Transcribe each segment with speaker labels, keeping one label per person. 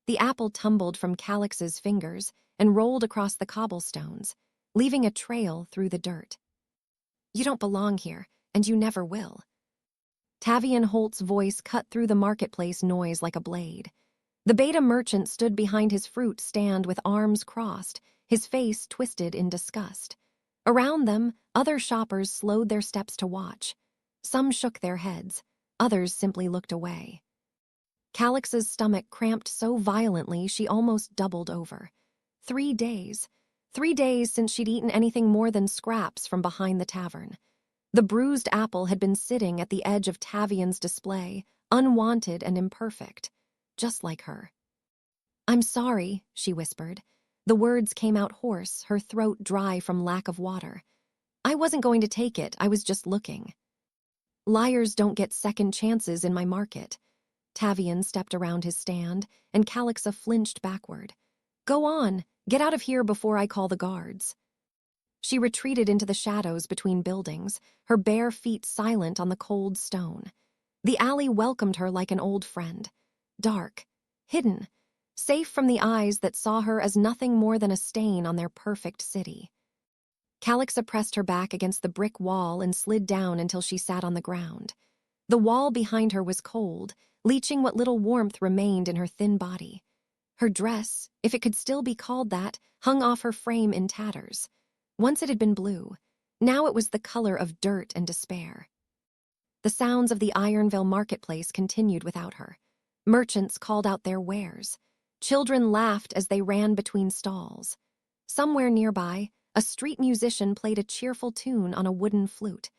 Speaker 1: The apple tumbled from Calix's fingers and rolled across the cobblestones, leaving a trail through the dirt. "You don't belong here, and you never will." Tavian Holt's voice cut through the marketplace noise like a blade. The beta merchant stood behind his fruit stand with arms crossed, his face twisted in disgust. Around them, other shoppers slowed their steps to watch. Some shook their heads, others simply looked away. Calix's stomach cramped so violently she almost doubled over. 3 days. 3 days since she'd eaten anything more than scraps from behind the tavern. The bruised apple had been sitting at the edge of Tavian's display, unwanted and imperfect, just like her. "I'm sorry," she whispered. The words came out hoarse, her throat dry from lack of water. "I wasn't going to take it, I was just looking." "Liars don't get second chances in my market." Tavian stepped around his stand, and Calixa flinched backward. "Go on, get out of here before I call the guards." She retreated into the shadows between buildings, her bare feet silent on the cold stone. The alley welcomed her like an old friend. Dark, hidden, safe from the eyes that saw her as nothing more than a stain on their perfect city. Calixa pressed her back against the brick wall and slid down until she sat on the ground. The wall behind her was cold, leaching what little warmth remained in her thin body. Her dress, if it could still be called that, hung off her frame in tatters. Once it had been blue. Now it was the color of dirt and despair. The sounds of the Ironville marketplace continued without her. Merchants called out their wares. Children laughed as they ran between stalls. Somewhere nearby, a street musician played a cheerful tune on a wooden flute.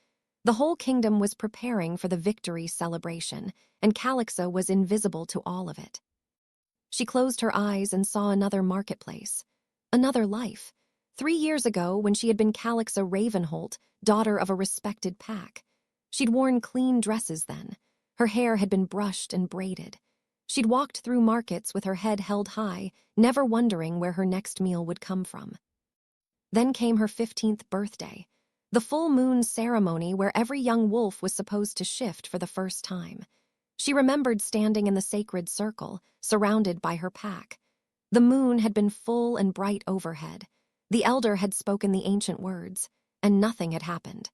Speaker 1: The whole kingdom was preparing for the victory celebration, and Calixa was invisible to all of it. She closed her eyes and saw another marketplace. Another life. 3 years ago, when she had been Calixa Ravenholt, daughter of a respected pack. She'd worn clean dresses then. Her hair had been brushed and braided. She'd walked through markets with her head held high, never wondering where her next meal would come from. Then came her 15th birthday, the full moon ceremony where every young wolf was supposed to shift for the first time. She remembered standing in the sacred circle, surrounded by her pack. The moon had been full and bright overhead. The elder had spoken the ancient words, and nothing had happened.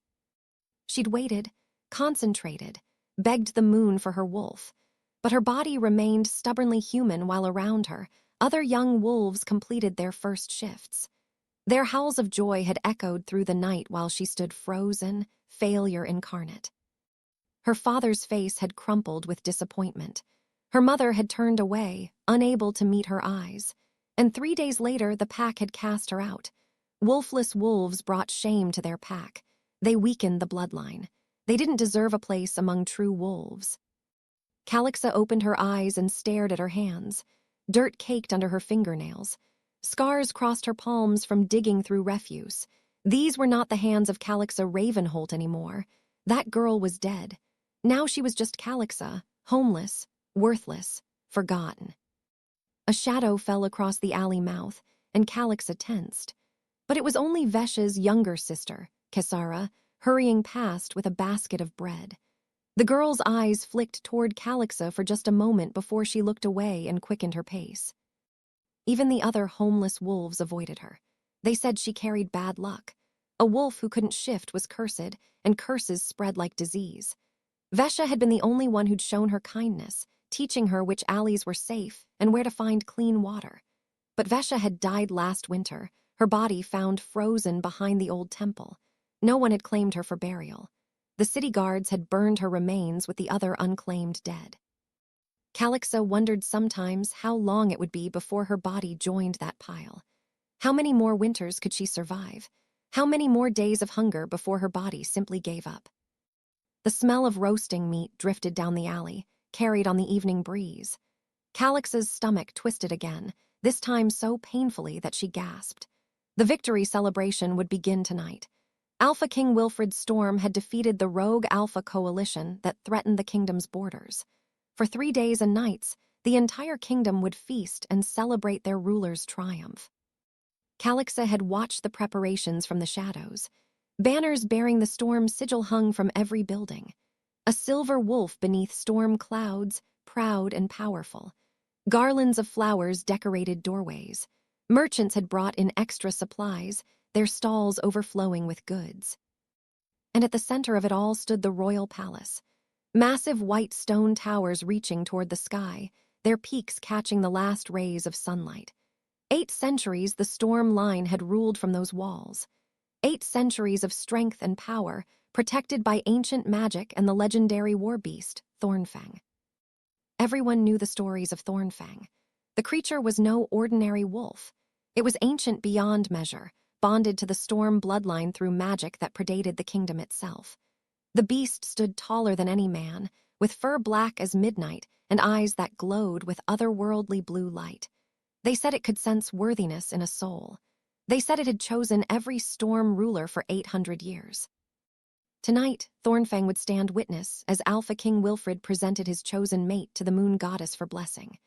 Speaker 1: She'd waited, concentrated, begged the moon for her wolf, but her body remained stubbornly human while around her, other young wolves completed their first shifts. Their howls of joy had echoed through the night while she stood frozen, failure incarnate. Her father's face had crumpled with disappointment. Her mother had turned away, unable to meet her eyes. And 3 days later, the pack had cast her out. Wolfless wolves brought shame to their pack. They weakened the bloodline. They didn't deserve a place among true wolves. Calixa opened her eyes and stared at her hands. Dirt caked under her fingernails. Scars crossed her palms from digging through refuse. These were not the hands of Calixa Ravenholt anymore. That girl was dead. Now she was just Calixa, homeless, worthless, forgotten. A shadow fell across the alley mouth, and Calixa tensed. But it was only Vesha's younger sister, Kesara, hurrying past with a basket of bread. The girl's eyes flicked toward Calixa for just a moment before she looked away and quickened her pace. Even the other homeless wolves avoided her. They said she carried bad luck. A wolf who couldn't shift was cursed, and curses spread like disease. Vesha had been the only one who'd shown her kindness, teaching her which alleys were safe and where to find clean water. But Vesha had died last winter, her body found frozen behind the old temple. No one had claimed her for burial. The city guards had burned her remains with the other unclaimed dead. Calixa wondered sometimes how long it would be before her body joined that pile. How many more winters could she survive? How many more days of hunger before her body simply gave up? The smell of roasting meat drifted down the alley, carried on the evening breeze. Calixa's stomach twisted again, this time so painfully that she gasped. The victory celebration would begin tonight. Alpha King Wilfred Storme had defeated the rogue Alpha coalition that threatened the kingdom's borders. For 3 days and nights, the entire kingdom would feast and celebrate their ruler's triumph. Calixa had watched the preparations from the shadows. Banners bearing the storm sigil hung from every building. A silver wolf beneath storm clouds, proud and powerful. Garlands of flowers decorated doorways. Merchants had brought in extra supplies, their stalls overflowing with goods. And at the center of it all stood the royal palace. Massive white stone towers reaching toward the sky, their peaks catching the last rays of sunlight. 8 centuries the storm line had ruled from those walls. 8 centuries of strength and power, protected by ancient magic and the legendary war beast, Thornfang. Everyone knew the stories of Thornfang. The creature was no ordinary wolf. It was ancient beyond measure, bonded to the storm bloodline through magic that predated the kingdom itself. The beast stood taller than any man, with fur black as midnight and eyes that glowed with otherworldly blue light. They said it could sense worthiness in a soul. They said it had chosen every storm ruler for 800 years. Tonight, Thornfang would stand witness as Alpha King Wilfred presented his chosen mate to the moon goddess for blessing.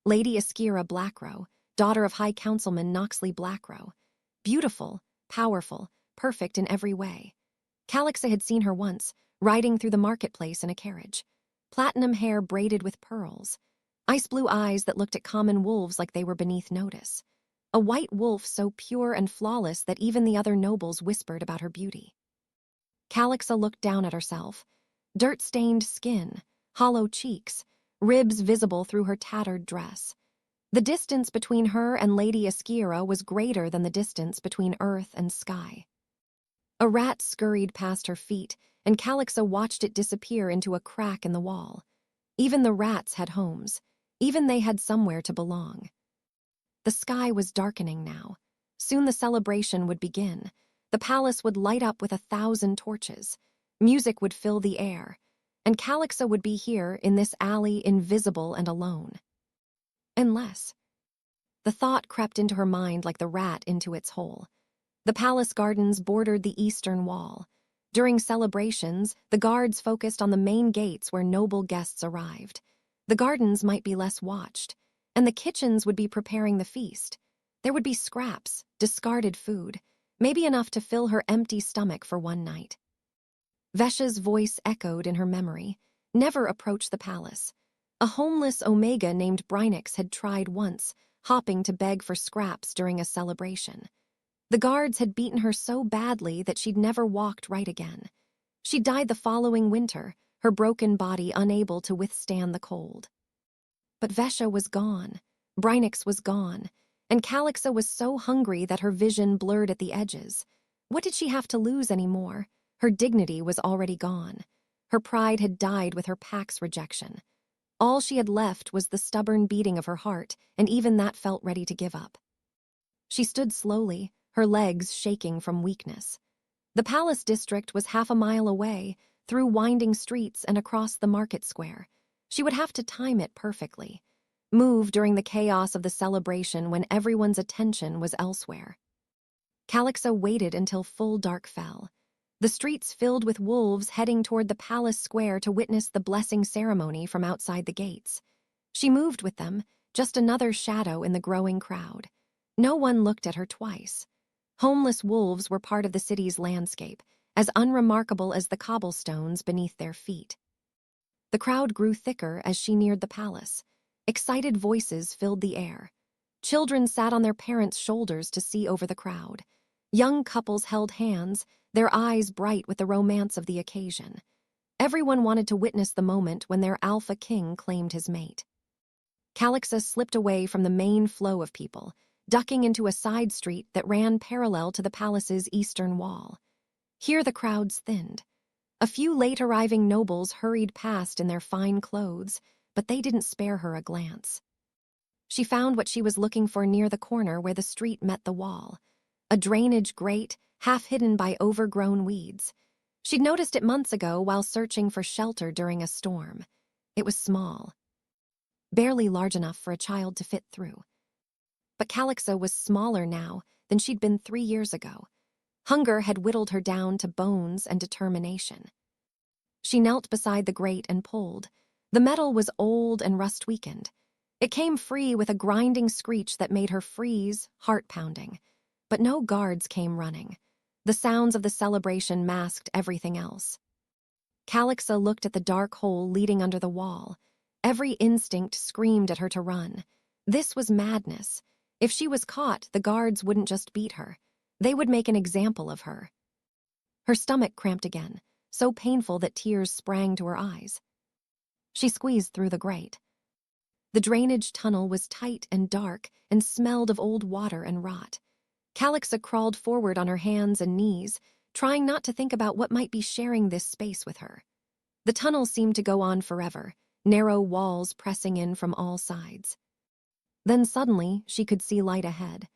Speaker 1: Lady Askira Blackrow, daughter of High Councilman Noxley Blackrow. Beautiful, powerful, perfect in every way. Calixa had seen her once, riding through the marketplace in a carriage. Platinum hair braided with pearls. Ice blue eyes that looked at common wolves like they were beneath notice. A white wolf so pure and flawless that even the other nobles whispered about her beauty. Calixa looked down at herself. Dirt-stained skin, hollow cheeks, ribs visible through her tattered dress. The distance between her and Lady Askira was greater than the distance between earth and sky. A rat scurried past her feet, and Calixa watched it disappear into a crack in the wall. Even the rats had homes. Even they had somewhere to belong. The sky was darkening now. Soon the celebration would begin. The palace would light up with 1,000 torches. Music would fill the air. And Calixa would be here in this alley, invisible and alone. Unless. The thought crept into her mind like the rat into its hole. The palace gardens bordered the eastern wall. During celebrations, the guards focused on the main gates where noble guests arrived. The gardens might be less watched, and the kitchens would be preparing the feast. There would be scraps, discarded food, maybe enough to fill her empty stomach for one night. Vesha's voice echoed in her memory. Never approach the palace. A homeless Omega named Brynix had tried once, hopping to beg for scraps during a celebration. The guards had beaten her so badly that she'd never walked right again. She died the following winter, her broken body unable to withstand the cold. But Vesha was gone, Brynix was gone, and Calixa was so hungry that her vision blurred at the edges. What did she have to lose anymore? Her dignity was already gone. Her pride had died with her pack's rejection. All she had left was the stubborn beating of her heart, and even that felt ready to give up. She stood slowly, her legs shaking from weakness. The palace district was half a mile away, through winding streets and across the market square. She would have to time it perfectly. Move during the chaos of the celebration when everyone's attention was elsewhere. Calixa waited until full dark fell. The streets filled with wolves heading toward the palace square to witness the blessing ceremony from outside the gates. She moved with them, just another shadow in the growing crowd. No one looked at her twice. Homeless wolves were part of the city's landscape, as unremarkable as the cobblestones beneath their feet. The crowd grew thicker as she neared the palace. Excited voices filled the air. Children sat on their parents' shoulders to see over the crowd. Young couples held hands, their eyes bright with the romance of the occasion. Everyone wanted to witness the moment when their Alpha King claimed his mate. Calixa slipped away from the main flow of people, ducking into a side street that ran parallel to the palace's eastern wall. Here the crowds thinned. A few late-arriving nobles hurried past in their fine clothes, but they didn't spare her a glance. She found what she was looking for near the corner where the street met the wall. A drainage grate, half hidden by overgrown weeds. She'd noticed it months ago while searching for shelter during a storm. It was small, barely large enough for a child to fit through. But Calixa was smaller now than she'd been 3 years ago. Hunger had whittled her down to bones and determination. She knelt beside the grate and pulled. The metal was old and rust-weakened. It came free with a grinding screech that made her freeze, heart-pounding. But no guards came running. The sounds of the celebration masked everything else. Calixa looked at the dark hole leading under the wall. Every instinct screamed at her to run. This was madness. If she was caught, the guards wouldn't just beat her. They would make an example of her. Her stomach cramped again, so painful that tears sprang to her eyes. She squeezed through the grate. The drainage tunnel was tight and dark and smelled of old water and rot. Calixa crawled forward on her hands and knees, trying not to think about what might be sharing this space with her. The tunnel seemed to go on forever, narrow walls pressing in from all sides. Then suddenly, she could see light ahead.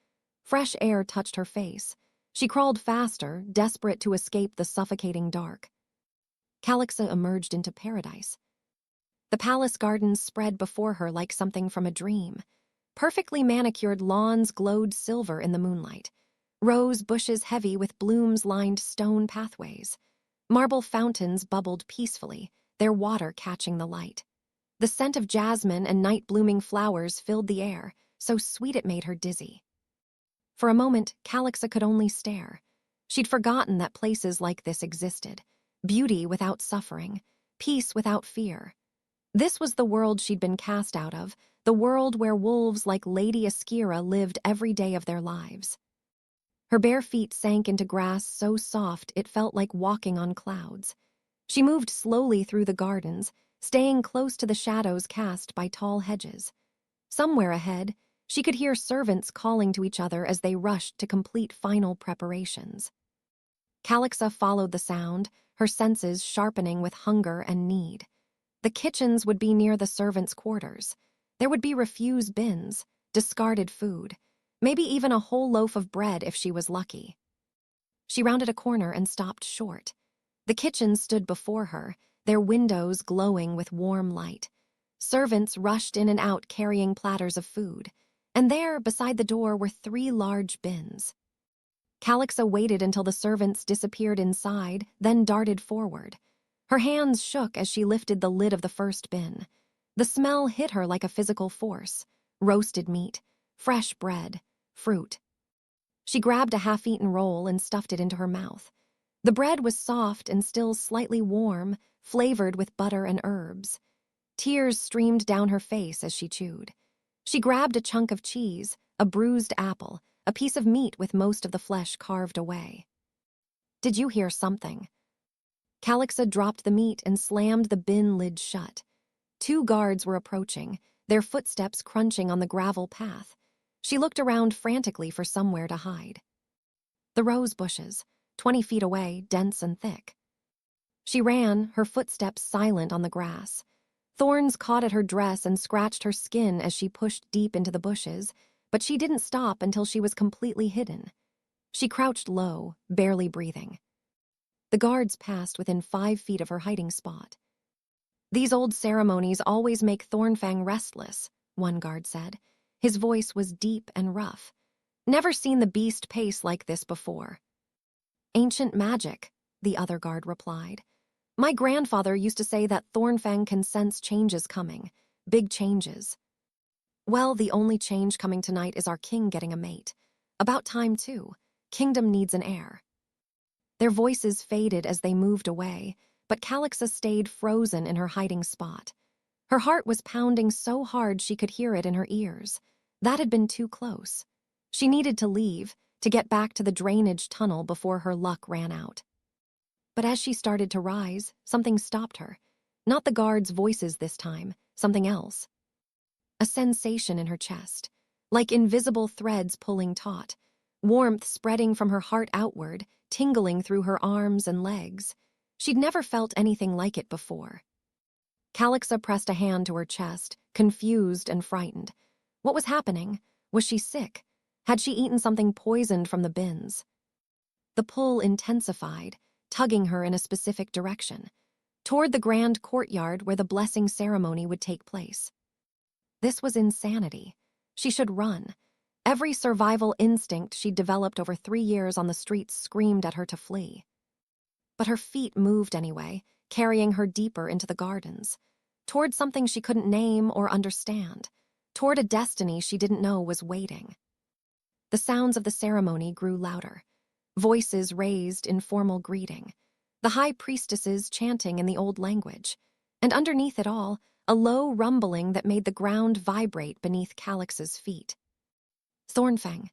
Speaker 1: Fresh air touched her face. She crawled faster, desperate to escape the suffocating dark. Calixa emerged into paradise. The palace gardens spread before her like something from a dream. Perfectly manicured lawns glowed silver in the moonlight. Rose bushes heavy with blooms lined stone pathways. Marble fountains bubbled peacefully, their water catching the light. The scent of jasmine and night-blooming flowers filled the air, so sweet it made her dizzy. For a moment, Calixa could only stare. She'd forgotten that places like this existed. Beauty without suffering, peace without fear. This was the world she'd been cast out of, the world where wolves like Lady Askira lived every day of their lives. Her bare feet sank into grass so soft it felt like walking on clouds. She moved slowly through the gardens, staying close to the shadows cast by tall hedges. Somewhere ahead, she could hear servants calling to each other as they rushed to complete final preparations. Calixa followed the sound, her senses sharpening with hunger and need. The kitchens would be near the servants' quarters. There would be refuse bins, discarded food, maybe even a whole loaf of bread if she was lucky. She rounded a corner and stopped short. The kitchens stood before her, their windows glowing with warm light. Servants rushed in and out carrying platters of food, and there, beside the door, were 3 large bins. Calixa waited until the servants disappeared inside, then darted forward. Her hands shook as she lifted the lid of the first bin. The smell hit her like a physical force. Roasted meat, fresh bread, fruit. She grabbed a half-eaten roll and stuffed it into her mouth. The bread was soft and still slightly warm, flavored with butter and herbs. Tears streamed down her face as she chewed. She grabbed a chunk of cheese, a bruised apple, a piece of meat with most of the flesh carved away. "Did you hear something?" Calixa dropped the meat and slammed the bin lid shut. 2 guards were approaching, their footsteps crunching on the gravel path. She looked around frantically for somewhere to hide. The rose bushes, 20 feet away, dense and thick. She ran, her footsteps silent on the grass. Thorns caught at her dress and scratched her skin as she pushed deep into the bushes, but she didn't stop until she was completely hidden. She crouched low, barely breathing. The guards passed within 5 feet of her hiding spot. "These old ceremonies always make Thornfang restless," one guard said. His voice was deep and rough. "Never seen the beast pace like this before." "Ancient magic," the other guard replied. "My grandfather used to say that Thornfang can sense changes coming, big changes." "Well, the only change coming tonight is our king getting a mate. About time, too. Kingdom needs an heir." Their voices faded as they moved away, but Calixa stayed frozen in her hiding spot. Her heart was pounding so hard she could hear it in her ears. That had been too close. She needed to leave, to get back to the drainage tunnel before her luck ran out. But as she started to rise, something stopped her. Not the guards' voices this time, something else. A sensation in her chest, like invisible threads pulling taut, warmth spreading from her heart outward, tingling through her arms and legs. She'd never felt anything like it before. Calixa pressed a hand to her chest, confused and frightened. What was happening? Was she sick? Had she eaten something poisoned from the bins? The pull intensified, tugging her in a specific direction, toward the grand courtyard where the blessing ceremony would take place. This was insanity. She should run. Every survival instinct she'd developed over 3 years on the streets screamed at her to flee. But her feet moved anyway, carrying her deeper into the gardens, toward something she couldn't name or understand, toward a destiny she didn't know was waiting. The sounds of the ceremony grew louder. Voices raised in formal greeting, the high priestesses chanting in the old language, and underneath it all, a low rumbling that made the ground vibrate beneath Calix's feet. Thornfang.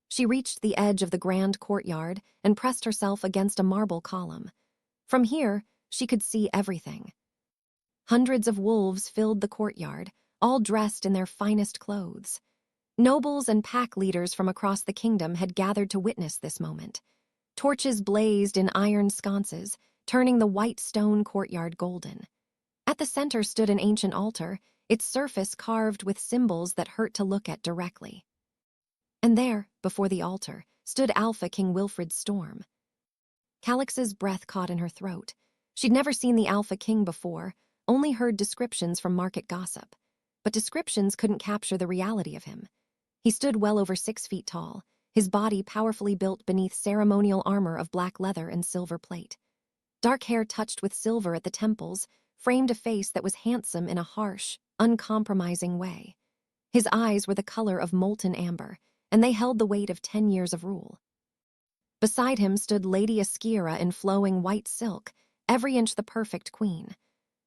Speaker 1: She reached the edge of the grand courtyard and pressed herself against a marble column. From here, she could see everything. Hundreds of wolves filled the courtyard, all dressed in their finest clothes. Nobles and pack leaders from across the kingdom had gathered to witness this moment. Torches blazed in iron sconces, turning the white stone courtyard golden. At the center stood an ancient altar, its surface carved with symbols that hurt to look at directly. And there, before the altar, stood Alpha King Wilfred Storme. Calix's breath caught in her throat. She'd never seen the Alpha King before, only heard descriptions from market gossip. But descriptions couldn't capture the reality of him. He stood well over 6 feet tall, his body powerfully built beneath ceremonial armor of black leather and silver plate. Dark hair touched with silver at the temples framed a face that was handsome in a harsh, uncompromising way. His eyes were the color of molten amber, and they held the weight of 10 years of rule. Beside him stood Lady Askira in flowing white silk, every inch the perfect queen.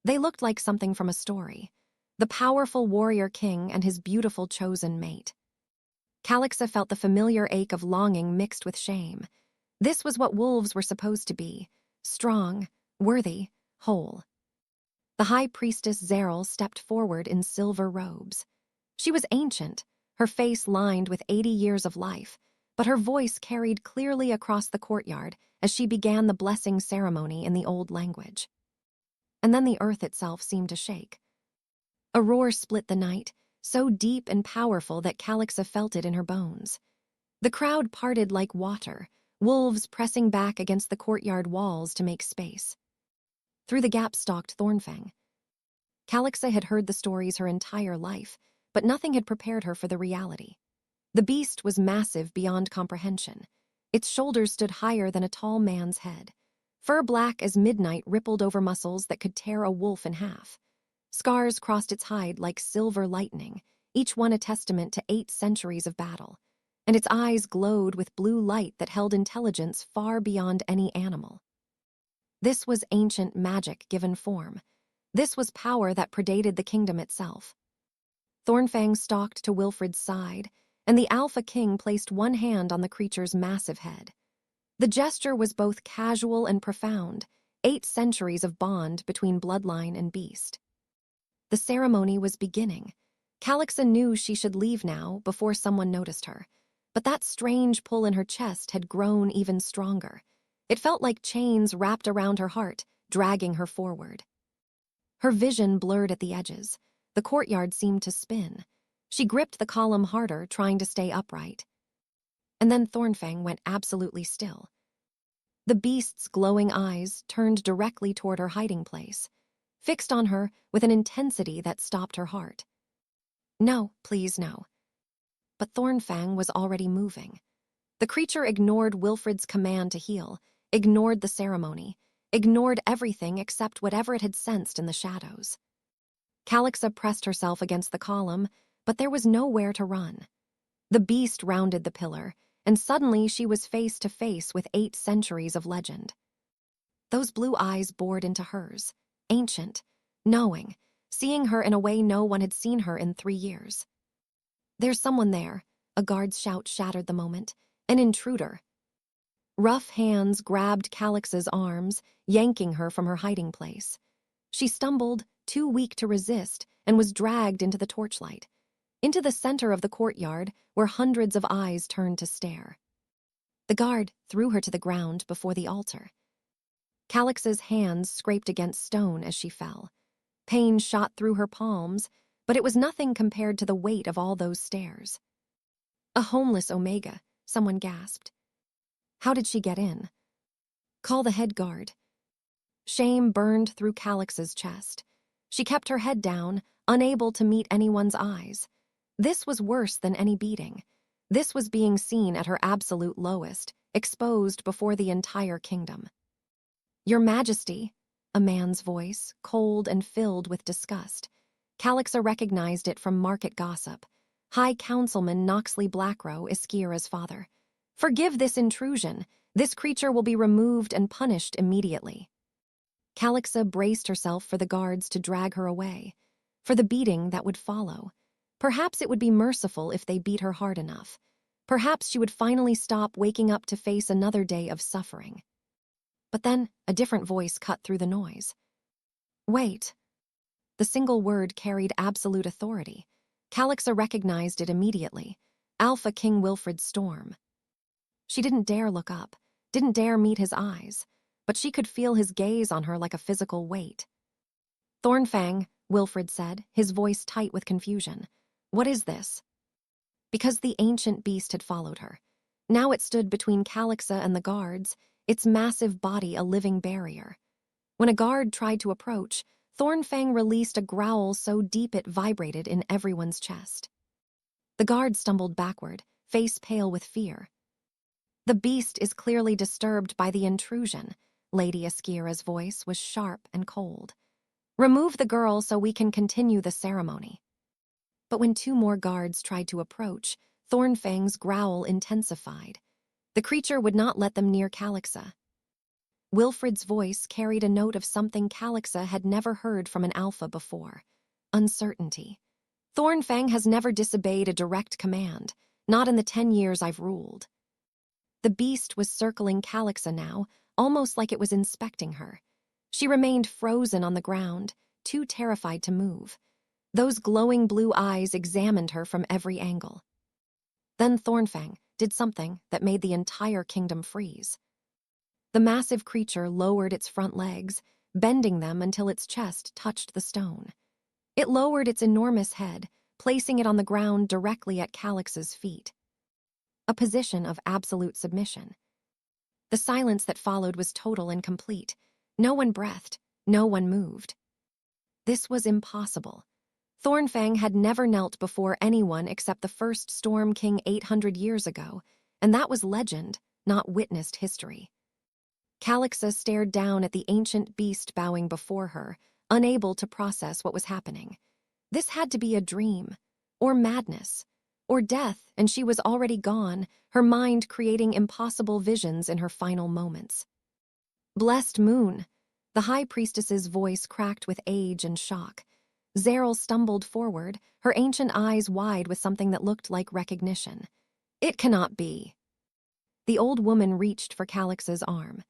Speaker 1: They looked like something from a story, the powerful warrior king and his beautiful chosen mate. Calixa felt the familiar ache of longing mixed with shame. This was what wolves were supposed to be, strong, worthy, whole. The high priestess Zeril stepped forward in silver robes. She was ancient, her face lined with 80 years of life, but her voice carried clearly across the courtyard as she began the blessing ceremony in the old language. And then the earth itself seemed to shake. A roar split the night, so deep and powerful that Calixa felt it in her bones. The crowd parted like water, wolves pressing back against the courtyard walls to make space. Through the gap stalked Thornfang. Calixa had heard the stories her entire life, but nothing had prepared her for the reality. The beast was massive beyond comprehension. Its shoulders stood higher than a tall man's head. Fur black as midnight rippled over muscles that could tear a wolf in half. Scars crossed its hide like silver lightning, each one a testament to 8 centuries of battle. And its eyes glowed with blue light that held intelligence far beyond any animal. This was ancient magic given form. This was power that predated the kingdom itself. Thornfang stalked to Wilfred's side, and the Alpha King placed one hand on the creature's massive head. The gesture was both casual and profound, 8 centuries of bond between bloodline and beast. The ceremony was beginning. Calixa knew she should leave now before someone noticed her, but that strange pull in her chest had grown even stronger. It felt like chains wrapped around her heart, dragging her forward. Her vision blurred at the edges. The courtyard seemed to spin. She gripped the column harder, trying to stay upright. And then Thornfang went absolutely still. The beast's glowing eyes turned directly toward her hiding place, fixed on her with an intensity that stopped her heart. No, please no. But Thornfang was already moving. The creature ignored Wilfred's command to heal, ignored the ceremony, ignored everything except whatever it had sensed in the shadows. Calixa pressed herself against the column, but there was nowhere to run. The beast rounded the pillar, and suddenly she was face to face with 8 centuries of legend. Those blue eyes bored into hers, ancient, knowing, seeing her in a way no one had seen her in 3 years. "There's someone there," a guard's shout shattered the moment. "An intruder." Rough hands grabbed Calixa's arms, yanking her from her hiding place. She stumbled, too weak to resist, and was dragged into the torchlight, into the center of the courtyard where hundreds of eyes turned to stare. The guard threw her to the ground before the altar. Calixa's hands scraped against stone as she fell. Pain shot through her palms, but it was nothing compared to the weight of all those stairs. "A homeless Omega," someone gasped. How did she get in? "Call the head guard." Shame burned through Calixa's chest. She kept her head down, unable to meet anyone's eyes. This was worse than any beating. This was being seen at her absolute lowest, exposed before the entire kingdom. "Your Majesty," a man's voice, cold and filled with disgust. Calixa recognized it from market gossip. High Councilman Noxley Blackrow, Iskira's father. "Forgive this intrusion. This creature will be removed and punished immediately." Calixa braced herself for the guards to drag her away, for the beating that would follow. Perhaps it would be merciful if they beat her hard enough. Perhaps she would finally stop waking up to face another day of suffering. But then a different voice cut through the noise. Wait. The single word carried absolute authority. Calixa recognized it immediately. Alpha King Wilfred Storme. She didn't dare look up, didn't dare meet his eyes, but she could feel his gaze on her like a physical weight. Thornfang, Wilfred said, his voice tight with confusion. What is this? Because the ancient beast had followed her. Now it stood between Calixa and the guards, its massive body a living barrier. When a guard tried to approach, Thornfang released a growl so deep it vibrated in everyone's chest. The guard stumbled backward, face pale with fear. The beast is clearly disturbed by the intrusion. Lady Askira's voice was sharp and cold. Remove the girl so we can continue the ceremony. But when two more guards tried to approach, Thornfang's growl intensified. The creature would not let them near Calixa. Wilfred's voice carried a note of something Calixa had never heard from an alpha before. Uncertainty. Thornfang has never disobeyed a direct command, not in the 10 years I've ruled. The beast was circling Calixa now, almost like it was inspecting her. She remained frozen on the ground, too terrified to move. Those glowing blue eyes examined her from every angle. Then Thornfang did something that made the entire kingdom freeze. The massive creature lowered its front legs, bending them until its chest touched the stone. It lowered its enormous head, placing it on the ground directly at Calix's feet. A position of absolute submission. The silence that followed was total and complete. No one breathed, no one moved. This was impossible. Thornfang had never knelt before anyone except the first Storm King 800 years ago, and that was legend, not witnessed history. Calixa stared down at the ancient beast bowing before her, unable to process what was happening. This had to be a dream, or madness, or death, and she was already gone, her mind creating impossible visions in her final moments. Blessed moon! The high priestess's voice cracked with age and shock. Zeril stumbled forward, her ancient eyes wide with something that looked like recognition. It cannot be. The old woman reached for Calix's arm.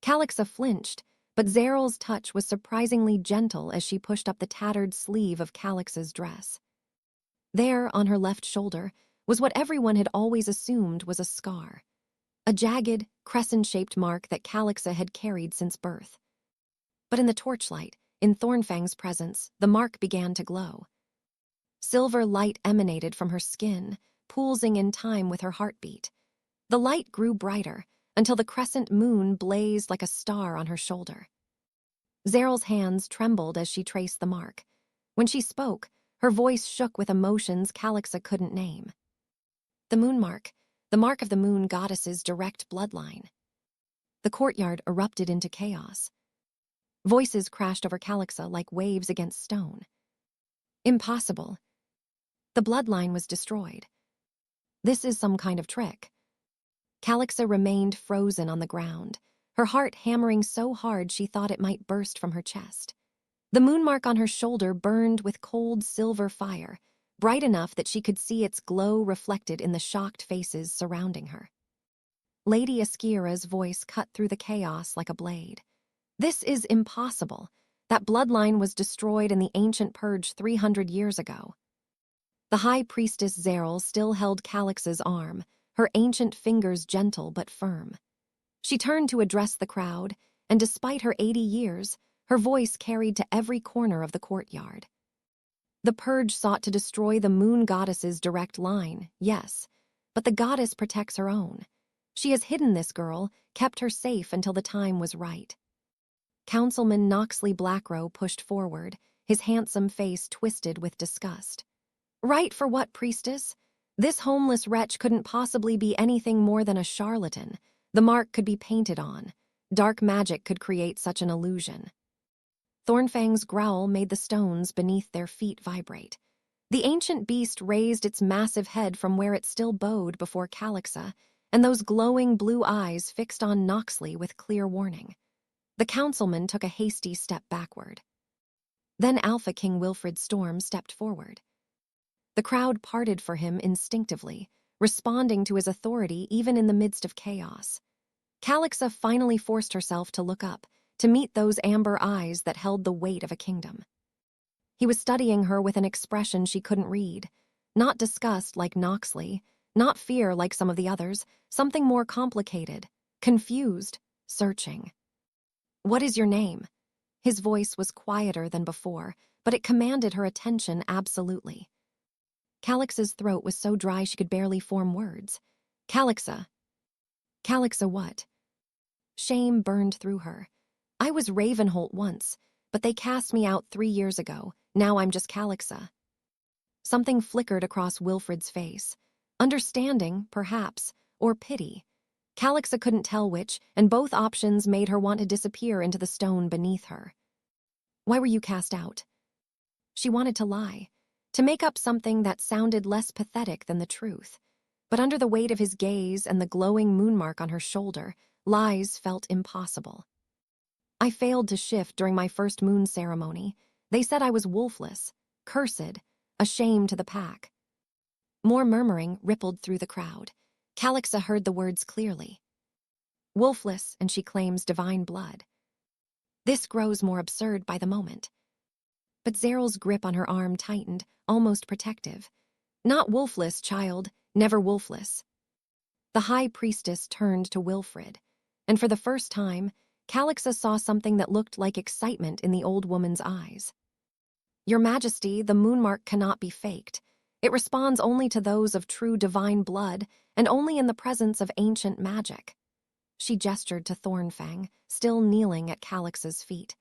Speaker 1: Calixa flinched, but Zeril's touch was surprisingly gentle as she pushed up the tattered sleeve of Calix's dress. There, on her left shoulder, was what everyone had always assumed was a scar. A jagged, crescent-shaped mark that Calixa had carried since birth. But in the torchlight, in Thornfang's presence, the mark began to glow. Silver light emanated from her skin, pulsing in time with her heartbeat. The light grew brighter, until the crescent moon blazed like a star on her shoulder. Zeril's hands trembled as she traced the mark. When she spoke, her voice shook with emotions Calixa couldn't name. The moon mark, the mark of the moon goddess's direct bloodline. The courtyard erupted into chaos. Voices crashed over Calixa like waves against stone. Impossible. The bloodline was destroyed. This is some kind of trick. Calixa remained frozen on the ground, her heart hammering so hard she thought it might burst from her chest. The moon mark on her shoulder burned with cold silver fire, bright enough that she could see its glow reflected in the shocked faces surrounding her. Lady Askira's voice cut through the chaos like a blade. This is impossible. That bloodline was destroyed in the ancient purge 300 years ago. The high priestess Zeril still held Calix's arm, her ancient fingers gentle but firm. She turned to address the crowd, and despite her 80 years, her voice carried to every corner of the courtyard. The purge sought to destroy the moon goddess's direct line, yes, but the goddess protects her own. She has hidden this girl, kept her safe until the time was right. Councilman Noxley Blackrow pushed forward, his handsome face twisted with disgust. Right for what, priestess? This homeless wretch couldn't possibly be anything more than a charlatan. The mark could be painted on. Dark magic could create such an illusion. Thornfang's growl made the stones beneath their feet vibrate. The ancient beast raised its massive head from where it still bowed before Calixa, and those glowing blue eyes fixed on Noxley with clear warning. The councilman took a hasty step backward. Then Alpha King Wilfred Storme stepped forward. The crowd parted for him instinctively, responding to his authority even in the midst of chaos. Calixa finally forced herself to look up, to meet those amber eyes that held the weight of a kingdom. He was studying her with an expression she couldn't read. Not disgust like Noxley, not fear like some of the others, something more complicated, confused, searching. "What is your name?" His voice was quieter than before, but it commanded her attention absolutely. Calix's throat was so dry she could barely form words. "Calixa." "Calixa what?" Shame burned through her. "I was Ravenholt once, but they cast me out 3 years ago. Now I'm just Calixa." Something flickered across Wilfred's face. Understanding, perhaps, or pity. Calixa couldn't tell which, and both options made her want to disappear into the stone beneath her. "Why were you cast out?" She wanted to lie, to make up something that sounded less pathetic than the truth. But under the weight of his gaze and the glowing moonmark on her shoulder, lies felt impossible. "I failed to shift during my first moon ceremony. They said I was wolfless, cursed, a shame to the pack." More murmuring rippled through the crowd. Calixa heard the words clearly. "Wolfless, and she claims divine blood." This grows more absurd by the moment. But Zeryl's grip on her arm tightened, almost protective. "Not wolfless, child, never wolfless." The high priestess turned to Wilfred, and for the first time, Calixa saw something that looked like excitement in the old woman's eyes. "Your Majesty, the moonmark cannot be faked. It responds only to those of true divine blood, and only in the presence of ancient magic." She gestured to Thornfang, still kneeling at Calix's feet.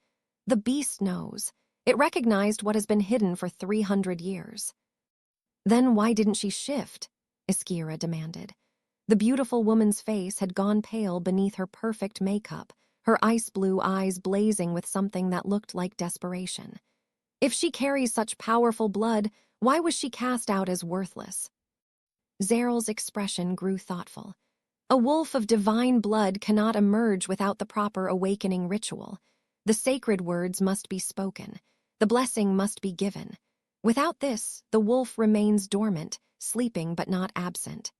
Speaker 1: "The beast knows. It recognized what has been hidden for 300 years. "Then why didn't she shift?" Iskira demanded. The beautiful woman's face had gone pale beneath her perfect makeup, her ice-blue eyes blazing with something that looked like desperation. "If she carries such powerful blood, why was she cast out as worthless?" Zeryl's expression grew thoughtful. "A wolf of divine blood cannot emerge without the proper awakening ritual. The sacred words must be spoken. The blessing must be given. Without this, the wolf remains dormant, sleeping but not absent."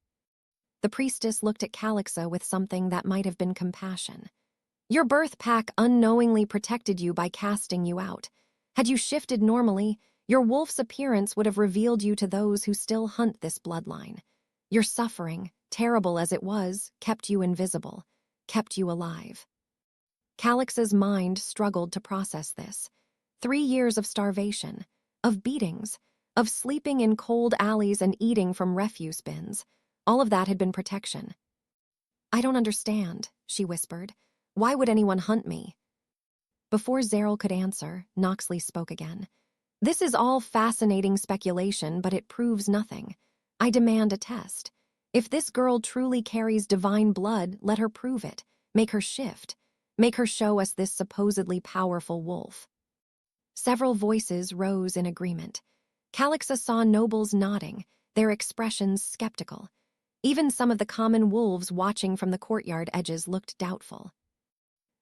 Speaker 1: The priestess looked at Calixa with something that might have been compassion. "Your birth pack unknowingly protected you by casting you out. Had you shifted normally, your wolf's appearance would have revealed you to those who still hunt this bloodline. Your suffering, terrible as it was, kept you invisible, kept you alive." Calix's mind struggled to process this. 3 years of starvation, of beatings, of sleeping in cold alleys and eating from refuse bins. All of that had been protection. "I don't understand," she whispered. "Why would anyone hunt me?" Before Zeryl could answer, Noxley spoke again. "This is all fascinating speculation, but it proves nothing. I demand a test. If this girl truly carries divine blood, let her prove it. Make her shift. Make her show us this supposedly powerful wolf." Several voices rose in agreement. Calixa saw nobles nodding, their expressions skeptical. Even some of the common wolves watching from the courtyard edges looked doubtful.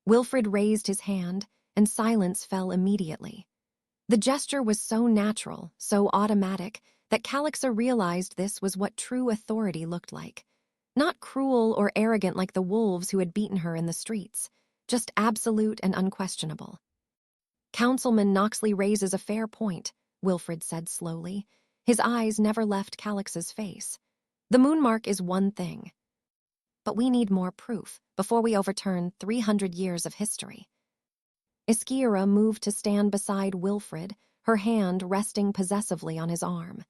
Speaker 1: Wilfred raised his hand, and silence fell immediately. The gesture was so natural, so automatic, that Calixa realized this was what true authority looked like. Not cruel or arrogant like the wolves who had beaten her in the streets, just absolute and unquestionable. "Councilman Noxley raises a fair point," Wilfred said slowly. His eyes never left Calix's face. "The moonmark is one thing. But we need more proof before we overturn 300 years of history." Iskira moved to stand beside Wilfred, her hand resting possessively on his arm.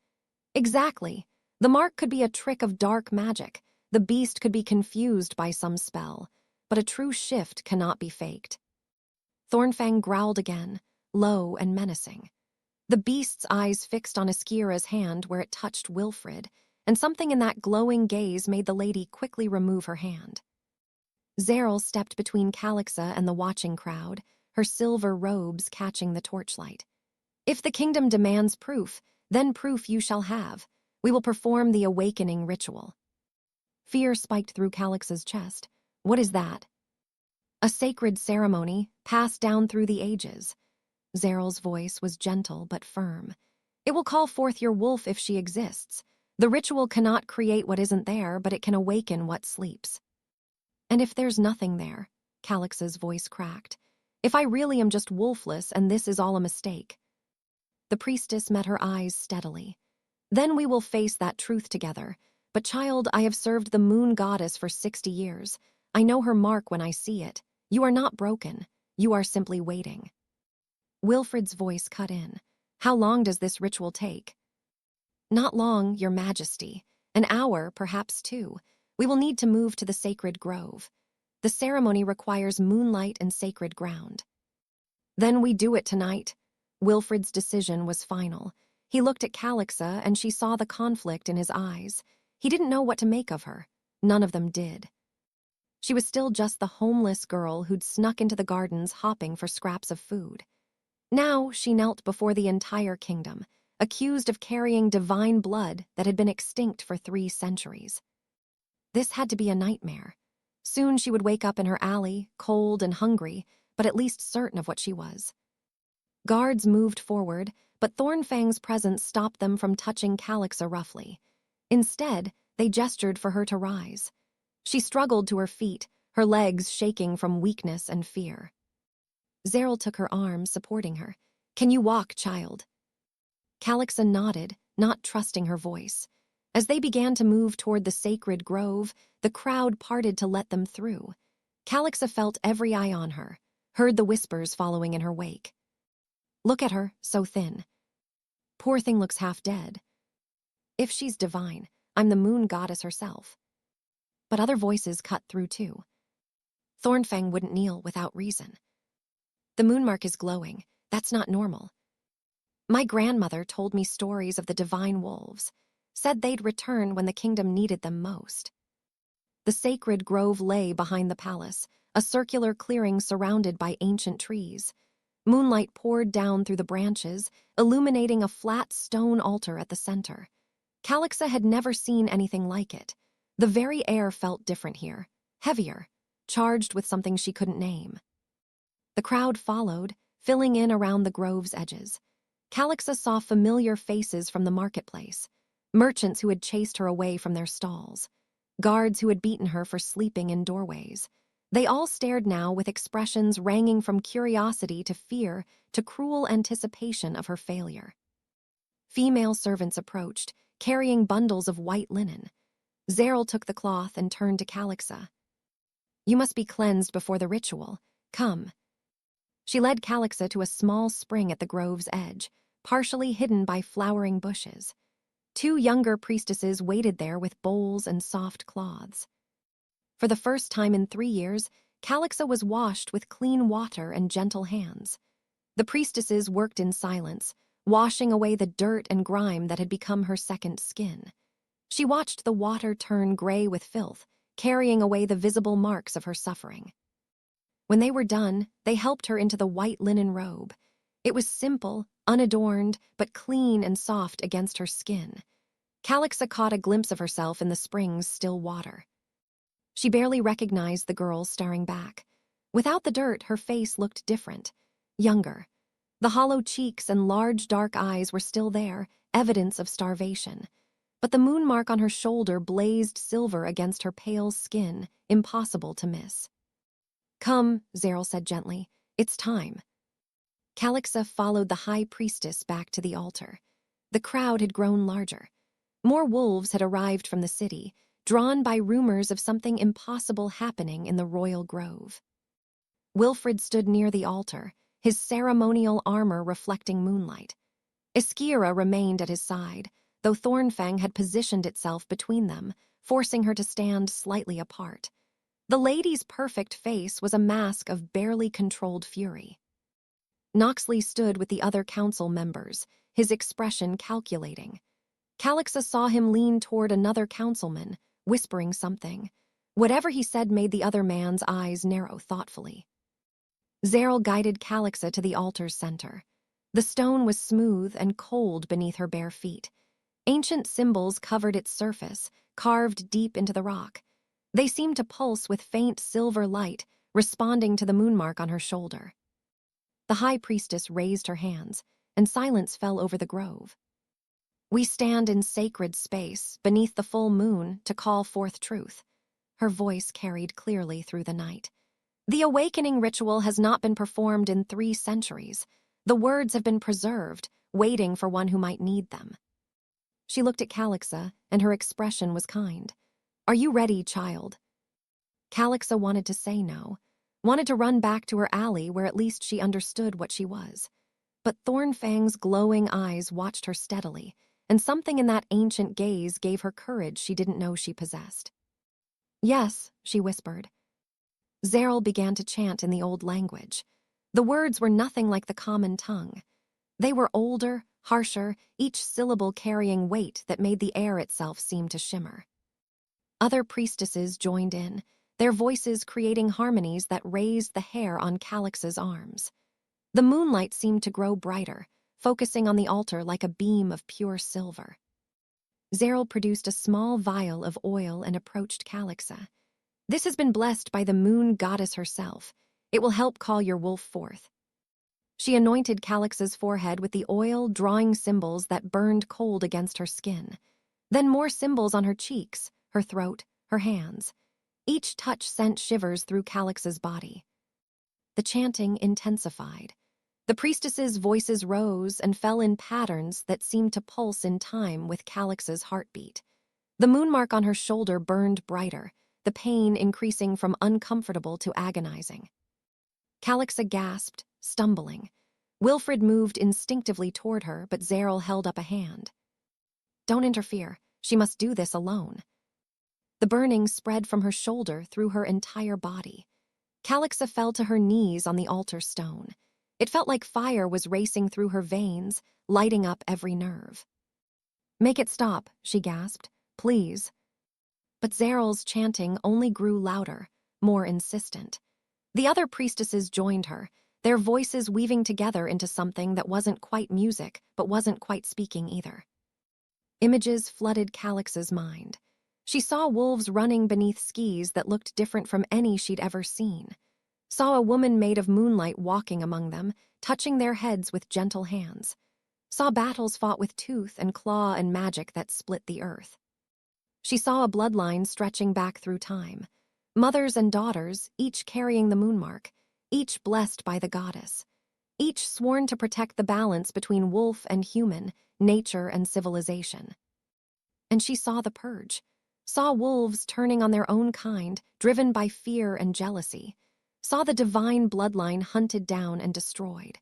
Speaker 1: "Exactly. The mark could be a trick of dark magic. The beast could be confused by some spell. But a true shift cannot be faked." Thornfang growled again, low and menacing. The beast's eyes fixed on Iskira's hand where it touched Wilfred, and something in that glowing gaze made the lady quickly remove her hand. Zeryl stepped between Calixa and the watching crowd, her silver robes catching the torchlight. "If the kingdom demands proof, then proof you shall have. We will perform the awakening ritual." Fear spiked through Calix's chest. "What is that?" a sacred ceremony passed down through the ages. Zeryl's voice was gentle but firm. It will call forth your wolf if she exists. The ritual cannot create what isn't there, but it can awaken what sleeps. And if there's nothing there, Calix's voice cracked. If I really am just wolfless and this is all a mistake. The priestess met her eyes steadily. Then we will face that truth together. But child, I have served the moon goddess for 60 years. I know her mark when I see it. You are not broken. You are simply waiting. Wilfred's voice cut in. How long does this ritual take? Not long, your majesty. An hour, perhaps 2. We will need to move to the sacred grove. The ceremony requires moonlight and sacred ground. Then we do it tonight. Wilfred's decision was final. He looked at Calixa and she saw the conflict in his eyes. He didn't know what to make of her. None of them did. She was still just the homeless girl who'd snuck into the gardens hopping for scraps of food. Now she knelt before the entire kingdom, accused of carrying divine blood that had been extinct for 3 centuries. This had to be a nightmare. Soon she would wake up in her alley, cold and hungry, but at least certain of what she was. Guards moved forward, but Thornfang's presence stopped them from touching Calixa roughly. Instead, they gestured for her to rise. She struggled to her feet, her legs shaking from weakness and fear. Zeryl took her arm, supporting her. Can you walk, child? Calixa nodded, not trusting her voice. As they began to move toward the sacred grove, the crowd parted to let them through. Calixa felt every eye on her, heard the whispers following in her wake. Look at her, so thin. Poor thing looks half dead. If she's divine, I'm the moon goddess herself. But other voices cut through too. Thornfang wouldn't kneel without reason. The moonmark is glowing. That's not normal. My grandmother told me stories of the divine wolves, said they'd return when the kingdom needed them most. The sacred grove lay behind the palace, a circular clearing surrounded by ancient trees. Moonlight poured down through the branches, illuminating a flat stone altar at the center. Calixa had never seen anything like it. The very air felt different here, heavier, charged with something she couldn't name. The crowd followed, filling in around the grove's edges. Calixa saw familiar faces from the marketplace, merchants who had chased her away from their stalls, guards who had beaten her for sleeping in doorways. They all stared now with expressions ranging from curiosity to fear to cruel anticipation of her failure. Female servants approached, carrying bundles of white linen. Zeryl took the cloth and turned to Calixa. You must be cleansed before the ritual. Come. She led Calixa to a small spring at the grove's edge, partially hidden by flowering bushes. 2 younger priestesses waited there with bowls and soft cloths. For the first time in 3 years, Calixa was washed with clean water and gentle hands. The priestesses worked in silence, washing away the dirt and grime that had become her second skin. She watched the water turn gray with filth, carrying away the visible marks of her suffering. When they were done, they helped her into the white linen robe. It was simple, unadorned, but clean and soft against her skin. Calixa caught a glimpse of herself in the spring's still water. She barely recognized the girl staring back. Without the dirt, her face looked different, younger. The hollow cheeks and large dark eyes were still there, evidence of starvation. But the moon mark on her shoulder blazed silver against her pale skin, impossible to miss. Come, Zeryl said gently. It's time. Calixa followed the high priestess back to the altar. The crowd had grown larger. More wolves had arrived from the city, drawn by rumors of something impossible happening in the royal grove. Wilfred stood near the altar, his ceremonial armor reflecting moonlight. Iskira remained at his side, though Thornfang had positioned itself between them, forcing her to stand slightly apart. The lady's perfect face was a mask of barely controlled fury. Noxley stood with the other council members, his expression calculating. Calixa saw him lean toward another councilman, whispering something. Whatever he said made the other man's eyes narrow thoughtfully. Zeryl guided Calixa to the altar's center. The stone was smooth and cold beneath her bare feet. Ancient symbols covered its surface, carved deep into the rock. They seemed to pulse with faint silver light, responding to the moon mark on her shoulder. The high priestess raised her hands, and silence fell over the grove. "We stand in sacred space, beneath the full moon, to call forth truth." Her voice carried clearly through the night. "The awakening ritual has not been performed in 3 centuries. The words have been preserved, waiting for one who might need them." She looked at Calixa, and her expression was kind. "Are you ready, child?" Calixa wanted to say no, wanted to run back to her alley where at least she understood what she was. But Thornfang's glowing eyes watched her steadily, and something in that ancient gaze gave her courage she didn't know she possessed. "Yes," she whispered. Zeril began to chant in the old language. The words were nothing like the common tongue. They were older, harsher, each syllable carrying weight that made the air itself seem to shimmer. Other priestesses joined in, their voices creating harmonies that raised the hair on Calix's arms. The moonlight seemed to grow brighter, focusing on the altar like a beam of pure silver. Zeril produced a small vial of oil and approached Calixa. "This has been blessed by the moon goddess herself. It will help call your wolf forth." She anointed Calix's forehead with the oil, drawing symbols that burned cold against her skin. Then more symbols on her cheeks, her throat, her hands. Each touch sent shivers through Calix's body. The chanting intensified. The priestesses' voices rose and fell in patterns that seemed to pulse in time with Calix's heartbeat. The moon mark on her shoulder burned brighter, the pain increasing from uncomfortable to agonizing. Calixa gasped, stumbling. Wilfred moved instinctively toward her, but Zeril held up a hand. "Don't interfere. She must do this alone." The burning spread from her shoulder through her entire body. Calixa fell to her knees on the altar stone. It felt like fire was racing through her veins, lighting up every nerve. "Make it stop," she gasped. "Please." But Zeril's chanting only grew louder, more insistent. The other priestesses joined her, their voices weaving together into something that wasn't quite music, but wasn't quite speaking either. Images flooded Calix's mind. She saw wolves running beneath skis that looked different from any she'd ever seen. Saw a woman made of moonlight walking among them, touching their heads with gentle hands. Saw battles fought with tooth and claw and magic that split the earth. She saw a bloodline stretching back through time. Mothers and daughters, each carrying the moon mark, each blessed by the goddess. Each sworn to protect the balance between wolf and human, nature and civilization. And she saw the purge. Saw wolves turning on their own kind, driven by fear and jealousy. Saw the divine bloodline hunted down and destroyed.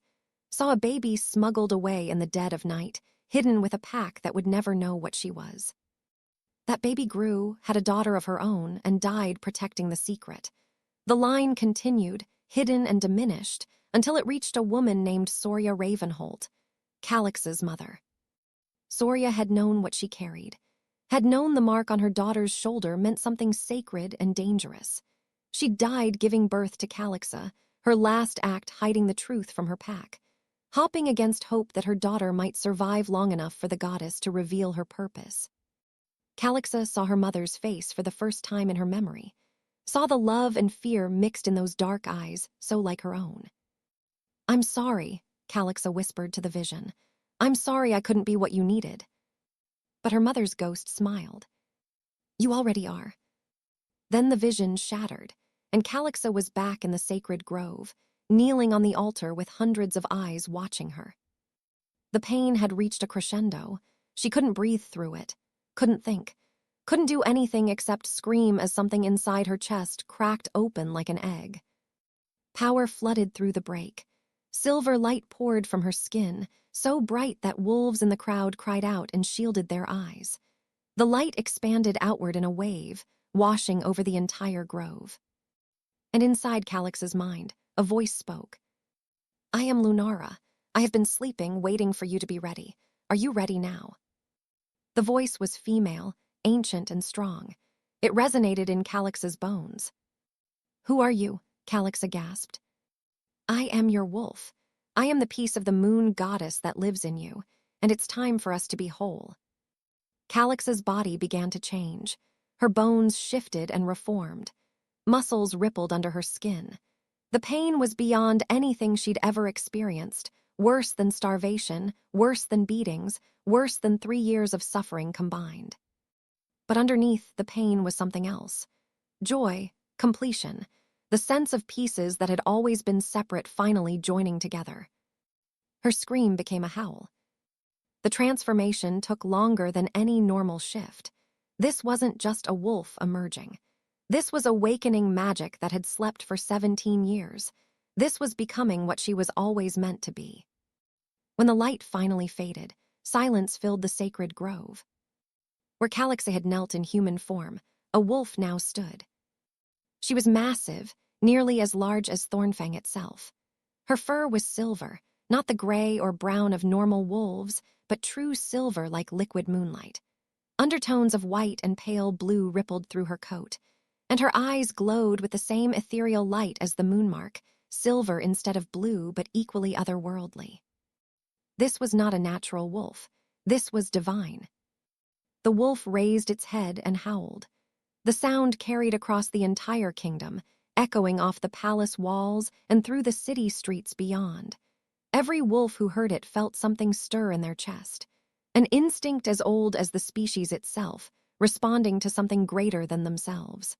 Speaker 1: Saw a baby smuggled away in the dead of night, hidden with a pack that would never know what she was. That baby grew, had a daughter of her own, and died protecting the secret. The line continued, hidden and diminished, until it reached a woman named Soria Ravenholt, Calix's mother. Soria had known what she carried. Had known the mark on her daughter's shoulder meant something sacred and dangerous. She died giving birth to Calixa, her last act hiding the truth from her pack, hopping against hope that her daughter might survive long enough for the goddess to reveal her purpose. Calixa saw her mother's face for the first time in her memory, saw the love and fear mixed in those dark eyes, so like her own. "I'm sorry," Calixa whispered to the vision. "I'm sorry I couldn't be what you needed." But her mother's ghost smiled. "You already are." Then the vision shattered, and Calixa was back in the sacred grove, kneeling on the altar with hundreds of eyes watching her. The pain had reached a crescendo. She couldn't breathe through it, couldn't think, couldn't do anything except scream as something inside her chest cracked open like an egg. Power flooded through the break. Silver light poured from her skin, so bright that wolves in the crowd cried out and shielded their eyes. The light expanded outward in a wave, washing over the entire grove. And inside Calix's mind, a voice spoke. "I am Lunara. I have been sleeping, waiting for you to be ready. Are you ready now?" The voice was female, ancient and strong. It resonated in Calix's bones. "Who are you?" Calixa gasped. "I am your wolf. I am the piece of the moon goddess that lives in you, and it's time for us to be whole." Calix's body began to change. Her bones shifted and reformed. Muscles rippled under her skin. The pain was beyond anything she'd ever experienced, worse than starvation, worse than beatings, worse than 3 years of suffering combined. But underneath the pain was something else. Joy, completion, the sense of pieces that had always been separate finally joining together. Her scream became a howl. The transformation took longer than any normal shift. This wasn't just a wolf emerging. This was awakening magic that had slept for 17 years. This was becoming what she was always meant to be. When the light finally faded, silence filled the sacred grove. Where Calixa had knelt in human form, a wolf now stood. She was massive, nearly as large as Thornfang itself. Her fur was silver, not the gray or brown of normal wolves, but true silver like liquid moonlight. Undertones of white and pale blue rippled through her coat, and her eyes glowed with the same ethereal light as the moonmark, silver instead of blue but equally otherworldly. This was not a natural wolf. This was divine. The wolf raised its head and howled. The sound carried across the entire kingdom, echoing off the palace walls and through the city streets beyond. Every wolf who heard it felt something stir in their chest, an instinct as old as the species itself, responding to something greater than themselves.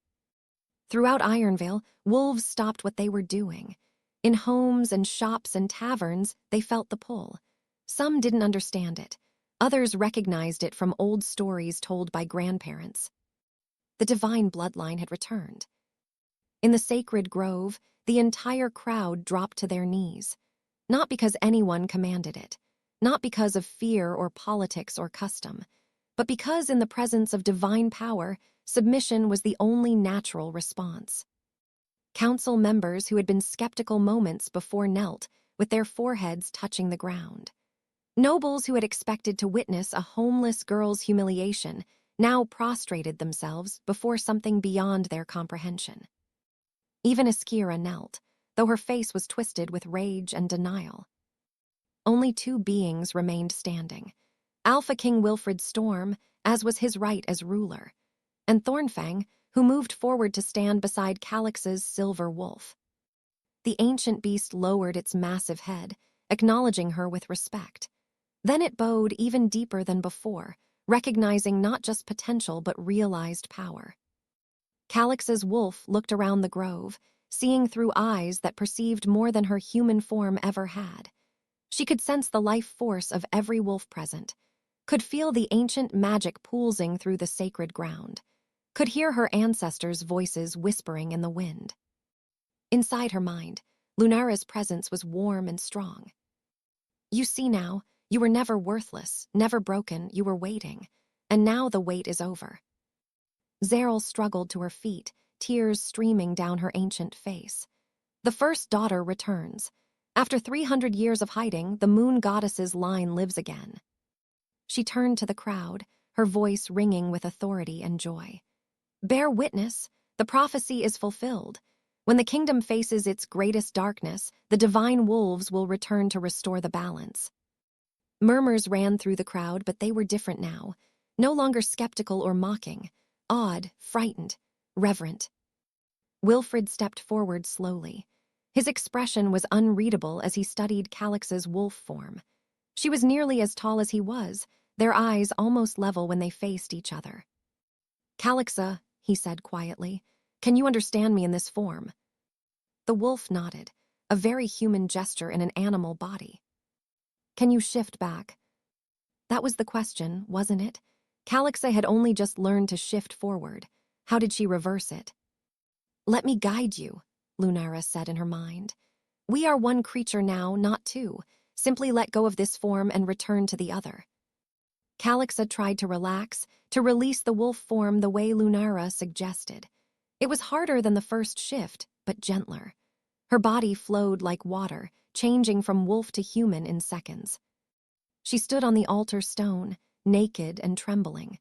Speaker 1: Throughout Ironvale, wolves stopped what they were doing. In homes and shops and taverns, they felt the pull. Some didn't understand it. Others recognized it from old stories told by grandparents. The divine bloodline had returned. In the sacred grove, the entire crowd dropped to their knees. Not because anyone commanded it, not because of fear or politics or custom, but because in the presence of divine power, submission was the only natural response. Council members who had been skeptical moments before knelt, with their foreheads touching the ground. Nobles who had expected to witness a homeless girl's humiliation now prostrated themselves before something beyond their comprehension. Even Askira knelt, though her face was twisted with rage and denial. Only 2 beings remained standing. Alpha King Wilfred Storme, as was his right as ruler, and Thornfang, who moved forward to stand beside Calixa's silver wolf. The ancient beast lowered its massive head, acknowledging her with respect. Then it bowed even deeper than before, recognizing not just potential but realized power. Calixa's wolf looked around the grove, seeing through eyes that perceived more than her human form ever had. She could sense the life force of every wolf present, could feel the ancient magic pulsing through the sacred ground, could hear her ancestors' voices whispering in the wind. Inside her mind, Lunara's presence was warm and strong. You see now, you were never worthless, never broken, you were waiting, and now the wait is over. Zeryl struggled to her feet, tears streaming down her ancient face. The first daughter returns. After 300 years of hiding, the moon goddess's line lives again. She turned to the crowd, her voice ringing with authority and joy. Bear witness, the prophecy is fulfilled. When the kingdom faces its greatest darkness, the divine wolves will return to restore the balance. Murmurs ran through the crowd, but they were different now, no longer skeptical or mocking, awed, frightened, reverent. Wilfred stepped forward slowly. His expression was unreadable as he studied Calixa's wolf form. She was nearly as tall as he was, their eyes almost level when they faced each other. Calixa, he said quietly, can you understand me in this form? The wolf nodded, a very human gesture in an animal body. Can you shift back? That was the question, wasn't it? Calixa had only just learned to shift forward. How did she reverse it? Let me guide you, Lunara said in her mind. We are one creature now, not 2. Simply let go of this form and return to the other. Calixa tried to relax, to release the wolf form the way Lunara suggested. It was harder than the first shift, but gentler. Her body flowed like water, changing from wolf to human in seconds. She stood on the altar stone, naked and trembling.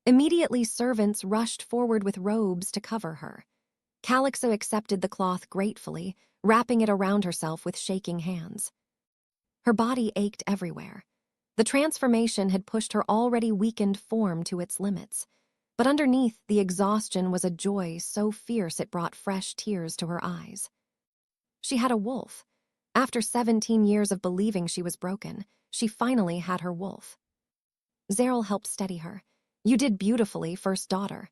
Speaker 1: Immediately, servants rushed forward with robes to cover her. Calixa accepted the cloth gratefully, wrapping it around herself with shaking hands. Her body ached everywhere. The transformation had pushed her already weakened form to its limits. But underneath the exhaustion was a joy so fierce it brought fresh tears to her eyes. She had a wolf. After 17 years of believing she was broken, she finally had her wolf. Zeril helped steady her. "You did beautifully, first daughter."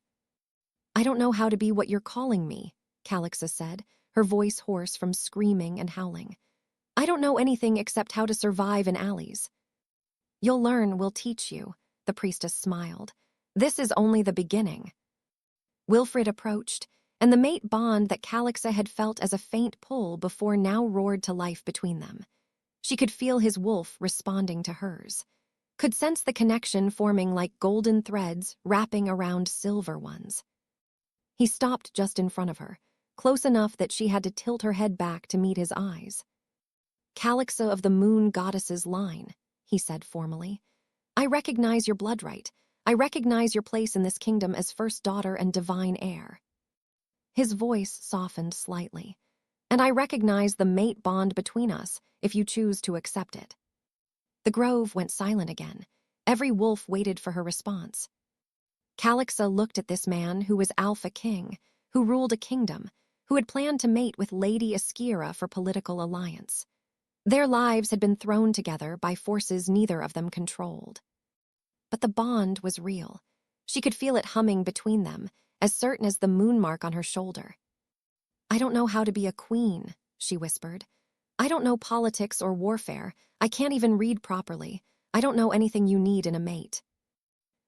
Speaker 1: "I don't know how to be what you're calling me," Calixa said, her voice hoarse from screaming and howling. "I don't know anything except how to survive in alleys." "You'll learn, we'll teach you," the priestess smiled. "This is only the beginning." Wilfred approached, and the mate bond that Calixa had felt as a faint pull before now roared to life between them. She could feel his wolf responding to hers, could sense the connection forming like golden threads wrapping around silver ones. He stopped just in front of her, close enough that she had to tilt her head back to meet his eyes. "Calixa of the moon goddess's line," he said formally. "I recognize your blood right. I recognize your place in this kingdom as first daughter and divine heir." His voice softened slightly. "And I recognize the mate bond between us, if you choose to accept it." The grove went silent again. Every wolf waited for her response. Calixa looked at this man who was Alpha King, who ruled a kingdom, who had planned to mate with Lady Askira for political alliance. Their lives had been thrown together by forces neither of them controlled. But the bond was real. She could feel it humming between them, as certain as the moon mark on her shoulder. "I don't know how to be a queen," she whispered. "I don't know politics or warfare. I can't even read properly. I don't know anything you need in a mate."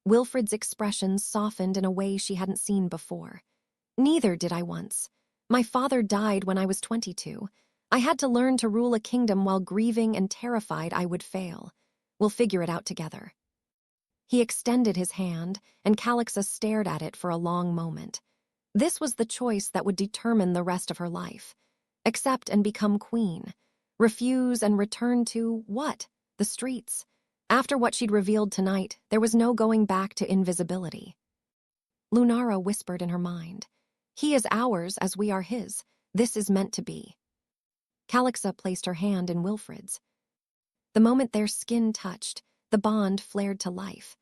Speaker 1: Wilfred's expression softened in a way she hadn't seen before. "Neither did I once. My father died when I was 22. I had to learn to rule a kingdom while grieving and terrified I would fail. We'll figure it out together." He extended his hand, and Calixa stared at it for a long moment. This was the choice that would determine the rest of her life. Accept and become queen. Refuse and return to what? The streets. After what she'd revealed tonight, there was no going back to invisibility. Lunara whispered in her mind, "He is ours as we are his. This is meant to be." Calixa placed her hand in Wilfred's. The moment their skin touched, the bond flared to life.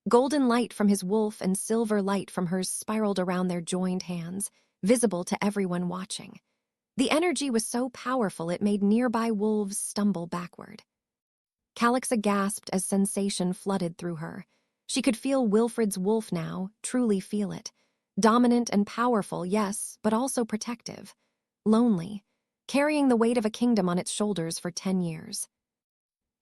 Speaker 1: Golden light from his wolf and silver light from hers spiraled around their joined hands, visible to everyone watching. The energy was so powerful it made nearby wolves stumble backward. Calixa gasped as sensation flooded through her. She could feel Wilfred's wolf now, truly feel it. Dominant and powerful, yes, but also protective. Lonely, carrying the weight of a kingdom on its shoulders for 10 years.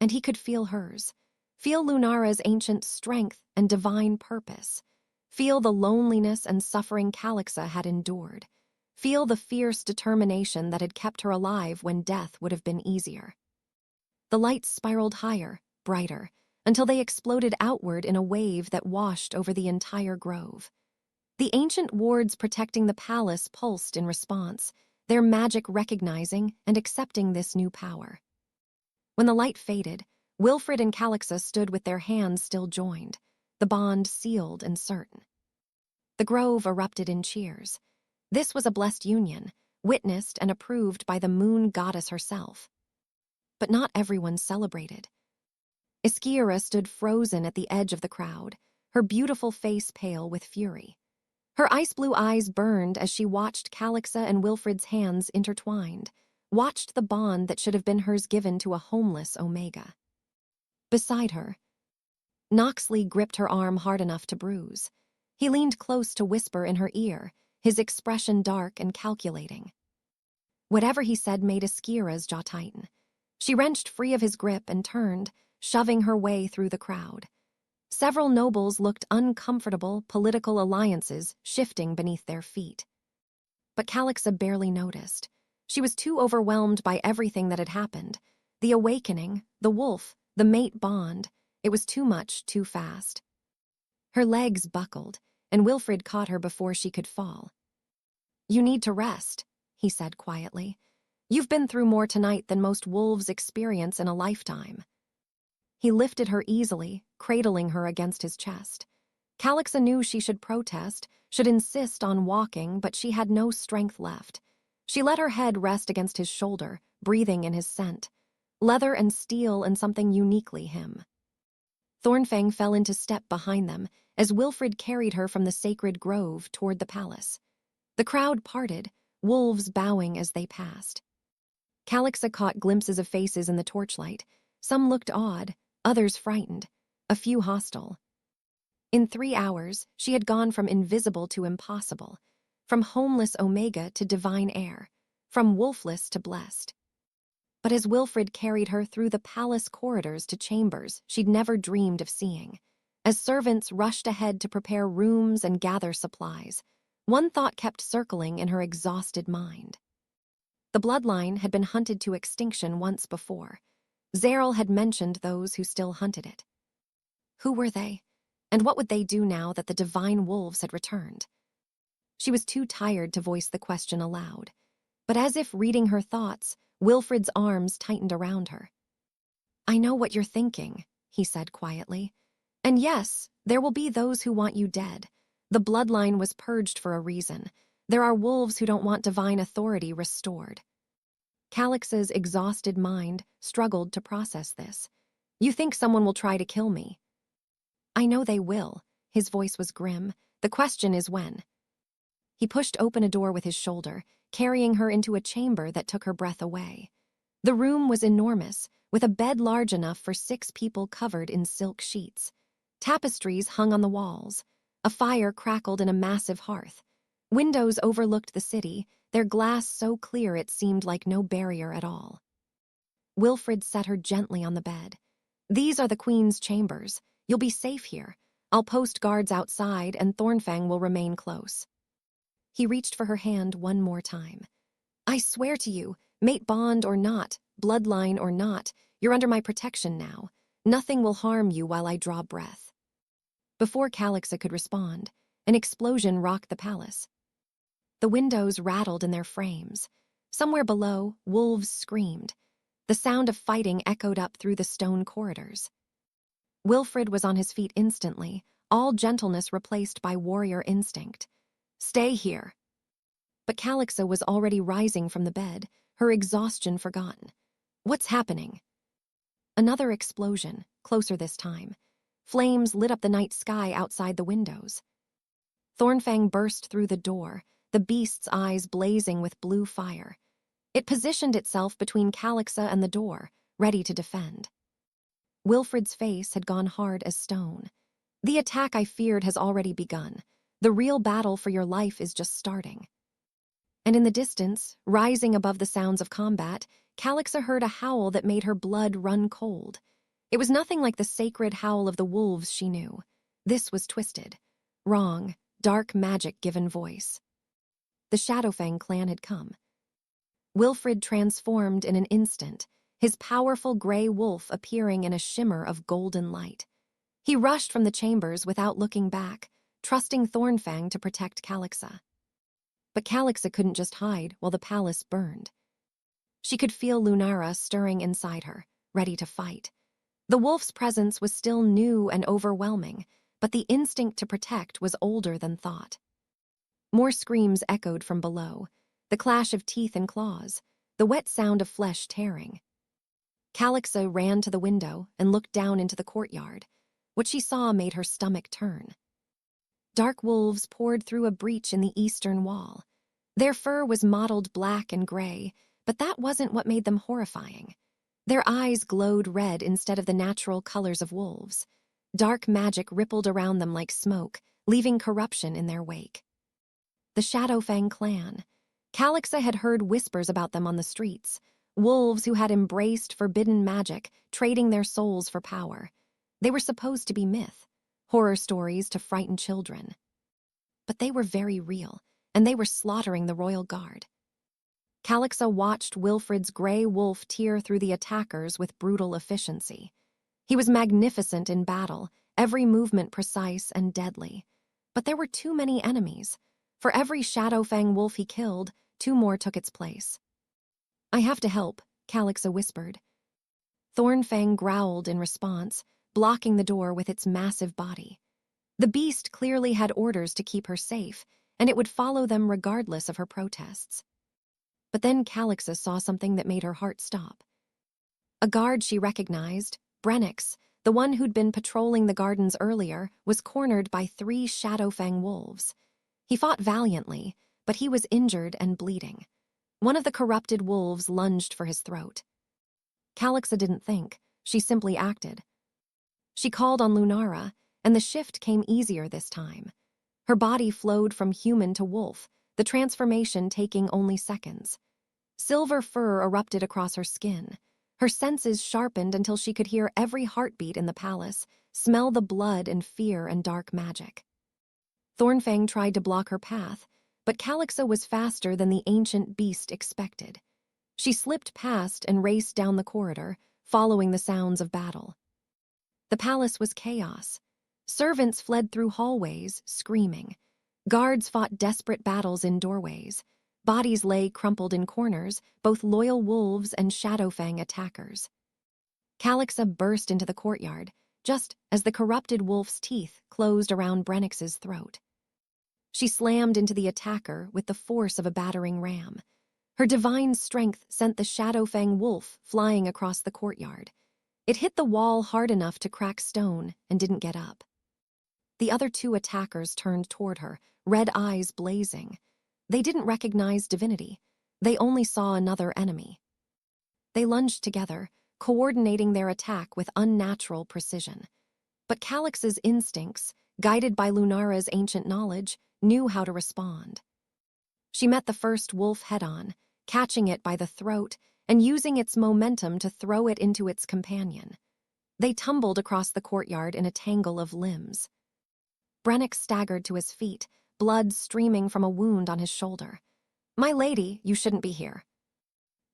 Speaker 1: And he could feel hers. Feel Lunara's ancient strength and divine purpose. Feel the loneliness and suffering Calixa had endured. Feel the fierce determination that had kept her alive when death would have been easier. The lights spiraled higher, brighter, until they exploded outward in a wave that washed over the entire grove. The ancient wards protecting the palace pulsed in response, their magic recognizing and accepting this new power. When the light faded, Wilfred and Calixa stood with their hands still joined, the bond sealed and certain. The grove erupted in cheers. This was a blessed union, witnessed and approved by the moon goddess herself. But not everyone celebrated. Askira stood frozen at the edge of the crowd, her beautiful face pale with fury. Her ice-blue eyes burned as she watched Calixa and Wilfred's hands intertwined, watched the bond that should have been hers given to a homeless Omega. Beside her, Noxley gripped her arm hard enough to bruise. He leaned close to whisper in her ear, his expression dark and calculating. Whatever he said made Askira's jaw tighten. She wrenched free of his grip and turned, shoving her way through the crowd. Several nobles looked uncomfortable political alliances shifting beneath their feet. But Calixa barely noticed. She was too overwhelmed by everything that had happened. The awakening, the wolf, the mate bond. It was too much, too fast. Her legs buckled, and Wilfred caught her before she could fall. "You need to rest," he said quietly. "You've been through more tonight than most wolves experience in a lifetime." He lifted her easily, cradling her against his chest. Calixa knew she should protest, should insist on walking, but she had no strength left. She let her head rest against his shoulder, breathing in his scent. Leather and steel and something uniquely him. Thornfang fell into step behind them as Wilfred carried her from the sacred grove toward the palace. The crowd parted, wolves bowing as they passed. Calixa caught glimpses of faces in the torchlight. Some looked odd, others frightened, a few hostile. In 3 hours, she had gone from invisible to impossible, from homeless Omega to divine heir, from wolfless to blessed. But as Wilfred carried her through the palace corridors to chambers she'd never dreamed of seeing, as servants rushed ahead to prepare rooms and gather supplies, one thought kept circling in her exhausted mind. The bloodline had been hunted to extinction once before. Zeril had mentioned those who still hunted it. Who were they? And what would they do now that the divine wolves had returned? She was too tired to voice the question aloud. But as if reading her thoughts, Wilfred's arms tightened around her. "I know what you're thinking," he said quietly. "And yes, there will be those who want you dead. The bloodline was purged for a reason. There are wolves who don't want divine authority restored." Calix's exhausted mind struggled to process this. "You think someone will try to kill me?" "I know they will." His voice was grim. "The question is when." He pushed open a door with his shoulder, carrying her into a chamber that took her breath away. The room was enormous, with a bed large enough for 6 people covered in silk sheets. Tapestries hung on the walls. A fire crackled in a massive hearth. Windows overlooked the city, their glass so clear it seemed like no barrier at all. Wilfred set her gently on the bed. "These are the Queen's chambers. You'll be safe here. I'll post guards outside and Thornfang will remain close." He reached for her hand one more time. "I swear to you, mate bond or not, bloodline or not, you're under my protection now. Nothing will harm you while I draw breath." Before Calixa could respond, an explosion rocked the palace. The windows rattled in their frames. Somewhere below, wolves screamed. The sound of fighting echoed up through the stone corridors. Wilfred was on his feet instantly, all gentleness replaced by warrior instinct. "Stay here." But Calixa was already rising from the bed, her exhaustion forgotten. "What's happening?" Another explosion, closer this time. Flames lit up the night sky outside the windows. Thornfang burst through the door, the beast's eyes blazing with blue fire. It positioned itself between Calixa and the door, ready to defend. Wilfred's face had gone hard as stone. "The attack I feared has already begun. The real battle for your life is just starting." And in the distance, rising above the sounds of combat, Calixa heard a howl that made her blood run cold. It was nothing like the sacred howl of the wolves she knew. This was twisted, wrong, dark magic given voice. The Shadowfang clan had come. Wilfred transformed in an instant, his powerful gray wolf appearing in a shimmer of golden light. He rushed from the chambers without looking back, trusting Thornfang to protect Calixa. But Calixa couldn't just hide while the palace burned. She could feel Lunara stirring inside her, ready to fight. The wolf's presence was still new and overwhelming, but the instinct to protect was older than thought. More screams echoed from below, the clash of teeth and claws, the wet sound of flesh tearing. Calixa ran to the window and looked down into the courtyard. What she saw made her stomach turn. Dark wolves poured through a breach in the eastern wall. Their fur was mottled black and gray, but that wasn't what made them horrifying. Their eyes glowed red instead of the natural colors of wolves. Dark magic rippled around them like smoke, leaving corruption in their wake. The Shadowfang Clan. Calixa had heard whispers about them on the streets. Wolves who had embraced forbidden magic, trading their souls for power. They were supposed to be myth, horror stories to frighten children. But they were very real, and they were slaughtering the royal guard. Calixa watched Wilfred's gray wolf tear through the attackers with brutal efficiency. He was magnificent in battle, every movement precise and deadly. But there were too many enemies. For every Shadowfang wolf he killed, 2 more took its place. "I have to help," Calixa whispered. Thornfang growled in response, blocking the door with its massive body. The beast clearly had orders to keep her safe, and it would follow them regardless of her protests. But then Calixa saw something that made her heart stop. A guard she recognized, Brennix, the one who'd been patrolling the gardens earlier, was cornered by 3 Shadowfang wolves. He fought valiantly, but he was injured and bleeding. One of the corrupted wolves lunged for his throat. Calixa didn't think, she simply acted. She called on Lunara, and the shift came easier this time. Her body flowed from human to wolf, the transformation taking only seconds. Silver fur erupted across her skin. Her senses sharpened until she could hear every heartbeat in the palace, smell the blood and fear and dark magic. Thornfang tried to block her path, but Calixa was faster than the ancient beast expected. She slipped past and raced down the corridor, following the sounds of battle. The palace was chaos. Servants fled through hallways, screaming. Guards fought desperate battles in doorways. Bodies lay crumpled in corners, both loyal wolves and Shadowfang attackers. Calixa burst into the courtyard, just as the corrupted wolf's teeth closed around Brennix's throat. She slammed into the attacker with the force of a battering ram. Her divine strength sent the Shadowfang wolf flying across the courtyard. It hit the wall hard enough to crack stone and didn't get up. The other 2 attackers turned toward her, red eyes blazing. They didn't recognize divinity. They only saw another enemy. They lunged together, coordinating their attack with unnatural precision. But Calix's instincts, guided by Lunara's ancient knowledge, knew how to respond. She met the first wolf head-on, catching it by the throat and using its momentum to throw it into its companion. They tumbled across the courtyard in a tangle of limbs. Brennix staggered to his feet, blood streaming from a wound on his shoulder. "My lady, you shouldn't be here."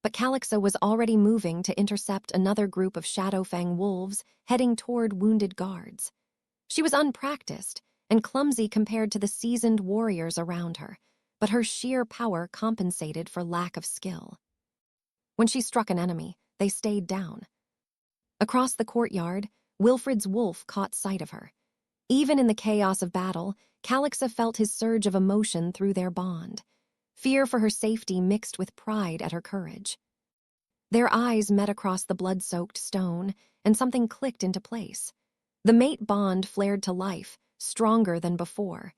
Speaker 1: But Calixa was already moving to intercept another group of Shadowfang wolves heading toward wounded guards. She was unpracticed and clumsy compared to the seasoned warriors around her, but her sheer power compensated for lack of skill. When she struck an enemy, they stayed down. Across the courtyard, Wilfred's wolf caught sight of her. Even in the chaos of battle, Calixa felt his surge of emotion through their bond. Fear for her safety mixed with pride at her courage. Their eyes met across the blood-soaked stone, and something clicked into place. The mate bond flared to life, stronger than before.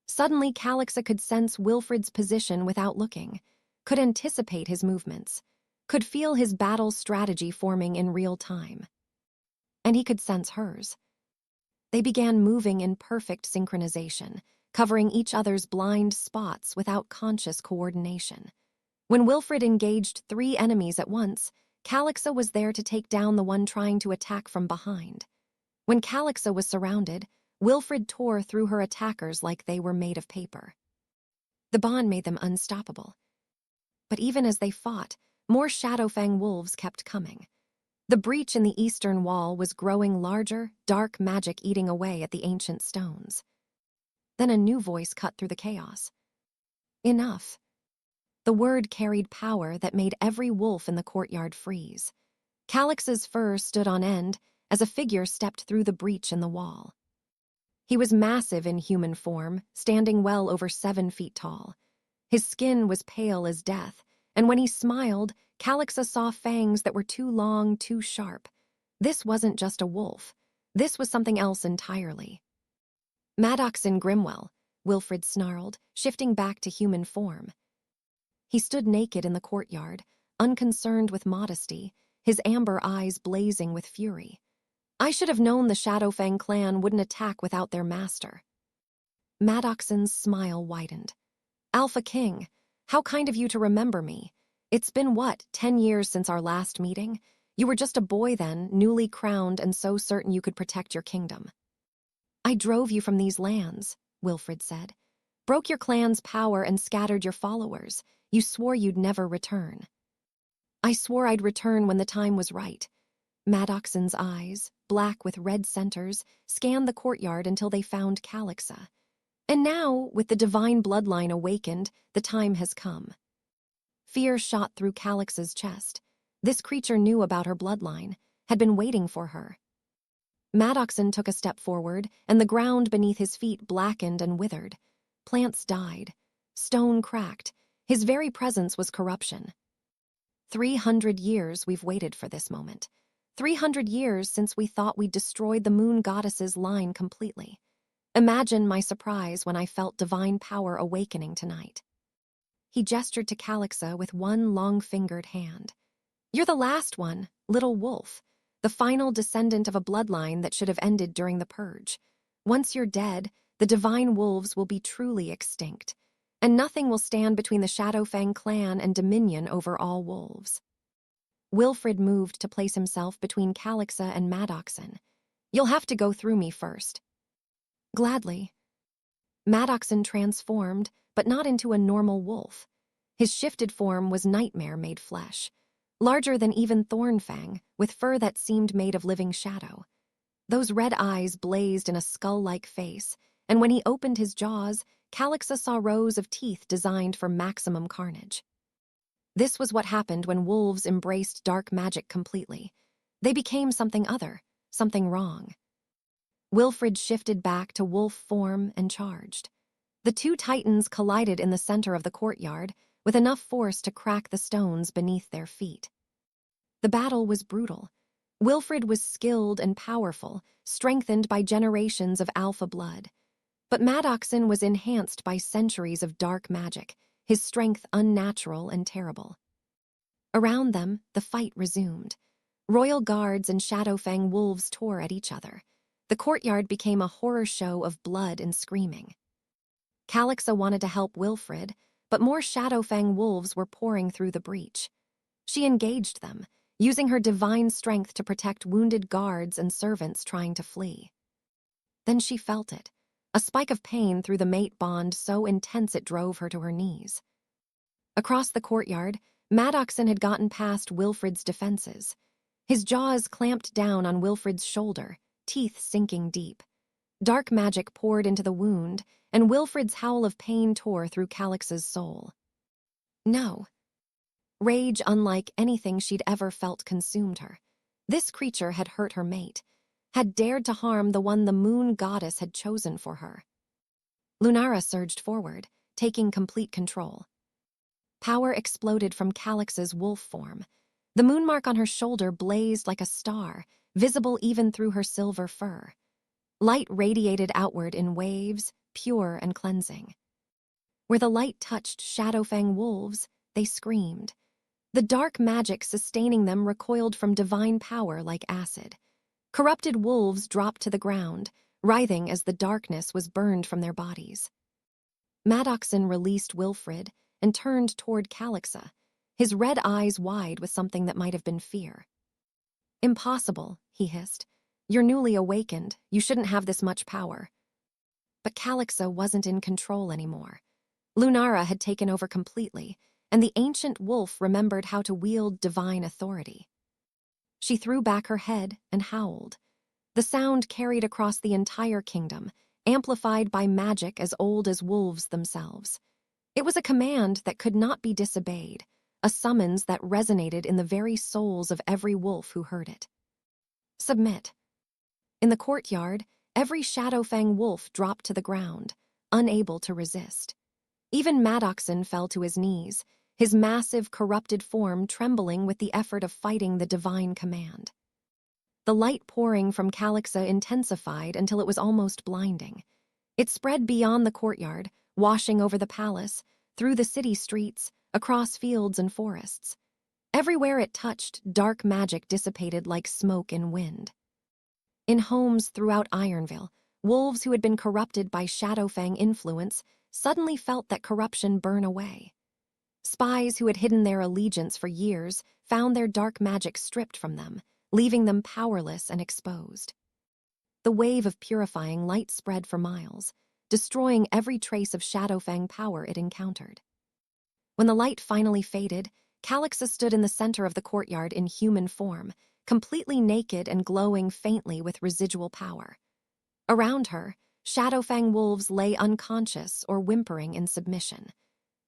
Speaker 1: Suddenly, Calixa could sense Wilfred's position without looking, could anticipate his movements, could feel his battle strategy forming in real time. And he could sense hers. They began moving in perfect synchronization, covering each other's blind spots without conscious coordination. When Wilfred engaged 3 enemies at once, Calixa was there to take down the one trying to attack from behind. When Calixa was surrounded, Wilfred tore through her attackers like they were made of paper. The bond made them unstoppable. But even as they fought, more Shadowfang wolves kept coming. The breach in the eastern wall was growing larger, dark magic eating away at the ancient stones. Then a new voice cut through the chaos. Enough. The word carried power that made every wolf in the courtyard freeze. Calix's fur stood on end as a figure stepped through the breach in the wall. He was massive in human form, standing well over 7 feet tall. His skin was pale as death, and when he smiled, Calixa saw fangs that were too long, too sharp. This wasn't just a wolf. This was something else entirely. "Maddox Grimwell," Wilfred snarled, shifting back to human form. He stood naked in the courtyard, unconcerned with modesty, his amber eyes blazing with fury. "I should have known the Shadowfang Clan wouldn't attack without their master." Maddox's smile widened. "Alpha King, how kind of you to remember me. It's been, 10 years since our last meeting? You were just a boy then, newly crowned and so certain you could protect your kingdom." "I drove you from these lands," Wilfred said. "Broke your clan's power and scattered your followers. You swore you'd never return." "I swore I'd return when the time was right." Maddox's eyes, black with red centers, scanned the courtyard until they found Calixa. "And now, with the divine bloodline awakened, the time has come." Fear shot through Calix's chest. This creature knew about her bloodline, had been waiting for her. Maddoxon took a step forward, and the ground beneath his feet blackened and withered. Plants died. Stone cracked. His very presence was corruption. 300 years we've waited for this moment. 300 years since we thought we'd destroyed the moon goddess's line completely. Imagine my surprise when I felt divine power awakening tonight." He gestured to Calixa with one long-fingered hand. "You're the last one, little wolf, the final descendant of a bloodline that should have ended during the purge. Once you're dead, the divine wolves will be truly extinct, and nothing will stand between the Shadowfang clan and dominion over all wolves." Wilfred moved to place himself between Calixa and Maddoxon. "You'll have to go through me first." "Gladly." Maddoxon transformed, but not into a normal wolf. His shifted form was nightmare made flesh, larger than even Thornfang, with fur that seemed made of living shadow. Those red eyes blazed in a skull-like face, and when he opened his jaws, Calixa saw rows of teeth designed for maximum carnage. This was what happened when wolves embraced dark magic completely. They became something other, something wrong. Wilfred shifted back to wolf form and charged. The two titans collided in the center of the courtyard, with enough force to crack the stones beneath their feet. The battle was brutal. Wilfred was skilled and powerful, strengthened by generations of alpha blood. But Maddoxon was enhanced by centuries of dark magic, his strength unnatural and terrible. Around them, the fight resumed. Royal guards and Shadowfang wolves tore at each other. The courtyard became a horror show of blood and screaming. Calixa wanted to help Wilfred, but more Shadowfang wolves were pouring through the breach. She engaged them, using her divine strength to protect wounded guards and servants trying to flee. Then she felt it, a spike of pain through the mate bond so intense it drove her to her knees. Across the courtyard, Maddoxon had gotten past Wilfred's defenses. His jaws clamped down on Wilfred's shoulder, teeth sinking deep. Dark magic poured into the wound, and Wilfred's howl of pain tore through Calix's soul. No. Rage unlike anything she'd ever felt consumed her. This creature had hurt her mate, had dared to harm the one the moon goddess had chosen for her. Lunara surged forward, taking complete control. Power exploded from Calix's wolf form. The moonmark on her shoulder blazed like a star, visible even through her silver fur. Light radiated outward in waves, pure and cleansing. Where the light touched Shadowfang wolves, they screamed. The dark magic sustaining them recoiled from divine power like acid. Corrupted wolves dropped to the ground, writhing as the darkness was burned from their bodies. Maddoxon released Wilfred and turned toward Calixa, his red eyes wide with something that might have been fear. "Impossible," he hissed. "You're newly awakened. You shouldn't have this much power." But Calixa wasn't in control anymore. Lunara had taken over completely, and the ancient wolf remembered how to wield divine authority. She threw back her head and howled. The sound carried across the entire kingdom, amplified by magic as old as wolves themselves. It was a command that could not be disobeyed, a summons that resonated in the very souls of every wolf who heard it. "Submit." In the courtyard, every Shadowfang wolf dropped to the ground, unable to resist. Even Maddoxon fell to his knees, his massive, corrupted form trembling with the effort of fighting the divine command. The light pouring from Calixa intensified until it was almost blinding. It spread beyond the courtyard, washing over the palace, through the city streets, across fields and forests. Everywhere it touched, dark magic dissipated like smoke in wind. In homes throughout Ironville, wolves who had been corrupted by Shadowfang influence suddenly felt that corruption burn away. Spies who had hidden their allegiance for years found their dark magic stripped from them, leaving them powerless and exposed. The wave of purifying light spread for miles, destroying every trace of Shadowfang power it encountered. When the light finally faded, Calixa stood in the center of the courtyard in human form, completely naked and glowing faintly with residual power. Around her, Shadowfang wolves lay unconscious or whimpering in submission.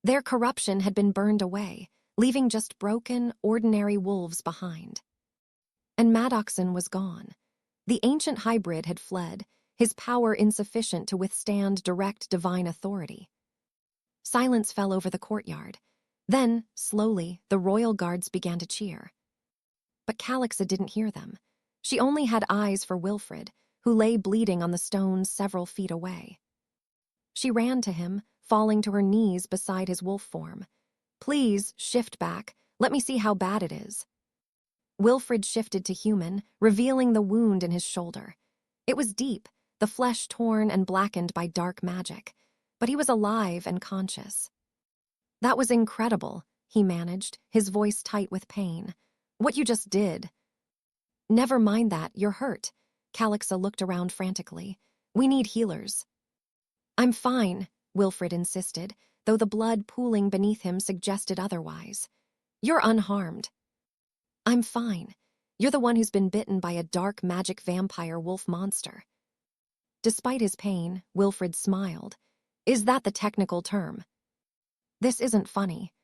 Speaker 1: Their corruption had been burned away, leaving just broken, ordinary wolves behind. And Maddoxon was gone. The ancient hybrid had fled, his power insufficient to withstand direct divine authority. Silence fell over the courtyard. Then, slowly, the royal guards began to cheer. But Calixa didn't hear them. She only had eyes for Wilfred, who lay bleeding on the stones several feet away. She ran to him, falling to her knees beside his wolf form. "Please, shift back. Let me see how bad it is." Wilfred shifted to human, revealing the wound in his shoulder. It was deep, the flesh torn and blackened by dark magic, but he was alive and conscious. "That was incredible," he managed, his voice tight with pain. "What you just did." "Never mind that, you're hurt." Calixa looked around frantically. "We need healers." "I'm fine," Wilfred insisted, though the blood pooling beneath him suggested otherwise. "You're unharmed." "I'm fine. You're the one who's been bitten by a dark magic vampire wolf monster." Despite his pain, Wilfred smiled. "Is that the technical term?" "This isn't funny."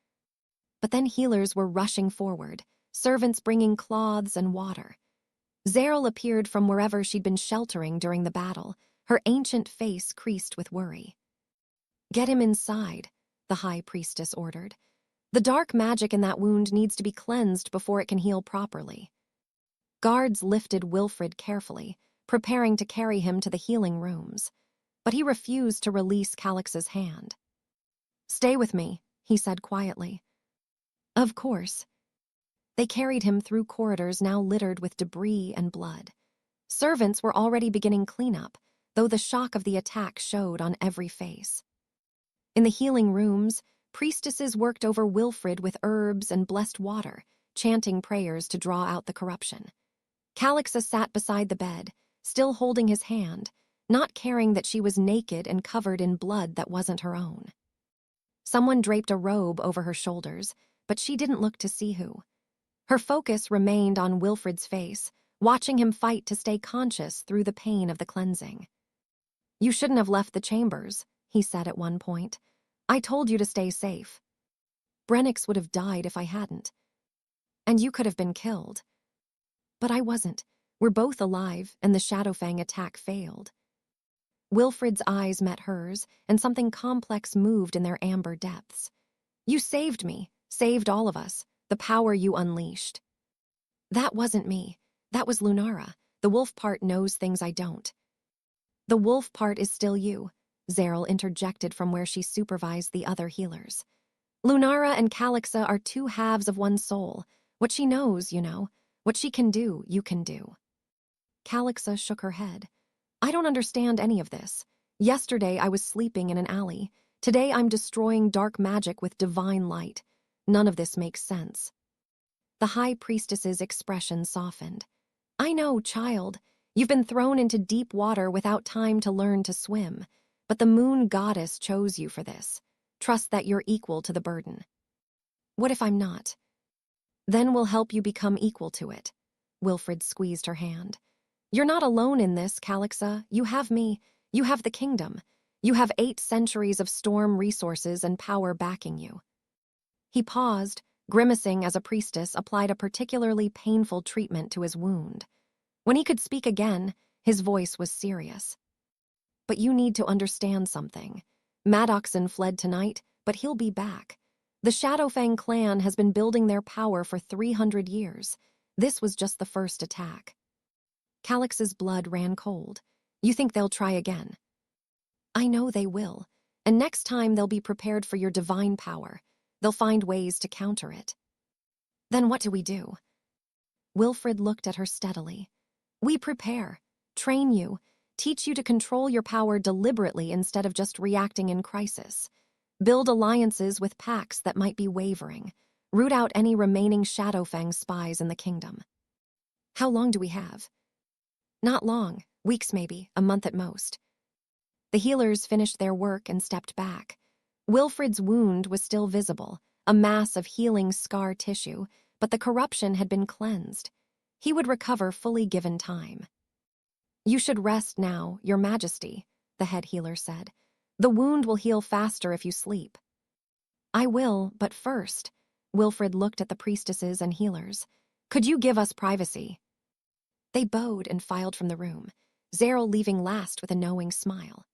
Speaker 1: But then healers were rushing forward, servants bringing cloths and water. Zaryl appeared from wherever she'd been sheltering during the battle, her ancient face creased with worry. "Get him inside," the High Priestess ordered. "The dark magic in that wound needs to be cleansed before it can heal properly." Guards lifted Wilfred carefully, preparing to carry him to the healing rooms. But he refused to release Calix's hand. "Stay with me," he said quietly. "Of course." They carried him through corridors now littered with debris and blood. Servants were already beginning cleanup, though the shock of the attack showed on every face. In the healing rooms, priestesses worked over Wilfred with herbs and blessed water, chanting prayers to draw out the corruption. Calixa sat beside the bed, still holding his hand, not caring that she was naked and covered in blood that wasn't her own. Someone draped a robe over her shoulders, but she didn't look to see who. Her focus remained on Wilfred's face, watching him fight to stay conscious through the pain of the cleansing. "You shouldn't have left the chambers," he said at one point. "I told you to stay safe." "Brennix would have died if I hadn't. And you could have been killed." "But I wasn't. We're both alive, and the Shadowfang attack failed." Wilfred's eyes met hers, and something complex moved in their amber depths. "You saved me, saved all of us, the power you unleashed." "That wasn't me. That was Lunara. The wolf part knows things I don't." "The wolf part is still you," Zaryl interjected from where she supervised the other healers. "Lunara and Calixa are two halves of one soul. What she knows, you know. What she can do, you can do." Calixa shook her head. "I don't understand any of this. Yesterday I was sleeping in an alley. Today I'm destroying dark magic with divine light. None of this makes sense." The High Priestess's expression softened. "I know, child. You've been thrown into deep water without time to learn to swim. But the moon goddess chose you for this. Trust that you're equal to the burden." "What if I'm not?" "Then we'll help you become equal to it." Wilfred squeezed her hand. "You're not alone in this, Calixa. You have me. You have the kingdom. You have 8 centuries of storm resources and power backing you." He paused, grimacing as a priestess applied a particularly painful treatment to his wound. When he could speak again, his voice was serious. "But you need to understand something. Maddoxon fled tonight, but he'll be back. The Shadowfang Clan has been building their power for 300 years. This was just the first attack." Calix's blood ran cold. "You think they'll try again?" "I know they will. And next time they'll be prepared for your divine power. They'll find ways to counter it." "Then what do we do?" Wilfred looked at her steadily. "We prepare, train you, teach you to control your power deliberately instead of just reacting in crisis. Build alliances with pacts that might be wavering. Root out any remaining Shadowfang spies in the kingdom." "How long do we have?" "Not long. Weeks maybe, a month at most." The healers finished their work and stepped back. Wilfred's wound was still visible, a mass of healing scar tissue, but the corruption had been cleansed. He would recover fully given time. "You should rest now, Your Majesty," the head healer said. "The wound will heal faster if you sleep." "I will, but first," Wilfred looked at the priestesses and healers. "Could you give us privacy?" They bowed and filed from the room, Zaryl leaving last with a knowing smile.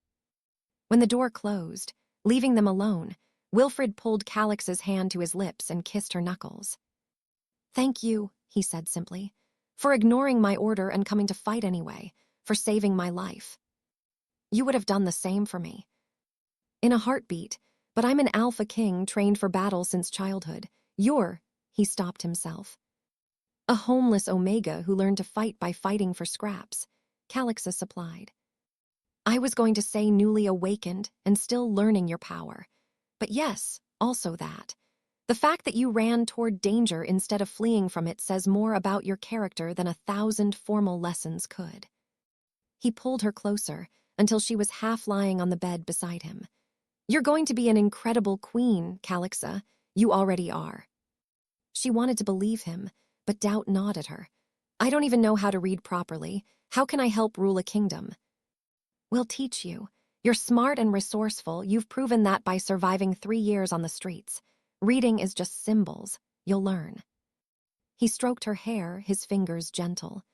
Speaker 1: When the door closed, leaving them alone, Wilfred pulled Calix's hand to his lips and kissed her knuckles. "Thank you," he said simply. "For ignoring my order and coming to fight anyway, for saving my life. You would have done the same for me." "In a heartbeat, but I'm an Alpha King trained for battle since childhood. He stopped himself. "A homeless Omega who learned to fight by fighting for scraps," Calixa supplied. "I was going to say newly awakened and still learning your power. But yes, also that. The fact that you ran toward danger instead of fleeing from it says more about your character than 1,000 formal lessons could." He pulled her closer until she was half lying on the bed beside him. "You're going to be an incredible queen, Calixa. You already are." She wanted to believe him, but doubt gnawed at her. "I don't even know how to read properly. How can I help rule a kingdom?" "We'll teach you. You're smart and resourceful. You've proven that by surviving 3 years on the streets. Reading is just symbols. You'll learn." He stroked her hair, his fingers gentle.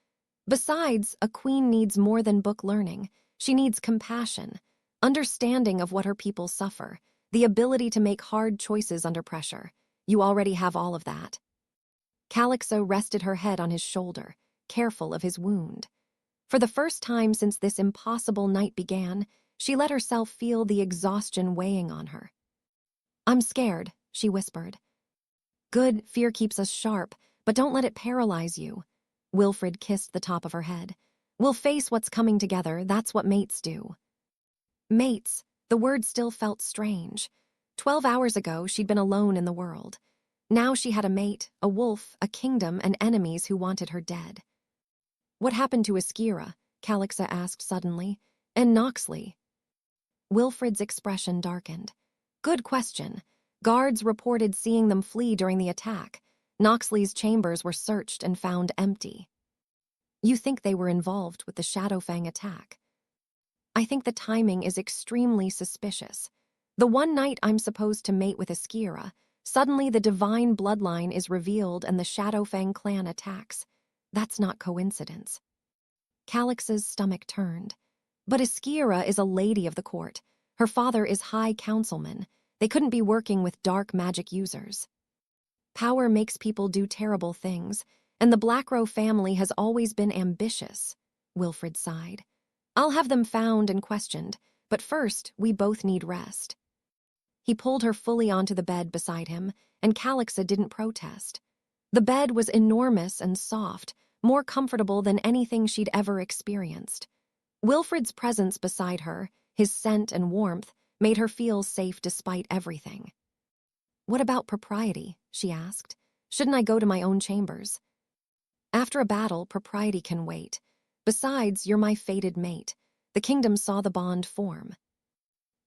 Speaker 1: "Besides, a queen needs more than book learning. She needs compassion, understanding of what her people suffer, the ability to make hard choices under pressure. You already have all of that." Calixa rested her head on his shoulder, careful of his wound. For the first time since this impossible night began, she let herself feel the exhaustion weighing on her. "I'm scared," she whispered. "Good, fear keeps us sharp, but don't let it paralyze you." Wilfred kissed the top of her head. "We'll face what's coming together, that's what mates do." Mates, the word still felt strange. 12 hours ago, she'd been alone in the world. Now she had a mate, a wolf, a kingdom, and enemies who wanted her dead. "What happened to Iskira?" Calixa asked suddenly. "And Noxley?" Wilfred's expression darkened. "Good question. Guards reported seeing them flee during the attack. Noxley's chambers were searched and found empty." "You think they were involved with the Shadowfang attack?" "I think the timing is extremely suspicious. The one night I'm supposed to mate with Iskira, suddenly the divine bloodline is revealed and the Shadowfang Clan attacks. That's not coincidence." Calix's stomach turned. "But Iskira is a lady of the court. Her father is High Councilman. They couldn't be working with dark magic users." "Power makes people do terrible things, and the Blackrow family has always been ambitious," Wilfred sighed. "I'll have them found and questioned, but first we both need rest." He pulled her fully onto the bed beside him, and Calixa didn't protest. The bed was enormous and soft, more comfortable than anything she'd ever experienced. Wilfred's presence beside her, his scent and warmth, made her feel safe despite everything. "What about propriety?" she asked. "Shouldn't I go to my own chambers?" "After a battle, propriety can wait. Besides, you're my fated mate. The kingdom saw the bond form.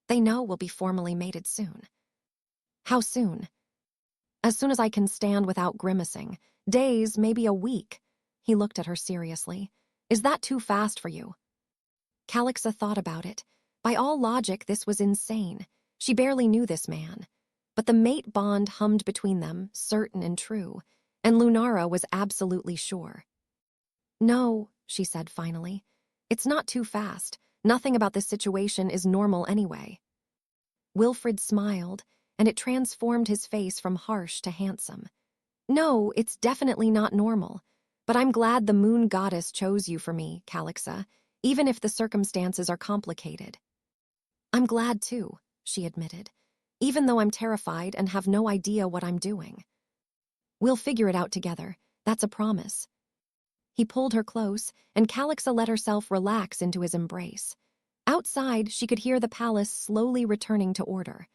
Speaker 1: They know we'll be formally mated soon." "How soon?" "As soon as I can stand without grimacing. Days, maybe a week." He looked at her seriously. "Is that too fast for you?" Calixa thought about it. By all logic, this was insane. She barely knew this man. But the mate bond hummed between them, certain and true, and Lunara was absolutely sure. "No," she said finally. "It's not too fast. Nothing about this situation is normal anyway." Wilfred smiled, and it transformed his face from harsh to handsome. "No, it's definitely not normal. But I'm glad the moon goddess chose you for me, Calixa, even if the circumstances are complicated." "I'm glad too," she admitted, "even though I'm terrified and have no idea what I'm doing." "We'll figure it out together. That's a promise." He pulled her close, and Calixa let herself relax into his embrace. Outside, she could hear the palace slowly returning to order.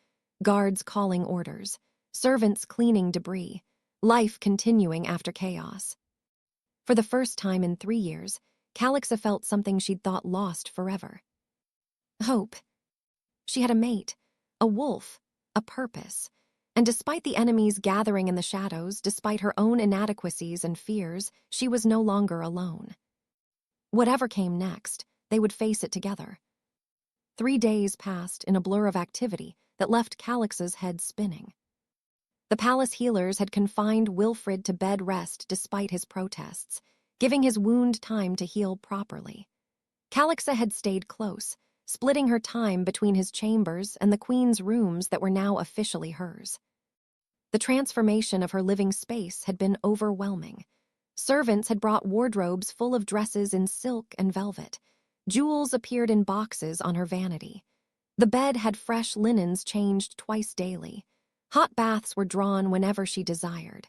Speaker 1: Guards calling orders, servants cleaning debris, life continuing after chaos. For the first time in 3 years, Calixa felt something she'd thought lost forever. Hope. She had a mate, a wolf, a purpose. And despite the enemies gathering in the shadows, despite her own inadequacies and fears, she was no longer alone. Whatever came next, they would face it together. 3 days passed in a blur of activity that left Calix's head spinning. The palace healers had confined Wilfred to bed rest despite his protests, giving his wound time to heal properly. Calixa had stayed close, splitting her time between his chambers and the queen's rooms that were now officially hers. The transformation of her living space had been overwhelming. Servants had brought wardrobes full of dresses in silk and velvet. Jewels appeared in boxes on her vanity. The bed had fresh linens changed twice daily. Hot baths were drawn whenever she desired.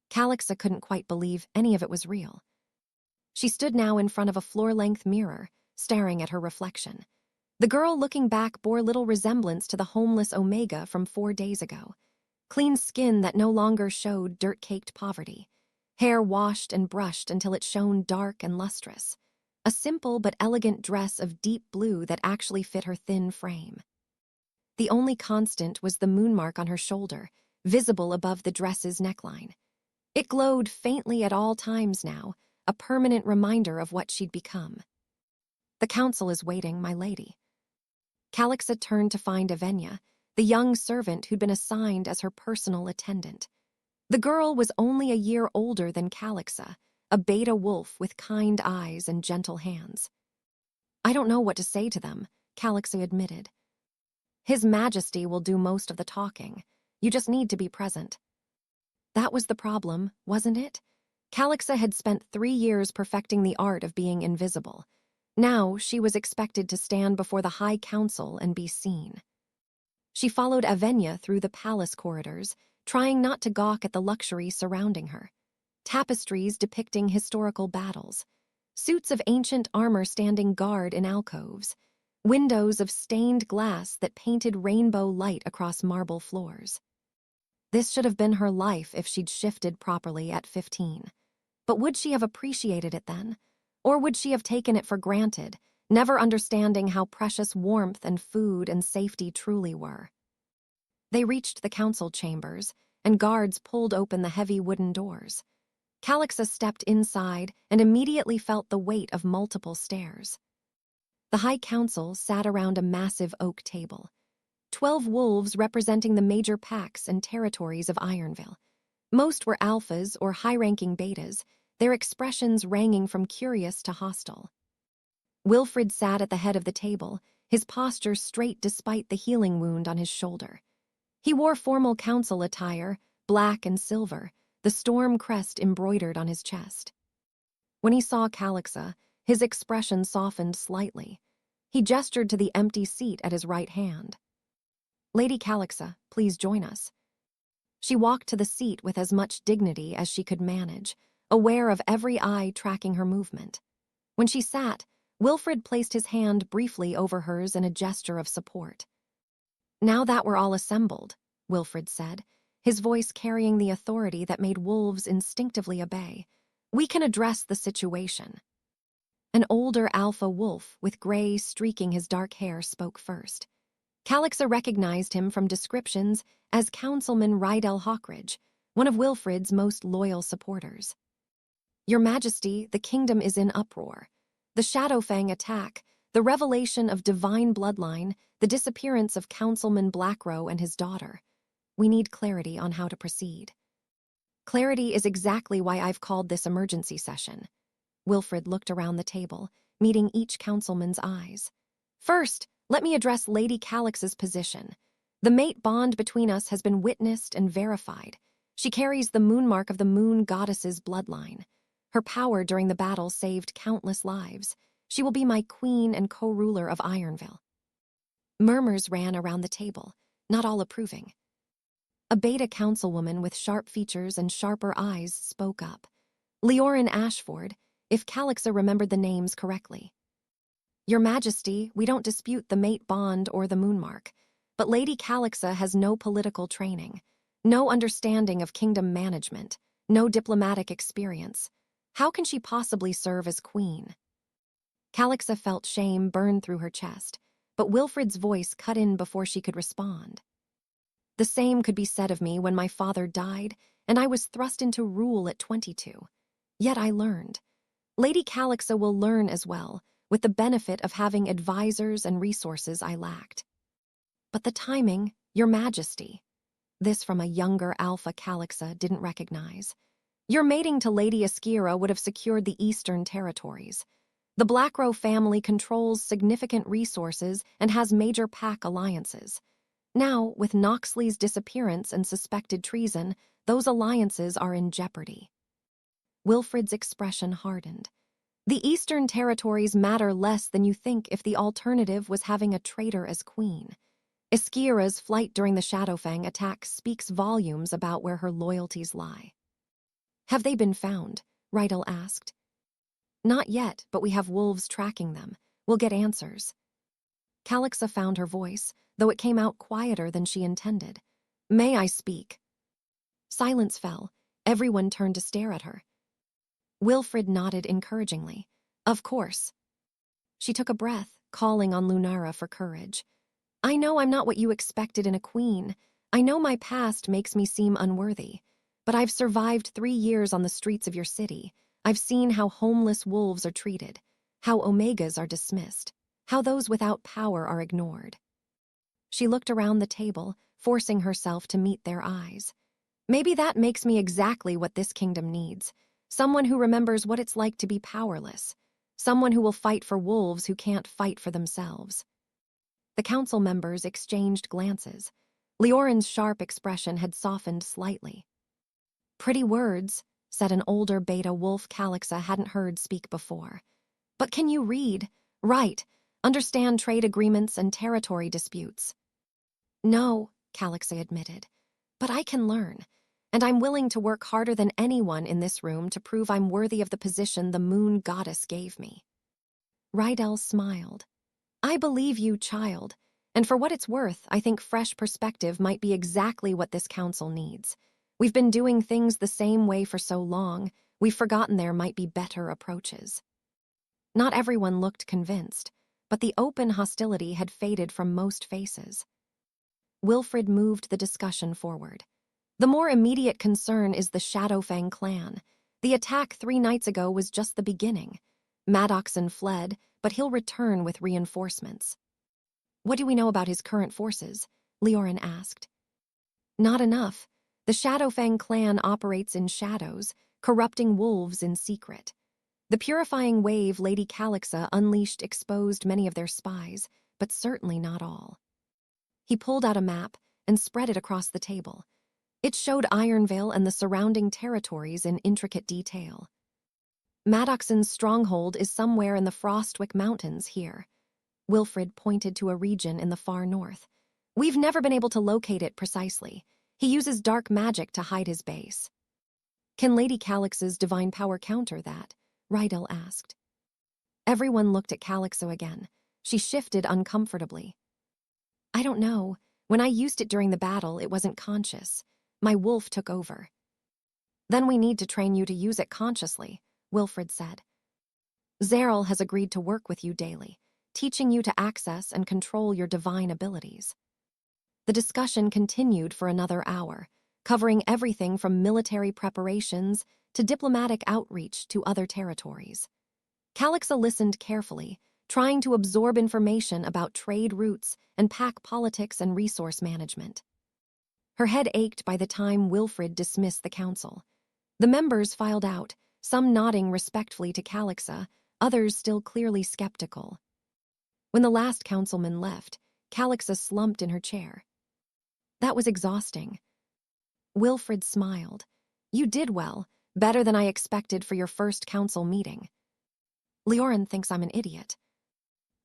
Speaker 1: Calixa couldn't quite believe any of it was real. She stood now in front of a floor-length mirror, staring at her reflection. The girl looking back bore little resemblance to the homeless Omega from 4 days ago. Clean skin that no longer showed dirt-caked poverty. Hair washed and brushed until it shone dark and lustrous. A simple but elegant dress of deep blue that actually fit her thin frame. The only constant was the moonmark on her shoulder, visible above the dress's neckline. It glowed faintly at all times now, a permanent reminder of what she'd become. "The council is waiting, my lady." Calixa turned to find Avenia, the young servant who'd been assigned as her personal attendant. The girl was only a year older than Calixa, a beta wolf with kind eyes and gentle hands. "I don't know what to say to them," Calixa admitted. "His Majesty will do most of the talking. You just need to be present." That was the problem, wasn't it? Calixa had spent 3 years perfecting the art of being invisible. Now she was expected to stand before the High Council and be seen. She followed Avenia through the palace corridors, trying not to gawk at the luxury surrounding her. Tapestries depicting historical battles. Suits of ancient armor standing guard in alcoves. Windows of stained glass that painted rainbow light across marble floors. This should have been her life if she'd shifted properly at 15. But would she have appreciated it then? Or would she have taken it for granted, never understanding how precious warmth and food and safety truly were? They reached the council chambers, and guards pulled open the heavy wooden doors. Calixa stepped inside and immediately felt the weight of multiple stairs. The High Council sat around a massive oak table. 12 wolves representing the major packs and territories of Ironville. Most were alphas or high-ranking betas, their expressions ranging from curious to hostile. Wilfred sat at the head of the table, his posture straight despite the healing wound on his shoulder. He wore formal council attire, black and silver, the storm crest embroidered on his chest. When he saw Calixa, his expression softened slightly. He gestured to the empty seat at his right hand. "Lady Calixa, please join us." She walked to the seat with as much dignity as she could manage, aware of every eye tracking her movement. When she sat, Wilfred placed his hand briefly over hers in a gesture of support. "Now that we're all assembled," Wilfred said, his voice carrying the authority that made wolves instinctively obey, "we can address the situation." An older alpha wolf with gray streaking his dark hair spoke first. Calixa recognized him from descriptions as Councilman Rydell Hawkridge, one of Wilfred's most loyal supporters. "Your Majesty, the kingdom is in uproar. The Shadowfang attack, the revelation of divine bloodline, the disappearance of Councilman Blackrow and his daughter. We need clarity on how to proceed." "Clarity is exactly why I've called this emergency session." Wilfred looked around the table, meeting each councilman's eyes. "First, let me address Lady Calix's position. The mate bond between us has been witnessed and verified. She carries the moonmark of the moon goddess's bloodline. Her power during the battle saved countless lives. She will be my queen and co-ruler of Ironville." Murmurs ran around the table, not all approving. A beta councilwoman with sharp features and sharper eyes spoke up. Leorin Ashford, if Calixa remembered the names correctly. "Your Majesty, we don't dispute the mate bond or the moonmark, but Lady Calixa has no political training, no understanding of kingdom management, no diplomatic experience. How can she possibly serve as queen?" Calixa felt shame burn through her chest, but Wilfred's voice cut in before she could respond. "The same could be said of me when my father died, and I was thrust into rule at 22. Yet I learned. Lady Calixa will learn as well, with the benefit of having advisors and resources I lacked. But the timing, Your Majesty." This from a younger Alpha Calixa didn't recognize. "Your mating to Lady Askira would have secured the Eastern territories. The Blackrow family controls significant resources and has major pack alliances. Now, with Noxley's disappearance and suspected treason, those alliances are in jeopardy." Wilfred's expression hardened. The Eastern territories matter less than you think if the alternative was having a traitor as queen. Iskira's flight during the Shadowfang attack speaks volumes about where her loyalties lie. Have they been found? Rydell asked. Not yet, but we have wolves tracking them. We'll get answers. Calixa found her voice, though it came out quieter than she intended. May I speak? Silence fell. Everyone turned to stare at her. Wilfred nodded encouragingly. Of course. She took a breath, calling on Lunara for courage. I know I'm not what you expected in a queen. I know my past makes me seem unworthy. But I've survived 3 years on the streets of your city. I've seen how homeless wolves are treated, how omegas are dismissed, how those without power are ignored. She looked around the table, forcing herself to meet their eyes. Maybe that makes me exactly what this kingdom needs. Someone who remembers what it's like to be powerless. Someone who will fight for wolves who can't fight for themselves. The council members exchanged glances. Leorin's sharp expression had softened slightly. Pretty words, said an older beta wolf Calixa hadn't heard speak before. But can you read, write, understand trade agreements and territory disputes? No, Calixa admitted, but I can learn, and I'm willing to work harder than anyone in this room to prove I'm worthy of the position the moon goddess gave me. Rydell smiled. I believe you, child, and for what it's worth, I think fresh perspective might be exactly what this council needs. We've been doing things the same way for so long, we've forgotten there might be better approaches. Not everyone looked convinced, but the open hostility had faded from most faces. Wilfred moved the discussion forward. The more immediate concern is the Shadowfang Clan. The attack 3 nights ago was just the beginning. Maddoxon fled, but he'll return with reinforcements. What do we know about his current forces? Leorin asked. Not enough. The Shadowfang Clan operates in shadows, corrupting wolves in secret. The purifying wave Lady Calixa unleashed exposed many of their spies, but certainly not all. He pulled out a map and spread it across the table. It showed Ironvale and the surrounding territories in intricate detail. Maddoxon's stronghold is somewhere in the Frostwick Mountains here. Wilfred pointed to a region in the far north. We've never been able to locate it precisely. He uses dark magic to hide his base. Can Lady Calix's divine power counter that? Rydell asked. Everyone looked at Calixa again. She shifted uncomfortably. I don't know. When I used it during the battle, it wasn't conscious. My wolf took over. Then we need to train you to use it consciously, Wilfred said. Zeril has agreed to work with you daily, teaching you to access and control your divine abilities. The discussion continued for another hour, covering everything from military preparations to diplomatic outreach to other territories. Calixa listened carefully, trying to absorb information about trade routes and pack politics and resource management. Her head ached by the time Wilfred dismissed the council. The members filed out, some nodding respectfully to Calixa, others still clearly skeptical. When the last councilman left, Calixa slumped in her chair. That was exhausting. Wilfred smiled. You did well, better than I expected for your first council meeting. Leorin thinks I'm an idiot.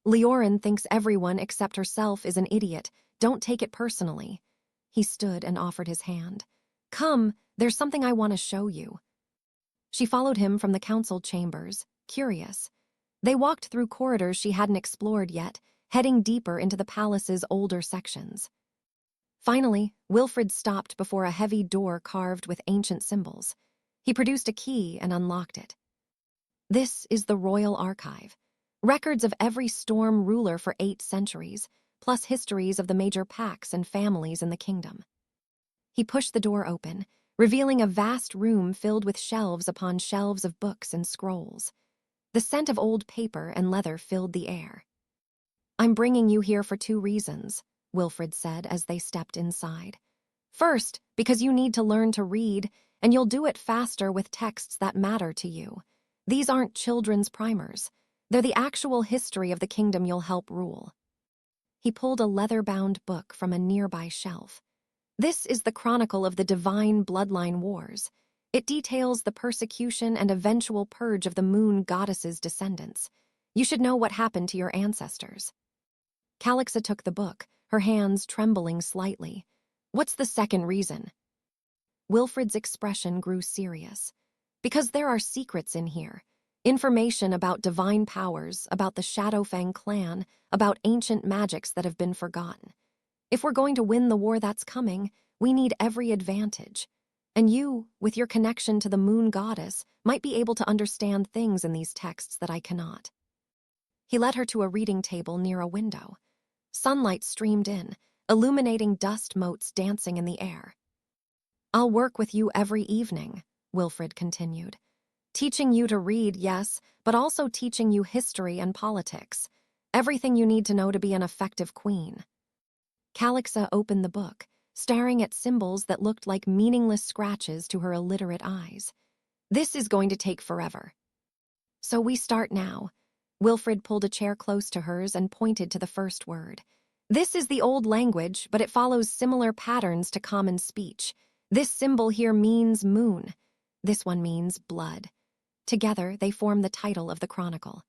Speaker 1: Leorin thinks everyone except herself is an idiot. Don't take it personally. He stood and offered his hand. Come, there's something I want to show you. She followed him from the council chambers, curious. They walked through corridors she hadn't explored yet, heading deeper into the palace's older sections. Finally, Wilfred stopped before a heavy door carved with ancient symbols. He produced a key and unlocked it. This is the Royal Archive. Records of every storm ruler for 8 centuries, plus histories of the major pacts and families in the kingdom. He pushed the door open, revealing a vast room filled with shelves upon shelves of books and scrolls. The scent of old paper and leather filled the air. I'm bringing you here for 2 reasons, Wilfred said as they stepped inside. First, because you need to learn to read, and you'll do it faster with texts that matter to you. These aren't children's primers. They're the actual history of the kingdom you'll help rule. He pulled a leather-bound book from a nearby shelf. This is the chronicle of the divine bloodline wars. It details the persecution and eventual purge of the moon goddess's descendants. You should know what happened to your ancestors. Calixa took the book, her hands trembling slightly. What's the second reason? Wilfred's expression grew serious. Because there are secrets in here. Information about divine powers, about the Shadowfang Clan, about ancient magics that have been forgotten. If we're going to win the war that's coming, we need every advantage. And you, with your connection to the moon goddess, might be able to understand things in these texts that I cannot. He led her to a reading table near a window. Sunlight streamed in, illuminating dust motes dancing in the air. I'll work with you every evening, Wilfred continued. Teaching you to read, yes, but also teaching you history and politics. Everything you need to know to be an effective queen. Calixa opened the book, staring at symbols that looked like meaningless scratches to her illiterate eyes. This is going to take forever. So we start now. Wilfred pulled a chair close to hers and pointed to the first word. This is the old language, but it follows similar patterns to common speech. This symbol here means moon. This one means blood. Together, they form the title of the chronicle.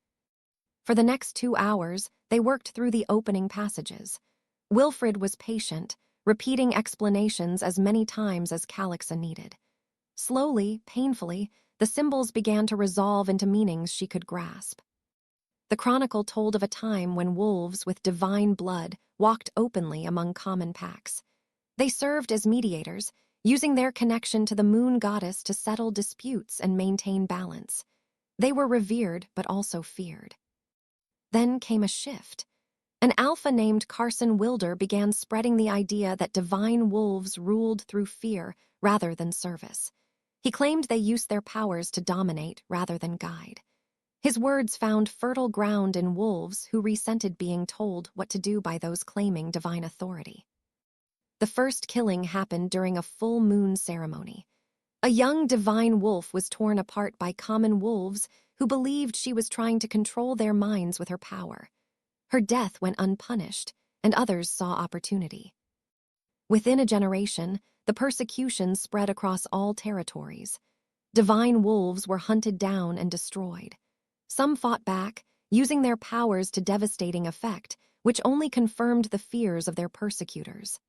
Speaker 1: For the next 2 hours, they worked through the opening passages. Wilfred was patient, repeating explanations as many times as Calixa needed. Slowly, painfully, the symbols began to resolve into meanings she could grasp. The chronicle told of a time when wolves with divine blood walked openly among common packs. They served as mediators, using their connection to the moon goddess to settle disputes and maintain balance. They were revered but also feared. Then came a shift. An alpha named Carson Wilder began spreading the idea that divine wolves ruled through fear rather than service. He claimed they used their powers to dominate rather than guide. His words found fertile ground in wolves who resented being told what to do by those claiming divine authority. The first killing happened during a full moon ceremony. A young divine wolf was torn apart by common wolves who believed she was trying to control their minds with her power. Her death went unpunished, and others saw opportunity. Within a generation, the persecution spread across all territories. Divine wolves were hunted down and destroyed. Some fought back, using their powers to devastating effect, which only confirmed the fears of their persecutors.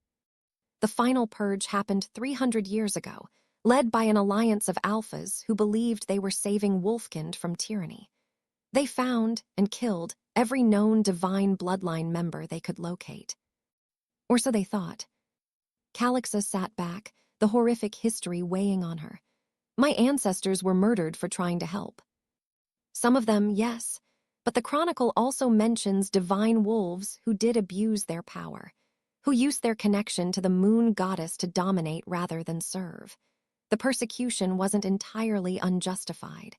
Speaker 1: The final purge happened 300 years ago, led by an alliance of alphas who believed they were saving Wolfkind from tyranny. They found and killed every known divine bloodline member they could locate. Or so they thought. Calixa sat back, the horrific history weighing on her. My ancestors were murdered for trying to help. Some of them, yes, but the chronicle also mentions divine wolves who did abuse their power, who used their connection to the moon goddess to dominate rather than serve. The persecution wasn't entirely unjustified.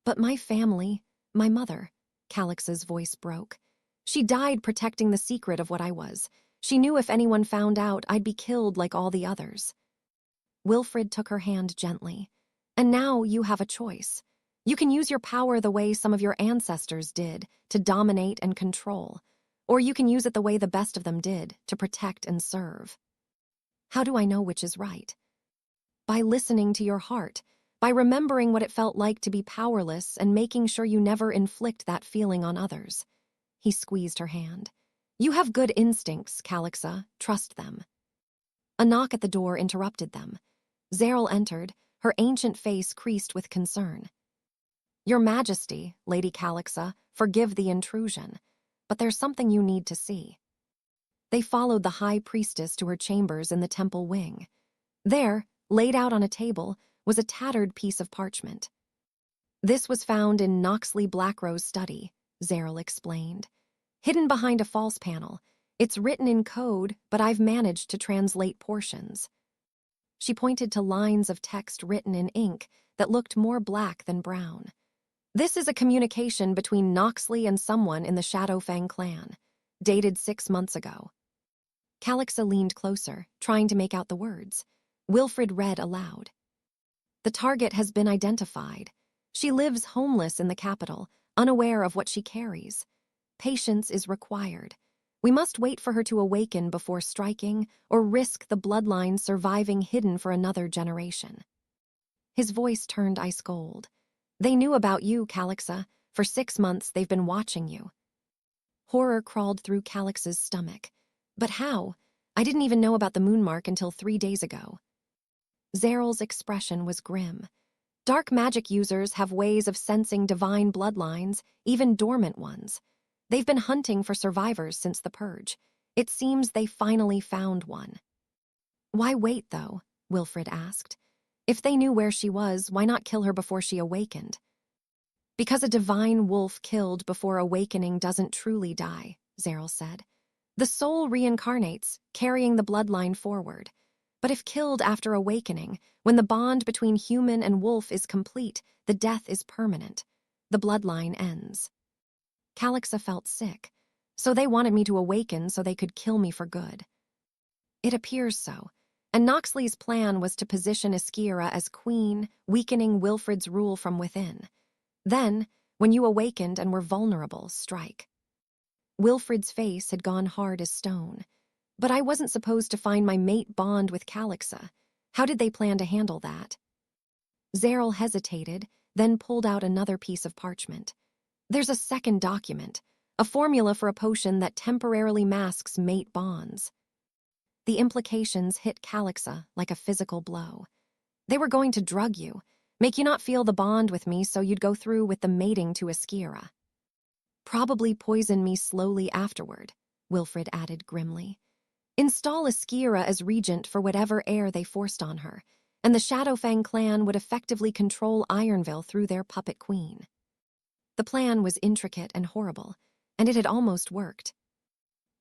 Speaker 1: But my family, my mother, Calix's voice broke. She died protecting the secret of what I was. She knew if anyone found out, I'd be killed like all the others. Wilfred took her hand gently. And now you have a choice. You can use your power the way some of your ancestors did, to dominate and control. Or you can use it the way the best of them did, to protect and serve. How do I know which is right? By listening to your heart, by remembering what it felt like to be powerless and making sure you never inflict that feeling on others. He squeezed her hand. You have good instincts, Calixa. Trust them. A knock at the door interrupted them. Zeril entered, her ancient face creased with concern. Your Majesty, Lady Calixa, forgive the intrusion, but there's something you need to see. They followed the high priestess to her chambers in the temple wing. There, laid out on a table, was a tattered piece of parchment. This was found in Noxley Blackrow's study, Zeril explained. Hidden behind a false panel, it's written in code, but I've managed to translate portions. She pointed to lines of text written in ink that looked more black than brown. This is a communication between Noxley and someone in the Shadowfang Clan, dated 6 months ago. Calixa leaned closer, trying to make out the words. Wilfred read aloud. The target has been identified. She lives homeless in the capital, unaware of what she carries. Patience is required. We must wait for her to awaken before striking or risk the bloodline surviving hidden for another generation. His voice turned ice cold. They knew about you, Calixa. For 6 months they've been watching you. Horror crawled through Calix's stomach. But how? I didn't even know about the moonmark until 3 days ago. Zeryl's expression was grim. Dark magic users have ways of sensing divine bloodlines, even dormant ones. They've been hunting for survivors since the purge. It seems they finally found one. Why wait, though? Wilfred asked. If they knew where she was, why not kill her before she awakened? Because a divine wolf killed before awakening doesn't truly die, Zeryl said. The soul reincarnates, carrying the bloodline forward. But if killed after awakening, when the bond between human and wolf is complete, the death is permanent. The bloodline ends. Calixa felt sick, so they wanted me to awaken so they could kill me for good. It appears so, and Noxley's plan was to position Iskira as queen, weakening Wilfred's rule from within. Then, when you awakened and were vulnerable, strike. Wilfred's face had gone hard as stone. But I wasn't supposed to find my mate bond with Calixa. How did they plan to handle that? Zeryl hesitated, then pulled out another piece of parchment. There's a second document, a formula for a potion that temporarily masks mate bonds. The implications hit Calixa like a physical blow. They were going to drug you, make you not feel the bond with me so you'd go through with the mating to Iskira. Probably poison me slowly afterward, Wilfred added grimly. Install Iskira as regent for whatever heir they forced on her, and the Shadowfang Clan would effectively control Ironville through their puppet queen. The plan was intricate and horrible, and it had almost worked.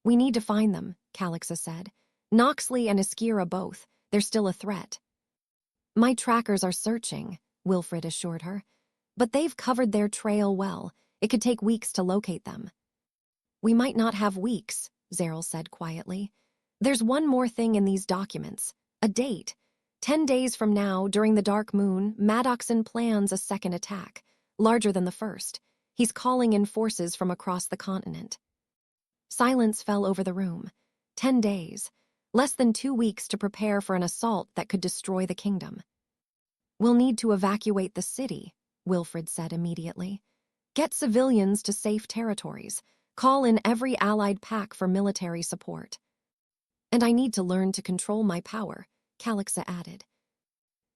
Speaker 1: We need to find them, Calixa said. Noxley and Iskira both. They're still a threat. My trackers are searching, Wilfred assured her. But they've covered their trail well. It could take weeks to locate them. We might not have weeks, Zeryl said quietly. There's one more thing in these documents. A date. 10 days from now, during the dark moon, Maddoxon plans a second attack, larger than the first. He's calling in forces from across the continent. Silence fell over the room. 10 days. Less than 2 weeks to prepare for an assault that could destroy the kingdom. We'll need to evacuate the city, Wilfred said immediately. Get civilians to safe territories. Call in every allied pack for military support. And I need to learn to control my power, Calixa added.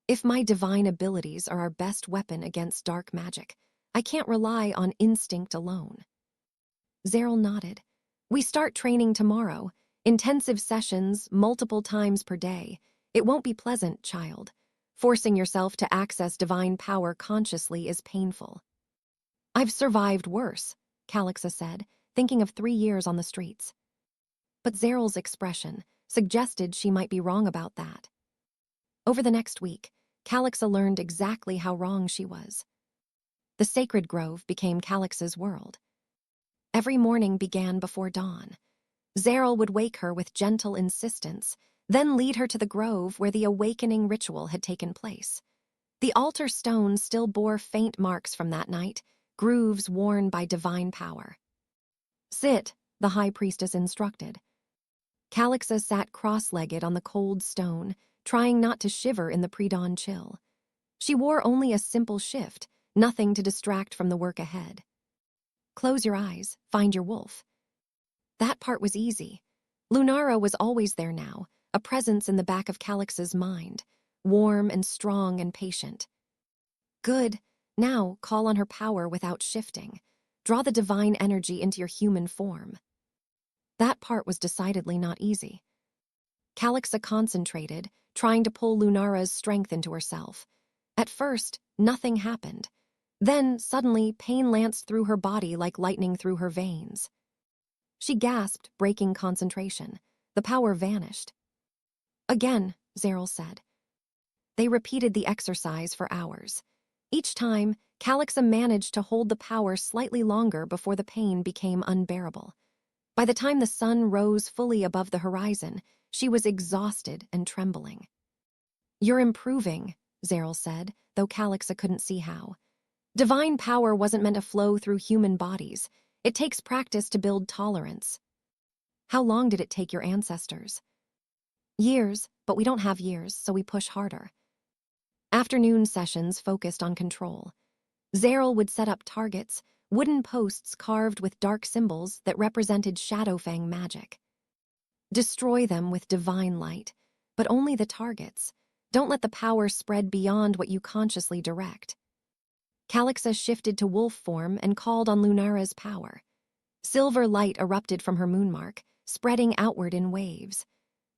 Speaker 1: If my divine abilities are our best weapon against dark magic, I can't rely on instinct alone. Zeryl nodded. We start training tomorrow. Intensive sessions, multiple times per day. It won't be pleasant, child. Forcing yourself to access divine power consciously is painful. I've survived worse, Calixa said, thinking of 3 years on the streets. But Zeryl's expression suggested she might be wrong about that. Over the next week, Calixa learned exactly how wrong she was. The sacred grove became Calixa's world. Every morning began before dawn. Zeryl would wake her with gentle insistence, then lead her to the grove where the awakening ritual had taken place. The altar stone still bore faint marks from that night, grooves worn by divine power. Sit, the high priestess instructed. Calixa sat cross-legged on the cold stone, trying not to shiver in the pre-dawn chill. She wore only a simple shift, nothing to distract from the work ahead. Close your eyes, find your wolf. That part was easy. Lunara was always there now, a presence in the back of Calixa's mind, warm and strong and patient. Good. Now call on her power without shifting. Draw the divine energy into your human form. That part was decidedly not easy. Calixa concentrated, trying to pull Lunara's strength into herself. At first, nothing happened. Then, suddenly, pain lanced through her body like lightning through her veins. She gasped, breaking concentration. The power vanished. Again, Zeryl said. They repeated the exercise for hours. Each time, Calixa managed to hold the power slightly longer before the pain became unbearable. By the time the sun rose fully above the horizon, she was exhausted and trembling. You're improving, Zeryl said, though Calixa couldn't see how. Divine power wasn't meant to flow through human bodies. It takes practice to build tolerance. How long did it take your ancestors? Years, but we don't have years, so we push harder. Afternoon sessions focused on control. Zeril would set up targets, wooden posts carved with dark symbols that represented Shadowfang magic. Destroy them with divine light, but only the targets. Don't let the power spread beyond what you consciously direct. Calixa shifted to wolf form and called on Lunara's power. Silver light erupted from her moonmark, spreading outward in waves.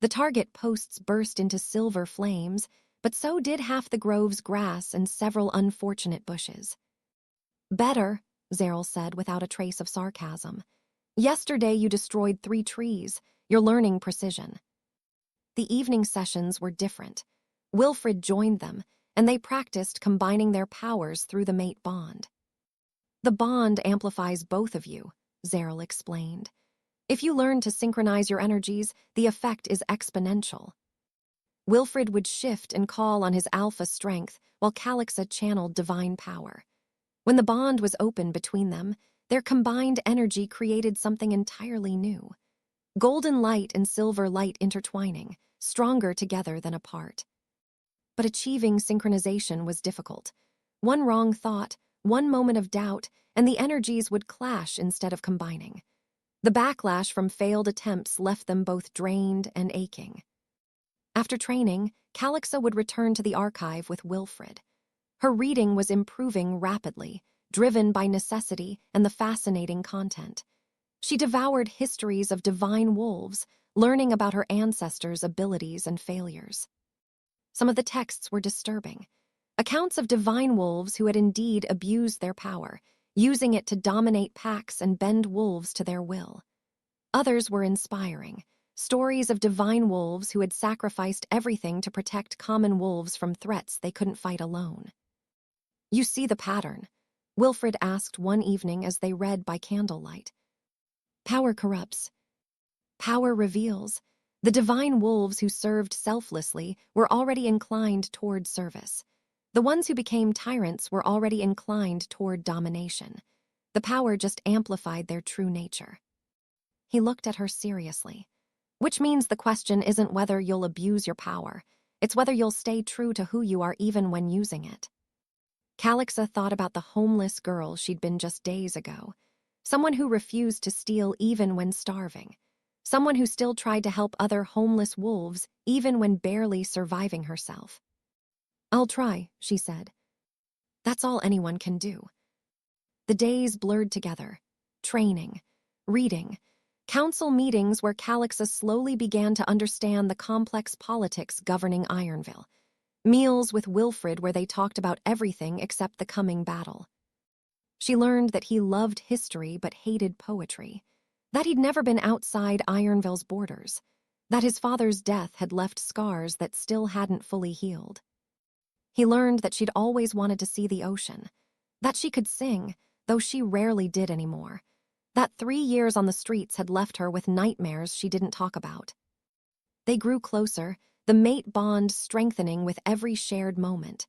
Speaker 1: The target posts burst into silver flames, but so did half the grove's grass and several unfortunate bushes. "Better," Zeril said without a trace of sarcasm. "Yesterday you destroyed 3 trees. You're learning precision." The evening sessions were different. Wilfred joined them, and they practiced combining their powers through the mate bond. "The bond amplifies both of you," Zeril explained. "If you learn to synchronize your energies, the effect is exponential." Wilfred would shift and call on his alpha strength while Calixa channeled divine power. When the bond was open between them, their combined energy created something entirely new. Golden light and silver light intertwining, stronger together than apart. But achieving synchronization was difficult. One wrong thought, one moment of doubt, and the energies would clash instead of combining. The backlash from failed attempts left them both drained and aching. After training, Calixa would return to the archive with Wilfred. Her reading was improving rapidly, driven by necessity and the fascinating content. She devoured histories of divine wolves, learning about her ancestors' abilities and failures. Some of the texts were disturbing. Accounts of divine wolves who had indeed abused their power, using it to dominate packs and bend wolves to their will. Others were inspiring. Stories of divine wolves who had sacrificed everything to protect common wolves from threats they couldn't fight alone. "You see the pattern?" Wilfred asked one evening as they read by candlelight. "Power corrupts. Power reveals." The divine wolves who served selflessly were already inclined toward service. The ones who became tyrants were already inclined toward domination. The power just amplified their true nature. He looked at her seriously. "Which means the question isn't whether you'll abuse your power. It's whether you'll stay true to who you are even when using it." Calixa thought about the homeless girl she'd been just days ago. Someone who refused to steal even when starving. Someone who still tried to help other homeless wolves even when barely surviving herself. "I'll try," she said. "That's all anyone can do." The days blurred together. Training, reading, council meetings where Calixa slowly began to understand the complex politics governing Ironville. Meals with Wilfred where they talked about everything except the coming battle. She learned that he loved history but hated poetry. That he'd never been outside Ironville's borders. That his father's death had left scars that still hadn't fully healed. He learned that she'd always wanted to see the ocean. That she could sing, though she rarely did anymore. That 3 years on the streets had left her with nightmares she didn't talk about. They grew closer, the mate bond strengthening with every shared moment.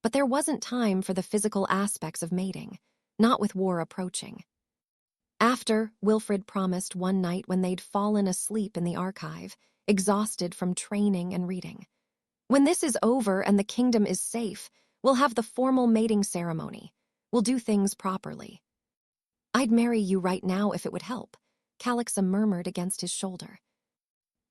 Speaker 1: But there wasn't time for the physical aspects of mating, not with war approaching. After, Wilfred promised one night when they'd fallen asleep in the archive, exhausted from training and reading. "When this is over and the kingdom is safe, we'll have the formal mating ceremony. We'll do things properly." "I'd marry you right now if it would help," Calixa murmured against his shoulder.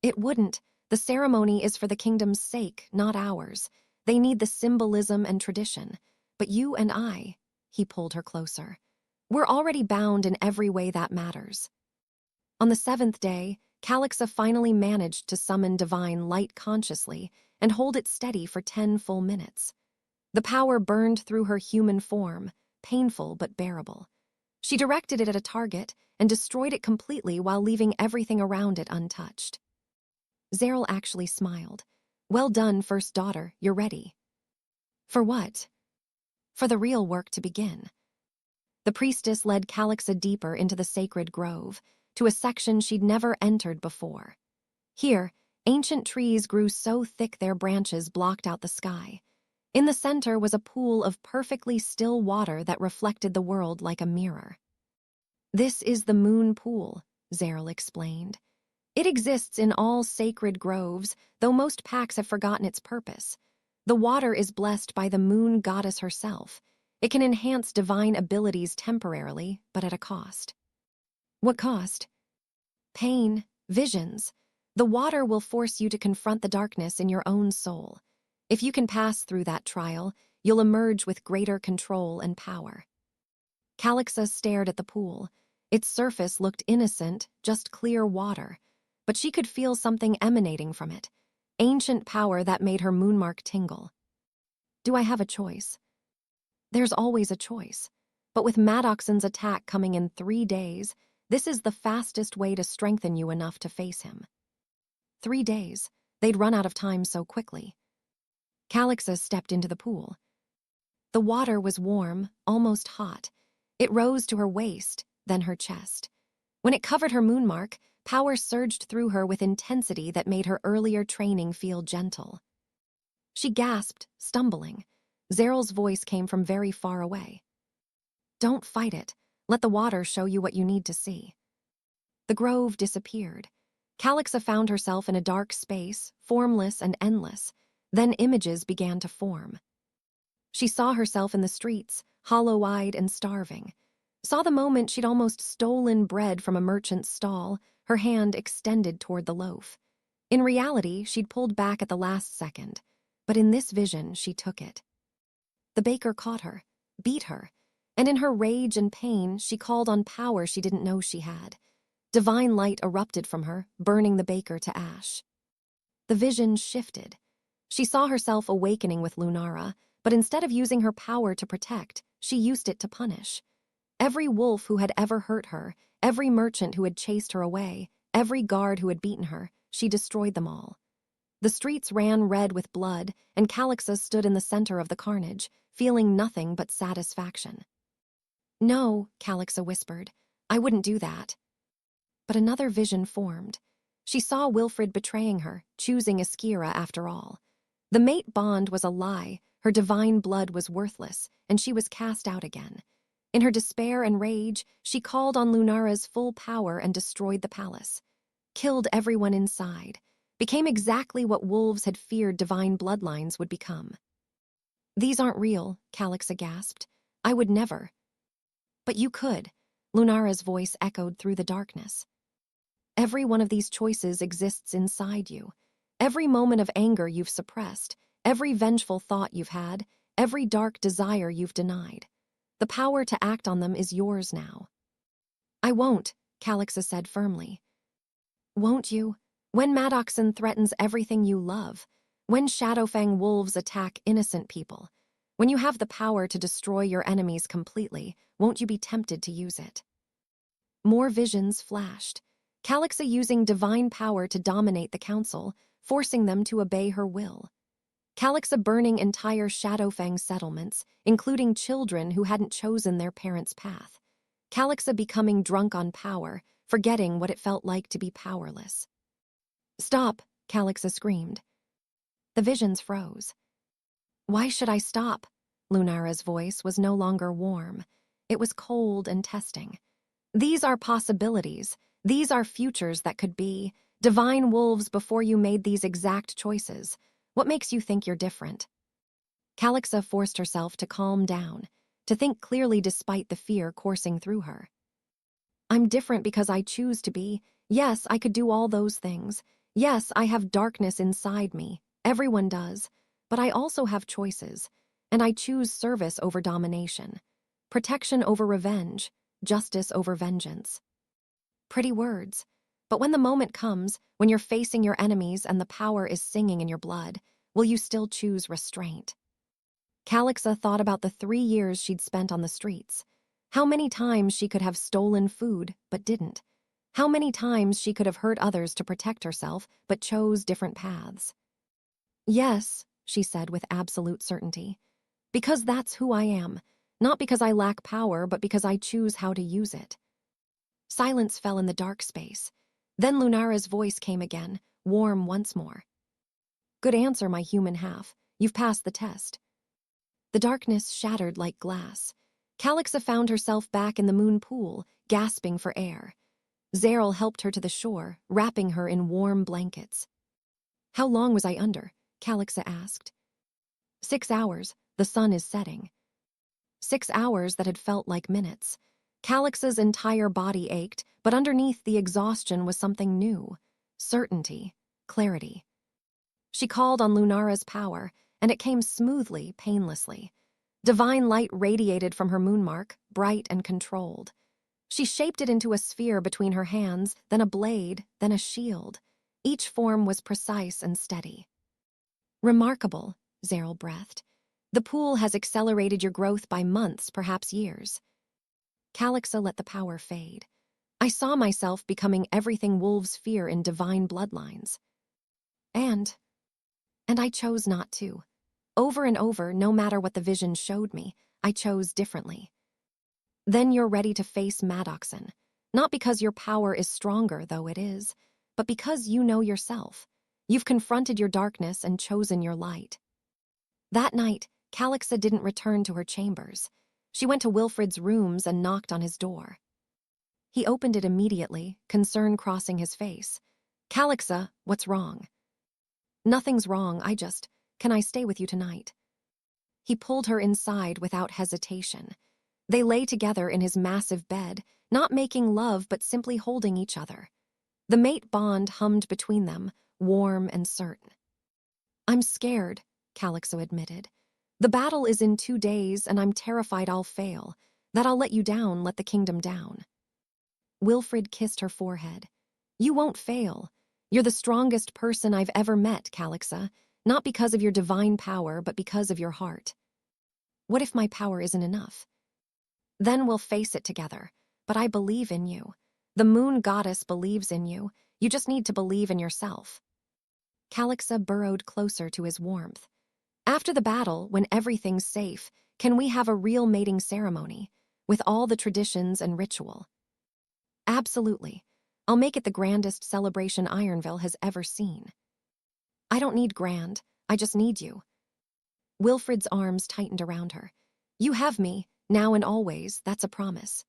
Speaker 1: "It wouldn't. The ceremony is for the kingdom's sake, not ours. They need the symbolism and tradition. But you and I," he pulled her closer, "we're already bound in every way that matters." On the 7th day, Calixa finally managed to summon divine light consciously and hold it steady for 10 full minutes. The power burned through her human form, painful but bearable. She directed it at a target and destroyed it completely while leaving everything around it untouched. Zeril actually smiled. "Well done, first daughter, you're ready." "For what?" "For the real work to begin." The priestess led Calixa deeper into the sacred grove, to a section she'd never entered before. Here, ancient trees grew so thick their branches blocked out the sky. In the center was a pool of perfectly still water that reflected the world like a mirror. "This is the moon pool," Zeril explained. "It exists in all sacred groves, though most packs have forgotten its purpose. The water is blessed by the moon goddess herself. It can enhance divine abilities temporarily, but at a cost. What cost? Pain, visions. The water will force you to confront the darkness in your own soul. If you can pass through that trial, you'll emerge with greater control and power. Calixa stared at the pool. Its surface looked innocent, just clear water, but she could feel something emanating from it, ancient power that made her moonmark tingle. Do I have a choice? There's always a choice, but with Maddoxon's attack coming in 3 days, this is the fastest way to strengthen you enough to face him. 3 days. They'd run out of time so quickly. Calixa stepped into the pool. The water was warm, almost hot. It rose to her waist, then her chest. When it covered her moonmark, power surged through her with intensity that made her earlier training feel gentle. She gasped, stumbling. Zeryl's voice came from very far away. Don't fight it. Let the water show you what you need to see. The grove disappeared. Calixa found herself in a dark space, formless and endless. Then images began to form. She saw herself in the streets, hollow-eyed and starving. Saw the moment she'd almost stolen bread from a merchant's stall, her hand extended toward the loaf. In reality, she'd pulled back at the last second, but in this vision, she took it. The baker caught her, beat her, and in her rage and pain, she called on power she didn't know she had. Divine light erupted from her, burning the baker to ash. The vision shifted. She saw herself awakening with Lunara, but instead of using her power to protect, she used it to punish. Every wolf who had ever hurt her, every merchant who had chased her away, every guard who had beaten her, she destroyed them all. The streets ran red with blood, and Calixa stood in the center of the carnage, feeling nothing but satisfaction. No, Calixa whispered, I wouldn't do that. But another vision formed. She saw Wilfred betraying her, choosing Iskira after all. The mate bond was a lie, her divine blood was worthless, and she was cast out again. In her despair and rage, she called on Lunara's full power and destroyed the palace. Killed everyone inside. Became exactly what wolves had feared divine bloodlines would become. These aren't real, Calixa gasped. I would never. But you could, Lunara's voice echoed through the darkness. Every one of these choices exists inside you. Every moment of anger you've suppressed, every vengeful thought you've had, every dark desire you've denied. The power to act on them is yours now. I won't, Calixa said firmly. Won't you? When Maddoxon threatens everything you love, when Shadowfang wolves attack innocent people, when you have the power to destroy your enemies completely, won't you be tempted to use it? More visions flashed. Calixa using divine power to dominate the council, forcing them to obey her will. Calixa burning entire Shadowfang settlements, including children who hadn't chosen their parents' path. Calixa becoming drunk on power, forgetting what it felt like to be powerless. Stop, Calixa screamed. The visions froze. Why should I stop? Lunara's voice was no longer warm. It was cold and testing. These are possibilities. These are futures that could be. Divine wolves before you made these exact choices. What makes you think you're different? Calixa forced herself to calm down, to think clearly despite the fear coursing through her. I'm different because I choose to be. Yes, I could do all those things. Yes, I have darkness inside me. Everyone does. But I also have choices, and I choose service over domination, protection over revenge, justice over vengeance. Pretty words. But when the moment comes, when you're facing your enemies and the power is singing in your blood, will you still choose restraint? Calixa thought about the 3 years she'd spent on the streets. How many times she could have stolen food, but didn't. How many times she could have hurt others to protect herself, but chose different paths. Yes, she said with absolute certainty. Because that's who I am. Not because I lack power, but because I choose how to use it. Silence fell in the dark space. Then Lunara's voice came again, warm once more. Good answer, my human half. You've passed the test. The darkness shattered like glass. Calixa found herself back in the moon pool, gasping for air. Zeryl helped her to the shore, wrapping her in warm blankets. How long was I under? Calixa asked. 6 hours, the sun is setting. 6 hours that had felt like minutes. Calix's entire body ached, but underneath the exhaustion was something new. Certainty, clarity. She called on Lunara's power, and it came smoothly, painlessly. Divine light radiated from her moonmark, bright and controlled. She shaped it into a sphere between her hands, then a blade, then a shield. Each form was precise and steady. Remarkable, Zeril breathed. The pool has accelerated your growth by months, perhaps years. Calixa let the power fade. I saw myself becoming everything wolves fear in divine bloodlines. And I chose not to. Over and over, no matter what the vision showed me, I chose differently. Then you're ready to face Maddoxon, not because your power is stronger, though it is, but because you know yourself. You've confronted your darkness and chosen your light. That night, Calixa didn't return to her chambers. She went to Wilfred's rooms and knocked on his door. He opened it immediately, concern crossing his face. Calixa, what's wrong? Nothing's wrong, can I stay with you tonight? He pulled her inside without hesitation. They lay together in his massive bed, not making love but simply holding each other. The mate bond hummed between them, warm and certain. I'm scared, Calixa admitted. The battle is in 2 days, and I'm terrified I'll fail. That I'll let you down, let the kingdom down. Wilfred kissed her forehead. You won't fail. You're the strongest person I've ever met, Calixa, not because of your divine power, but because of your heart. What if my power isn't enough? Then we'll face it together. But I believe in you. The moon goddess believes in you. You just need to believe in yourself. Calixa burrowed closer to his warmth. After the battle, when everything's safe, can we have a real mating ceremony, with all the traditions and ritual? Absolutely. I'll make it the grandest celebration Ironville has ever seen. I don't need grand, I just need you. Wilfred's arms tightened around her. You have me, now and always, that's a promise.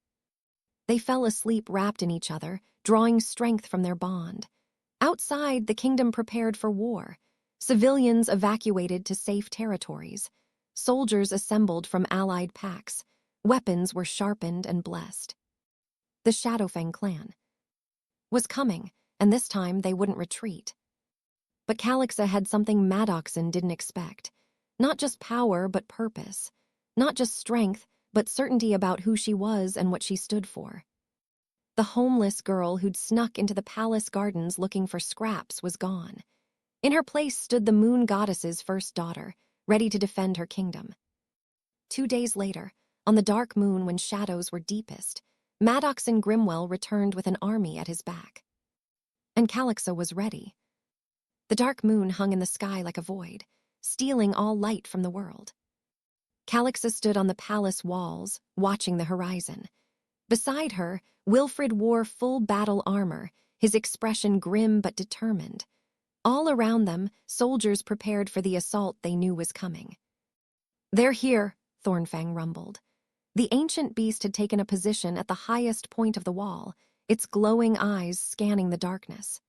Speaker 1: They fell asleep wrapped in each other, drawing strength from their bond. Outside, the kingdom prepared for war. Civilians evacuated to safe territories. Soldiers assembled from allied packs. Weapons were sharpened and blessed. The Shadowfang Clan was coming, and this time they wouldn't retreat. But Calixa had something Maddoxon didn't expect. Not just power, but purpose. Not just strength, but certainty about who she was and what she stood for. The homeless girl who'd snuck into the palace gardens looking for scraps was gone. In her place stood the moon goddess's first daughter, ready to defend her kingdom. 2 days later, on the dark moon when shadows were deepest, Maddoxon Grimwell returned with an army at his back. And Calixa was ready. The dark moon hung in the sky like a void, stealing all light from the world. Calixa stood on the palace walls, watching the horizon. Beside her, Wilfred wore full battle armor, his expression grim but determined. All around them, soldiers prepared for the assault they knew was coming. They're here, Thornfang rumbled. The ancient beast had taken a position at the highest point of the wall, its glowing eyes scanning the darkness.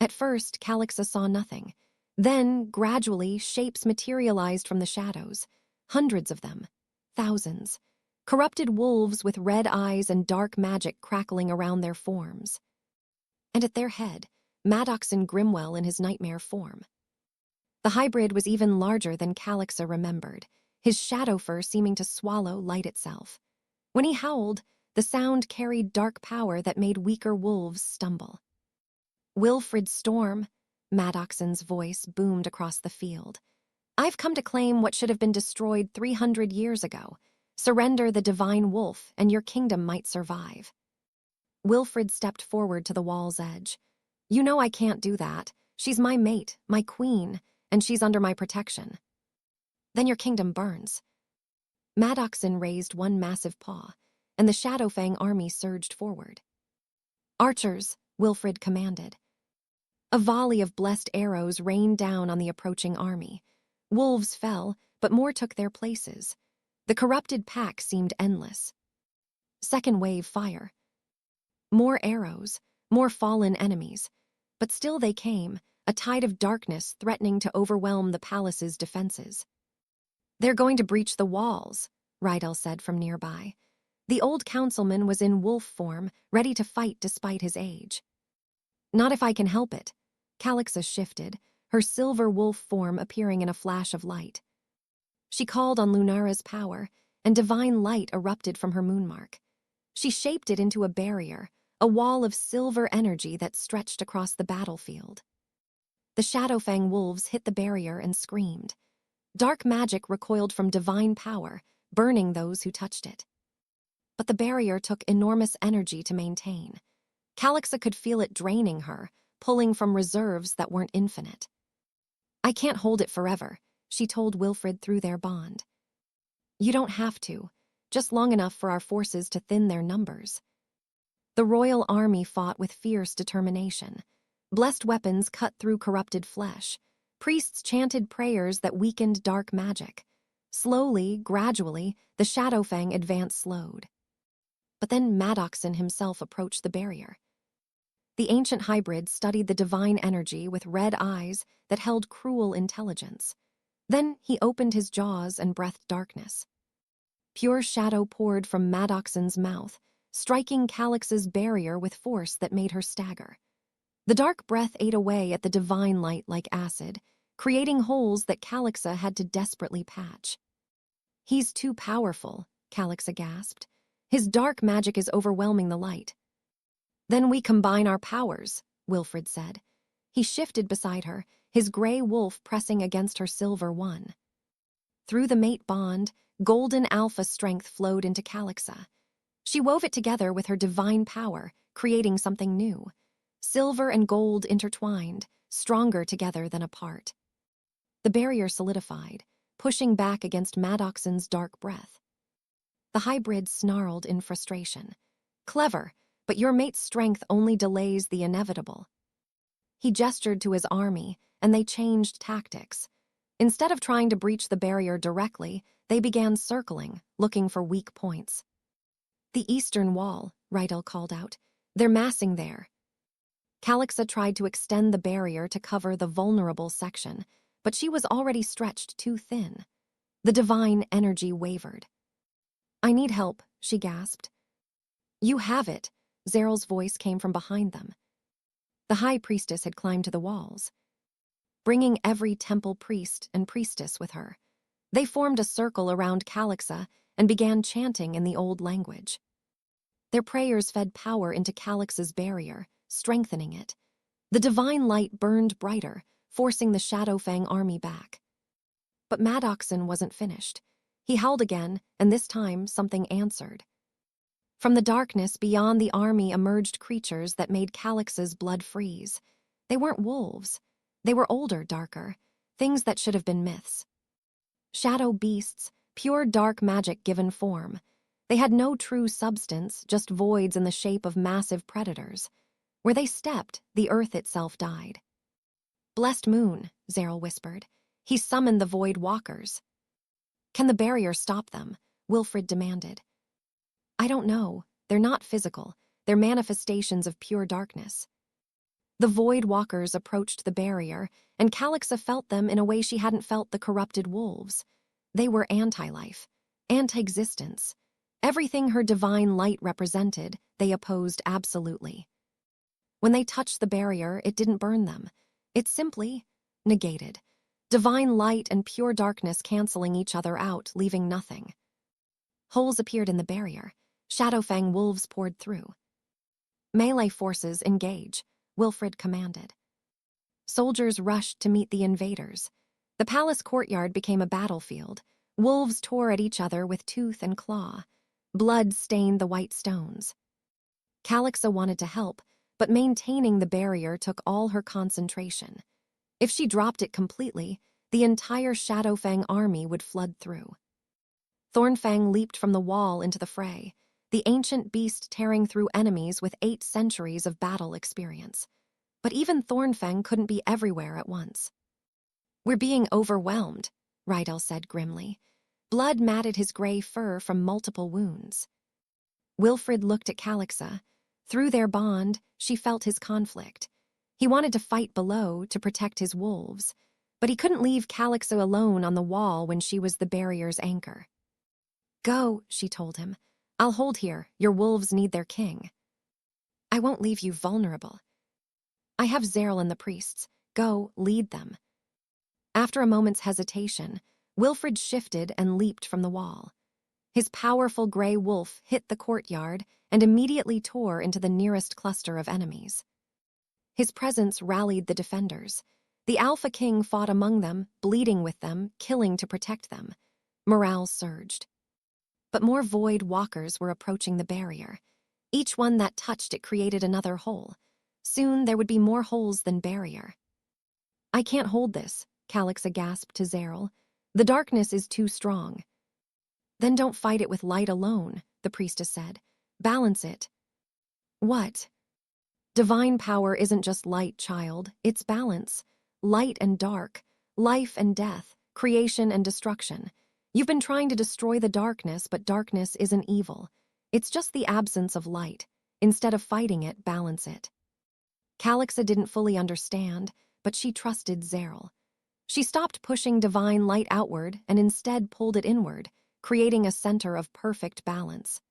Speaker 1: At first, Calixa saw nothing. Then, gradually, shapes materialized from the shadows. Hundreds of them. Thousands. Corrupted wolves with red eyes and dark magic crackling around their forms. And at their head, Maddoxon Grimwell in his nightmare form. The hybrid was even larger than Calixa remembered, his shadow fur seeming to swallow light itself. When he howled, the sound carried dark power that made weaker wolves stumble. Wilfred Storme, Maddoxon's voice boomed across the field. I've come to claim what should have been destroyed 300 years ago. Surrender the divine wolf, and your kingdom might survive. Wilfred stepped forward to the wall's edge. You know I can't do that. She's my mate, my queen, and she's under my protection. Then your kingdom burns. Maddoxon raised one massive paw, and the Shadowfang army surged forward. Archers, Wilfred commanded. A volley of blessed arrows rained down on the approaching army. Wolves fell, but more took their places. The corrupted pack seemed endless. Second wave fire. More arrows, more fallen enemies. But still they came, a tide of darkness threatening to overwhelm the palace's defenses. "They're going to breach the walls," Rydell said from nearby. The old councilman was in wolf form, ready to fight despite his age. "Not if I can help it." Calixa shifted, her silver wolf form appearing in a flash of light. She called on Lunara's power, and divine light erupted from her moonmark. She shaped it into a barrier, a wall of silver energy that stretched across the battlefield. The Shadowfang wolves hit the barrier and screamed. Dark magic recoiled from divine power, burning those who touched it. But the barrier took enormous energy to maintain. Calixa could feel it draining her, pulling from reserves that weren't infinite. "I can't hold it forever," she told Wilfred through their bond. "You don't have to, just long enough for our forces to thin their numbers." The royal army fought with fierce determination. Blessed weapons cut through corrupted flesh. Priests chanted prayers that weakened dark magic. Slowly, gradually, the Shadowfang advance slowed. But then Maddoxon himself approached the barrier. The ancient hybrid studied the divine energy with red eyes that held cruel intelligence. Then he opened his jaws and breathed darkness. Pure shadow poured from Maddoxon's mouth, striking Calix's barrier with force that made her stagger. The dark breath ate away at the divine light like acid, creating holes that Calixa had to desperately patch. "He's too powerful," Calixa gasped. "His dark magic is overwhelming the light." "Then we combine our powers," Wilfred said. He shifted beside her, his gray wolf pressing against her silver one. Through the mate bond, golden alpha strength flowed into Calixa. She wove it together with her divine power, creating something new. Silver and gold intertwined, stronger together than apart. The barrier solidified, pushing back against Maddoxon's dark breath. The hybrid snarled in frustration. "Clever, but your mate's strength only delays the inevitable." He gestured to his army, and they changed tactics. Instead of trying to breach the barrier directly, they began circling, looking for weak points. "The eastern wall," Rydell called out. "They're massing there." Calixa tried to extend the barrier to cover the vulnerable section, but she was already stretched too thin. The divine energy wavered. "I need help," she gasped. "You have it," Zeryl's voice came from behind them. The high priestess had climbed to the walls, bringing every temple priest and priestess with her. They formed a circle around Calixa and began chanting in the old language. Their prayers fed power into Calix's barrier, strengthening it. The divine light burned brighter, forcing the Shadowfang army back. But Maddoxon wasn't finished. He howled again, and this time something answered. From the darkness beyond the army emerged creatures that made Calix's blood freeze. They weren't wolves. They were older, darker, things that should have been myths. Shadow beasts, pure dark magic given form. They had no true substance, just voids in the shape of massive predators. Where they stepped, the earth itself died. "Blessed moon," Zeryl whispered. "He summoned the void walkers." "Can the barrier stop them?" Wilfred demanded. "I don't know. They're not physical. They're manifestations of pure darkness." The void walkers approached the barrier, and Calixa felt them in a way she hadn't felt the corrupted wolves. They were anti-life, anti-existence. Everything her divine light represented, they opposed absolutely. When they touched the barrier, it didn't burn them. It simply negated. Divine light and pure darkness canceling each other out, leaving nothing. Holes appeared in the barrier. Shadowfang wolves poured through. "Melee forces engage," Wilfred commanded. Soldiers rushed to meet the invaders. The palace courtyard became a battlefield. Wolves tore at each other with tooth and claw. Blood stained the white stones. Calixa wanted to help, but maintaining the barrier took all her concentration. If she dropped it completely, the entire Shadowfang army would flood through. Thornfang leaped from the wall into the fray, the ancient beast tearing through enemies with 8 centuries of battle experience. But even Thornfang couldn't be everywhere at once. "We're being overwhelmed," Rydell said grimly. Blood matted his gray fur from multiple wounds. Wilfred looked at Calixa. Through their bond, she felt his conflict. He wanted to fight below to protect his wolves, But he couldn't leave Calixa alone on the wall when she was the barrier's anchor. "Go," she told him. "I'll hold here. Your wolves need their king." "I won't leave you vulnerable. I have Zeril and the priests. Go, lead them." After a moment's hesitation, Wilfred shifted and leaped from the wall. His powerful gray wolf hit the courtyard and immediately tore into the nearest cluster of enemies. His presence rallied the defenders. The Alpha King fought among them, bleeding with them, killing to protect them. Morale surged. But more void walkers were approaching the barrier. Each one that touched it created another hole. Soon there would be more holes than barrier. "I can't hold this," Calixa gasped to Zeril. "The darkness is too strong." "Then don't fight it with light alone," the priestess said. "Balance it." "What?" "Divine power isn't just light, child. It's balance. Light and dark. Life and death. Creation and destruction. You've been trying to destroy the darkness, but darkness isn't evil. It's just the absence of light. Instead of fighting it, balance it." Calixa didn't fully understand, but she trusted Zeril. She stopped pushing divine light outward and instead pulled it inward, creating a center of perfect balance.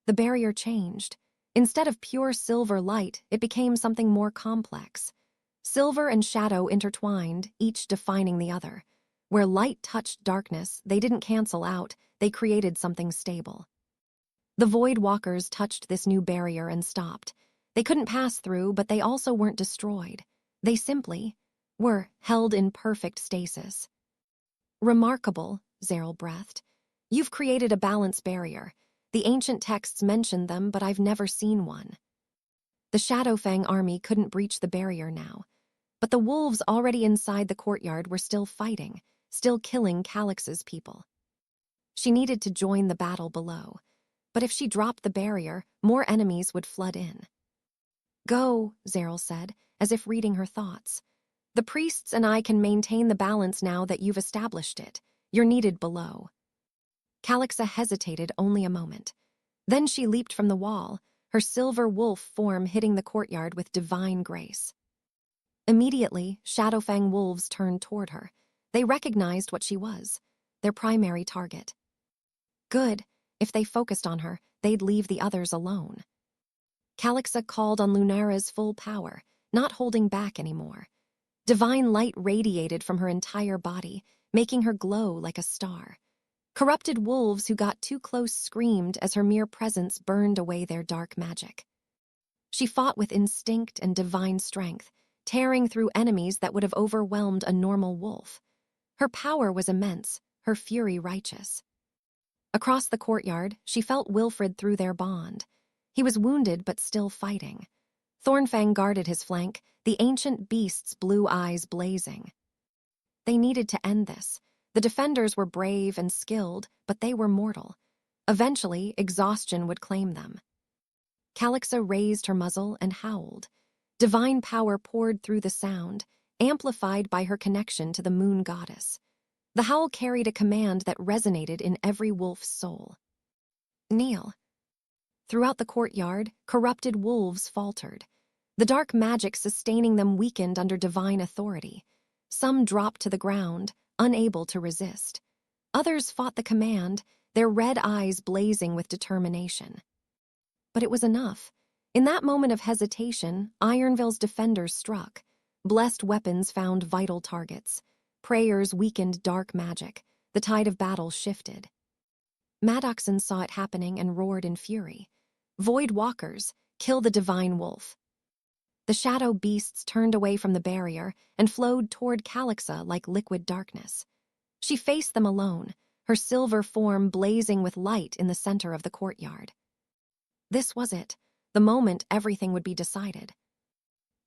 Speaker 1: The barrier changed. Instead of pure silver light, it became something more complex. Silver and shadow intertwined, each defining the other. Where light touched darkness, they didn't cancel out, they created something stable. The Void Walkers touched this new barrier and stopped. They couldn't pass through, but they also weren't destroyed. They simply were held in perfect stasis. "Remarkable," Zeril breathed. "You've created a balance barrier. The ancient texts mentioned them, but I've never seen one." The Shadowfang army couldn't breach the barrier now. But the wolves already inside the courtyard were still fighting, still killing Calix's people. She needed to join the battle below. But if she dropped the barrier, more enemies would flood in. "Go," Zeril said, as if reading her thoughts. "The priests and I can maintain the balance now that you've established it. You're needed below." Calixa hesitated only a moment. Then she leaped from the wall, her silver wolf form hitting the courtyard with divine grace. Immediately, Shadowfang wolves turned toward her. They recognized what she was, their primary target. Good. If they focused on her, they'd leave the others alone. Calixa called on Lunara's full power, not holding back anymore. Divine light radiated from her entire body, making her glow like a star. Corrupted wolves who got too close screamed as her mere presence burned away their dark magic. She fought with instinct and divine strength, tearing through enemies that would have overwhelmed a normal wolf. Her power was immense, her fury righteous. Across the courtyard, she felt Wilfred through their bond. He was wounded but still fighting. Thornfang guarded his flank, the ancient beast's blue eyes blazing. They needed to end this. The defenders were brave and skilled, but they were mortal. Eventually, exhaustion would claim them. Calixa raised her muzzle and howled. Divine power poured through the sound, amplified by her connection to the moon goddess. The howl carried a command that resonated in every wolf's soul. "Kneel." Throughout the courtyard, corrupted wolves faltered. The dark magic sustaining them weakened under divine authority. Some dropped to the ground, unable to resist. Others fought the command, their red eyes blazing with determination. But it was enough. In that moment of hesitation, Ironville's defenders struck. Blessed weapons found vital targets. Prayers weakened dark magic. The tide of battle shifted. Maddoxon saw it happening and roared in fury. "Void Walkers, kill the divine wolf." The shadow beasts turned away from the barrier and flowed toward Calixa like liquid darkness. She faced them alone, her silver form blazing with light in the center of the courtyard. This was it, the moment everything would be decided.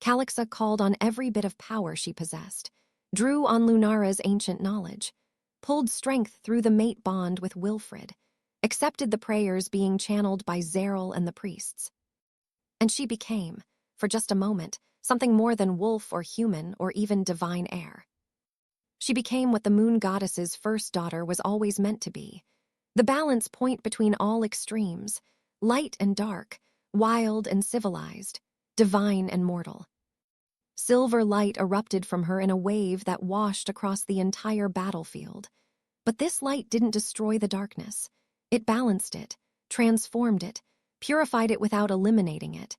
Speaker 1: Calixa called on every bit of power she possessed, drew on Lunara's ancient knowledge, pulled strength through the mate bond with Wilfred, accepted the prayers being channeled by Zeril and the priests. And she became, for just a moment, something more than wolf or human or even divine heir. She became what the moon goddess's first daughter was always meant to be, the balance point between all extremes, light and dark, wild and civilized, divine and mortal. Silver light erupted from her in a wave that washed across the entire battlefield. But this light didn't destroy the darkness. It balanced it, transformed it, purified it without eliminating it.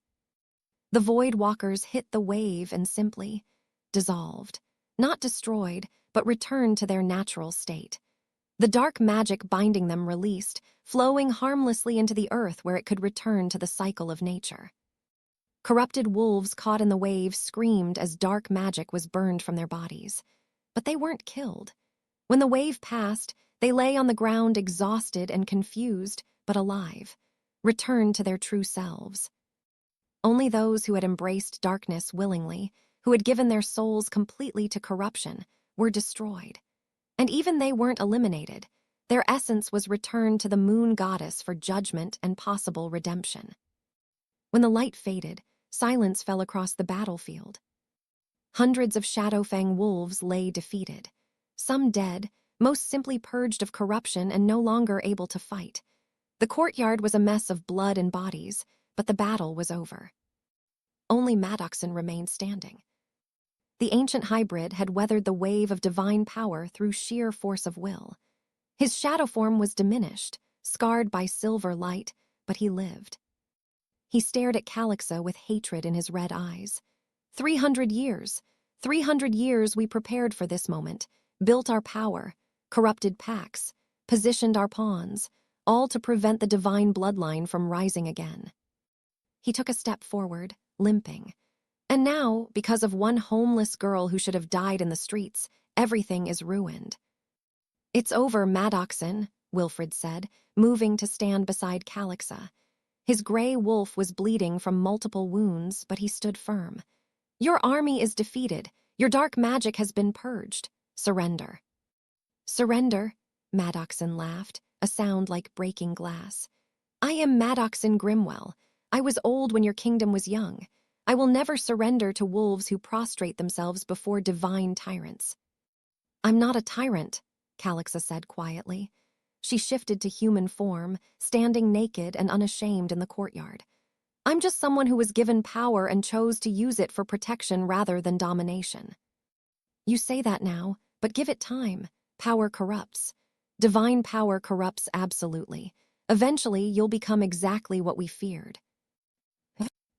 Speaker 1: The Void Walkers hit the wave and simply dissolved, not destroyed, but returned to their natural state. The dark magic binding them released, flowing harmlessly into the earth where it could return to the cycle of nature. Corrupted wolves caught in the wave screamed as dark magic was burned from their bodies. But they weren't killed. When the wave passed, they lay on the ground exhausted and confused, but alive, returned to their true selves. Only those who had embraced darkness willingly, who had given their souls completely to corruption, were destroyed. And even they weren't eliminated. Their essence was returned to the moon goddess for judgment and possible redemption. When the light faded, silence fell across the battlefield. Hundreds of Shadowfang wolves lay defeated. Some dead, most simply purged of corruption and no longer able to fight. The courtyard was a mess of blood and bodies, but the battle was over. Only Maddoxon remained standing. The ancient hybrid had weathered the wave of divine power through sheer force of will. His shadow form was diminished, scarred by silver light, but he lived. He stared at Calixa with hatred in his red eyes. 300 years. 300 years we prepared for this moment, built our power, corrupted pacts, positioned our pawns, all to prevent the divine bloodline from rising again. He took a step forward, limping. And now, because of one homeless girl who should have died in the streets, everything is ruined. "It's over, Maddoxon," Wilfred said, moving to stand beside Calixa. His gray wolf was bleeding from multiple wounds, but he stood firm. "Your army is defeated. Your dark magic has been purged. Surrender." "Surrender?" Maddoxon laughed, a sound like breaking glass. "I am Maddoxon Grimwell. I was old when your kingdom was young. I will never surrender to wolves who prostrate themselves before divine tyrants." "I'm not a tyrant," Calixa said quietly. She shifted to human form, standing naked and unashamed in the courtyard. "I'm just someone who was given power and chose to use it for protection rather than domination." "You say that now, but give it time. Power corrupts. Divine power corrupts absolutely. Eventually, you'll become exactly what we feared."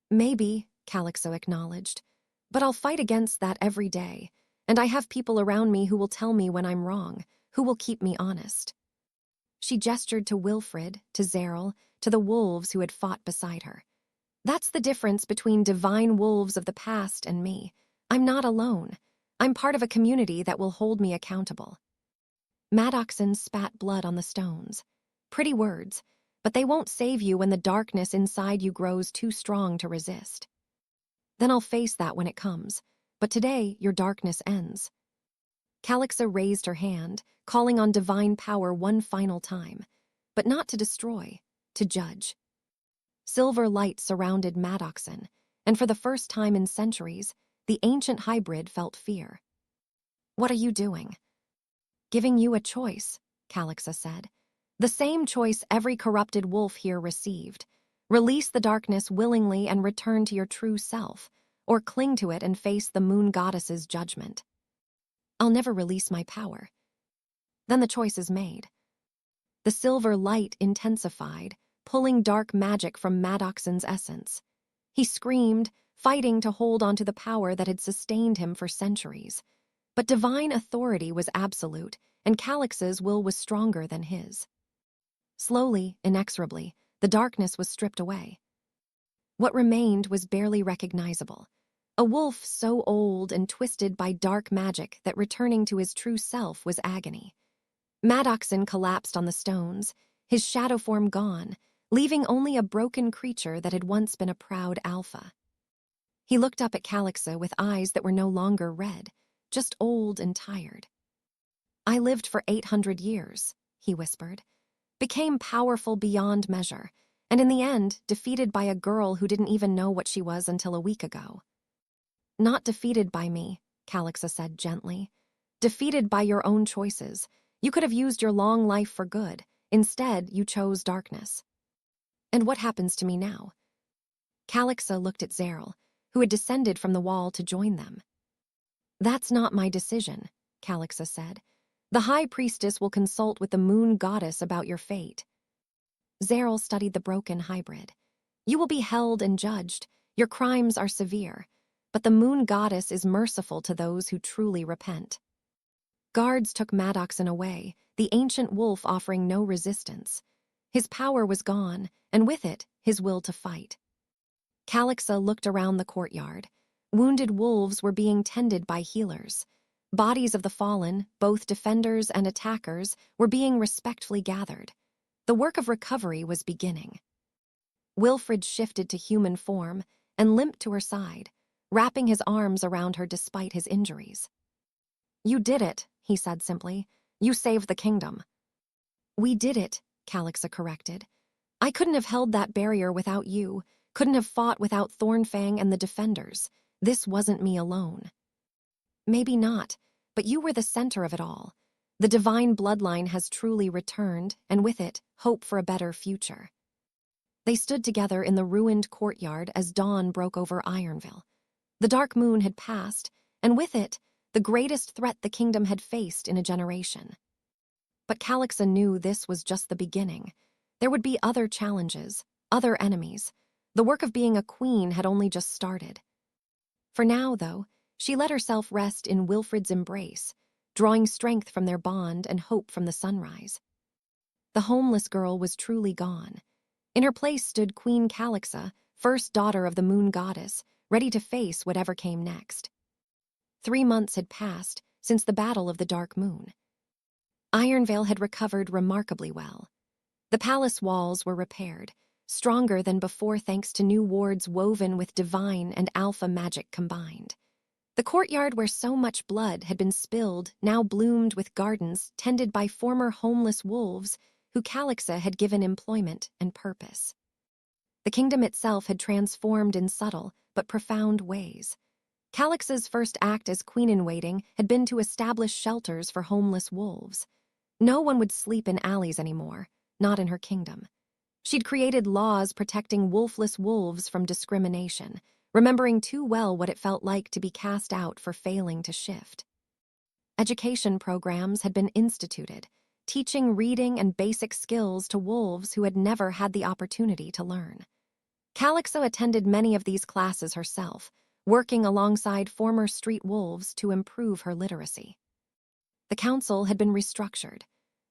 Speaker 1: "Maybe," Calixa acknowledged, "but I'll fight against that every day, and I have people around me who will tell me when I'm wrong, who will keep me honest." She gestured to Wilfred, to Zeril, to the wolves who had fought beside her. "That's the difference between divine wolves of the past and me. I'm not alone. I'm part of a community that will hold me accountable." Maddoxon spat blood on the stones. "Pretty words, but they won't save you when the darkness inside you grows too strong to resist." "Then I'll face that when it comes. But today, your darkness ends." Calixa raised her hand, calling on divine power one final time, but not to destroy, to judge. Silver light surrounded Maddoxon, and for the first time in centuries, the ancient hybrid felt fear. "What are you doing?" "Giving you a choice," Calixa said. "The same choice every corrupted wolf here received. Release the darkness willingly and return to your true self, or cling to it and face the moon goddess's judgment." "I'll never release my power." "Then the choice is made." The silver light intensified, pulling dark magic from Maddoxon's essence. He screamed, fighting to hold onto the power that had sustained him for centuries. But divine authority was absolute, and Calixa's will was stronger than his. Slowly, inexorably, the darkness was stripped away. What remained was barely recognizable. A wolf so old and twisted by dark magic that returning to his true self was agony. Maddoxon collapsed on the stones, his shadow form gone, leaving only a broken creature that had once been a proud alpha. He looked up at Calixa with eyes that were no longer red, just old and tired. "I lived for 800 years, he whispered, "became powerful beyond measure, and in the end, defeated by a girl who didn't even know what she was until a week ago." "Not defeated by me," Calixa said gently. "Defeated by your own choices. You could have used your long life for good. Instead, you chose darkness." "And what happens to me now?" Calixa looked at Zeril, who had descended from the wall to join them. "That's not my decision," Calixa said. "The High Priestess will consult with the Moon Goddess about your fate." Zeril studied the broken hybrid. "You will be held and judged. Your crimes are severe. But the Moon Goddess is merciful to those who truly repent." Guards took Maddoxon away, the ancient wolf offering no resistance. His power was gone, and with it, his will to fight. Calixa looked around the courtyard. Wounded wolves were being tended by healers. Bodies of the fallen, both defenders and attackers, were being respectfully gathered. The work of recovery was beginning. Wilfred shifted to human form and limped to her side, wrapping his arms around her despite his injuries. "You did it," he said simply. "You saved the kingdom." "We did it," Calixa corrected. "I couldn't have held that barrier without you, couldn't have fought without Thornfang and the defenders. This wasn't me alone." "Maybe not, but you were the center of it all. The divine bloodline has truly returned, and with it, hope for a better future." They stood together in the ruined courtyard as dawn broke over Ironville. The dark moon had passed, and with it, the greatest threat the kingdom had faced in a generation. But Calixa knew this was just the beginning. There would be other challenges, other enemies. The work of being a queen had only just started. For now, though, she let herself rest in Wilfred's embrace, drawing strength from their bond and hope from the sunrise. The homeless girl was truly gone. In her place stood Queen Calixa, first daughter of the Moon Goddess, ready to face whatever came next. 3 months had passed since the Battle of the Dark Moon. Ironvale had recovered remarkably well. The palace walls were repaired, stronger than before thanks to new wards woven with divine and alpha magic combined. The courtyard where so much blood had been spilled now bloomed with gardens tended by former homeless wolves who Calixa had given employment and purpose. The kingdom itself had transformed in subtle but profound ways. Calixa's first act as queen-in-waiting had been to establish shelters for homeless wolves. No one would sleep in alleys anymore, not in her kingdom. She'd created laws protecting wolfless wolves from discrimination, remembering too well what it felt like to be cast out for failing to shift. Education programs had been instituted, teaching reading and basic skills to wolves who had never had the opportunity to learn. Calixa attended many of these classes herself, working alongside former street wolves to improve her literacy. The council had been restructured.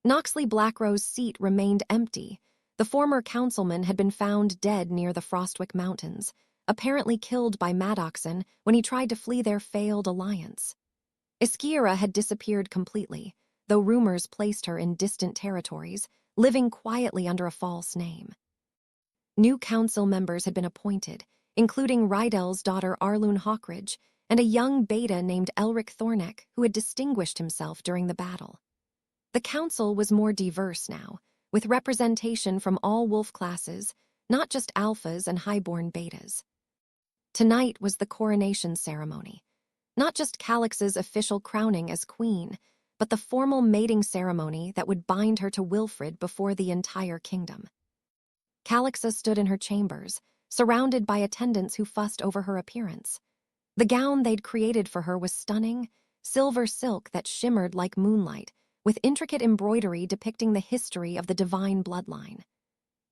Speaker 1: Noxley Blackrow's seat remained empty. The former councilman had been found dead near the Frostwick Mountains, apparently killed by Maddoxon when he tried to flee their failed alliance. Iskira had disappeared completely, though rumors placed her in distant territories, living quietly under a false name. New council members had been appointed, including Rydel's daughter Arlune Hawkridge and a young beta named Elric Thornek who had distinguished himself during the battle. The council was more diverse now, with representation from all wolf classes, not just alphas and highborn betas. Tonight was the coronation ceremony, not just Calix's official crowning as queen, but the formal mating ceremony that would bind her to Wilfred before the entire kingdom. Calixa stood in her chambers, surrounded by attendants who fussed over her appearance. The gown they'd created for her was stunning, silver silk that shimmered like moonlight, with intricate embroidery depicting the history of the divine bloodline.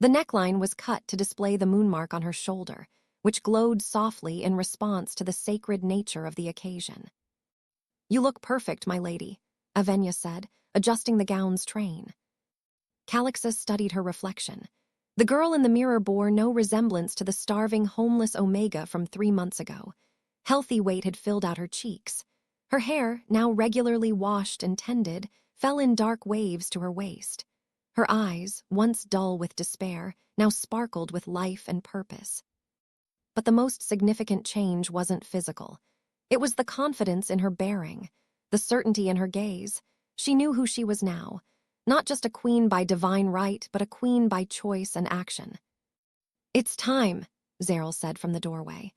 Speaker 1: The neckline was cut to display the moonmark on her shoulder, which glowed softly in response to the sacred nature of the occasion. "You look perfect, my lady," Avenya said, adjusting the gown's train. Calixa studied her reflection. The girl in the mirror bore no resemblance to the starving, homeless Omega from 3 months ago. Healthy weight had filled out her cheeks. Her hair, now regularly washed and tended, fell in dark waves to her waist. Her eyes, once dull with despair, now sparkled with life and purpose. But the most significant change wasn't physical. It was the confidence in her bearing, the certainty in her gaze. She knew who she was now, not just a queen by divine right, but a queen by choice and action. "It's time," Zeril said from the doorway.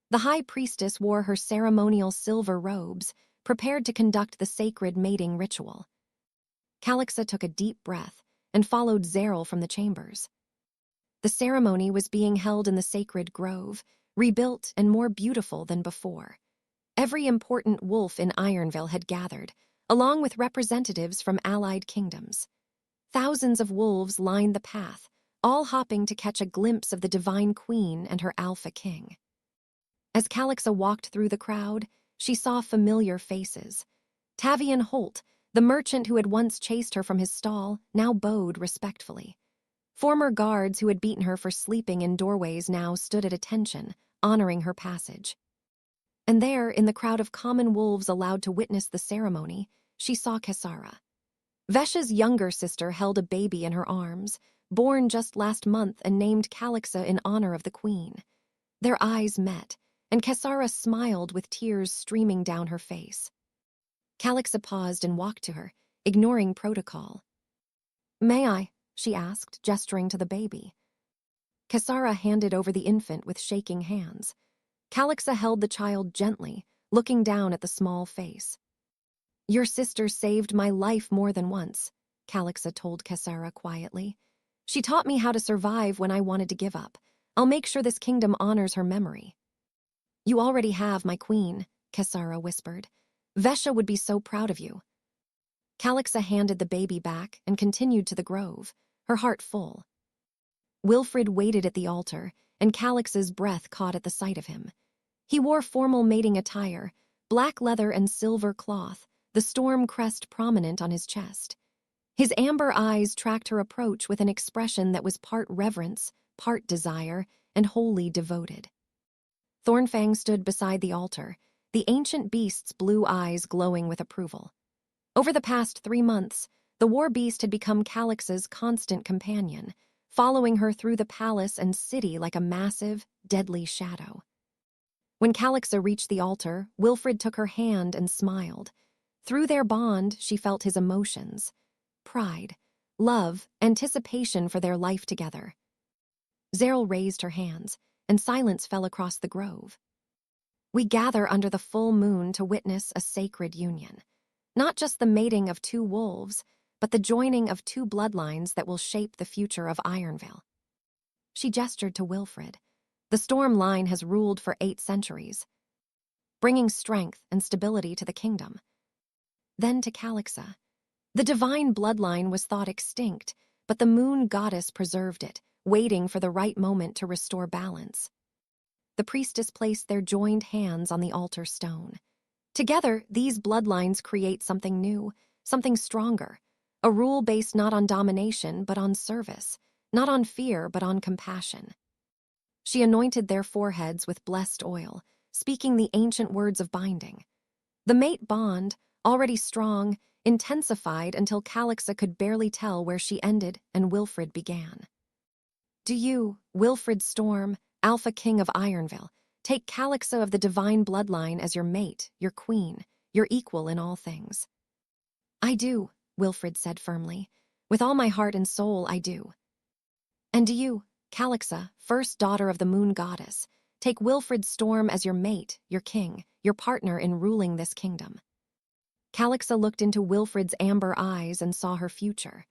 Speaker 1: The high priestess wore her ceremonial silver robes, prepared to conduct the sacred mating ritual. Calixa took a deep breath and followed Zeril from the chambers. The ceremony was being held in the sacred grove, rebuilt and more beautiful than before. Every important wolf in Ironville had gathered, along with representatives from allied kingdoms. Thousands of wolves lined the path, all hopping to catch a glimpse of the Divine Queen and her Alpha King. As Calixa walked through the crowd, she saw familiar faces. Tavian Holt, the merchant who had once chased her from his stall, now bowed respectfully. Former guards who had beaten her for sleeping in doorways now stood at attention, honoring her passage. And there, in the crowd of common wolves allowed to witness the ceremony, she saw Kesara. Vesha's younger sister held a baby in her arms, born just last month and named Calixa in honor of the queen. Their eyes met, and Kesara smiled with tears streaming down her face. Calixa paused and walked to her, ignoring protocol. "May I?" she asked, gesturing to the baby. Kesara handed over the infant with shaking hands. Calixa held the child gently, looking down at the small face. "Your sister saved my life more than once," Calixa told Kesara quietly. "She taught me how to survive when I wanted to give up. I'll make sure this kingdom honors her memory." "You already have, my queen," Kesara whispered. "Vesha would be so proud of you." Calixa handed the baby back and continued to the grove, her heart full. Wilfred waited at the altar, and Calix's breath caught at the sight of him. He wore formal mating attire, black leather and silver cloth, the storm crest prominent on his chest. His amber eyes tracked her approach with an expression that was part reverence, part desire, and wholly devoted. Thornfang stood beside the altar, the ancient beast's blue eyes glowing with approval. Over the past 3 months, the war beast had become Calix's constant companion, following her through the palace and city like a massive, deadly shadow. When Calixa reached the altar, Wilfred took her hand and smiled. Through their bond, she felt his emotions: pride, love, anticipation for their life together. Zeril raised her hands, and silence fell across the grove. "We gather under the full moon to witness a sacred union. Not just the mating of 2 wolves, but the joining of 2 bloodlines that will shape the future of Ironville." She gestured to Wilfred. "The storm line has ruled for 8 centuries, bringing strength and stability to the kingdom." Then to Calixa. "The divine bloodline was thought extinct, but the moon goddess preserved it, waiting for the right moment to restore balance." The priestess placed their joined hands on the altar stone. Together, these bloodlines create something new, something stronger, a rule based not on domination but on service, not on fear but on compassion. She anointed their foreheads with blessed oil, speaking the ancient words of binding. The mate bond, already strong, intensified until Calixa could barely tell where she ended and Wilfred began. "Do you, Wilfred Storme, Alpha King of Ironville, take Calixa of the divine bloodline as your mate, your queen, your equal in all things?" "I do," Wilfred said firmly. "With all my heart and soul, I do." "And do you, Calixa, first daughter of the moon goddess, take Wilfred Storme as your mate, your king, your partner in ruling this kingdom?" Calixa looked into Wilfred's amber eyes and saw her future.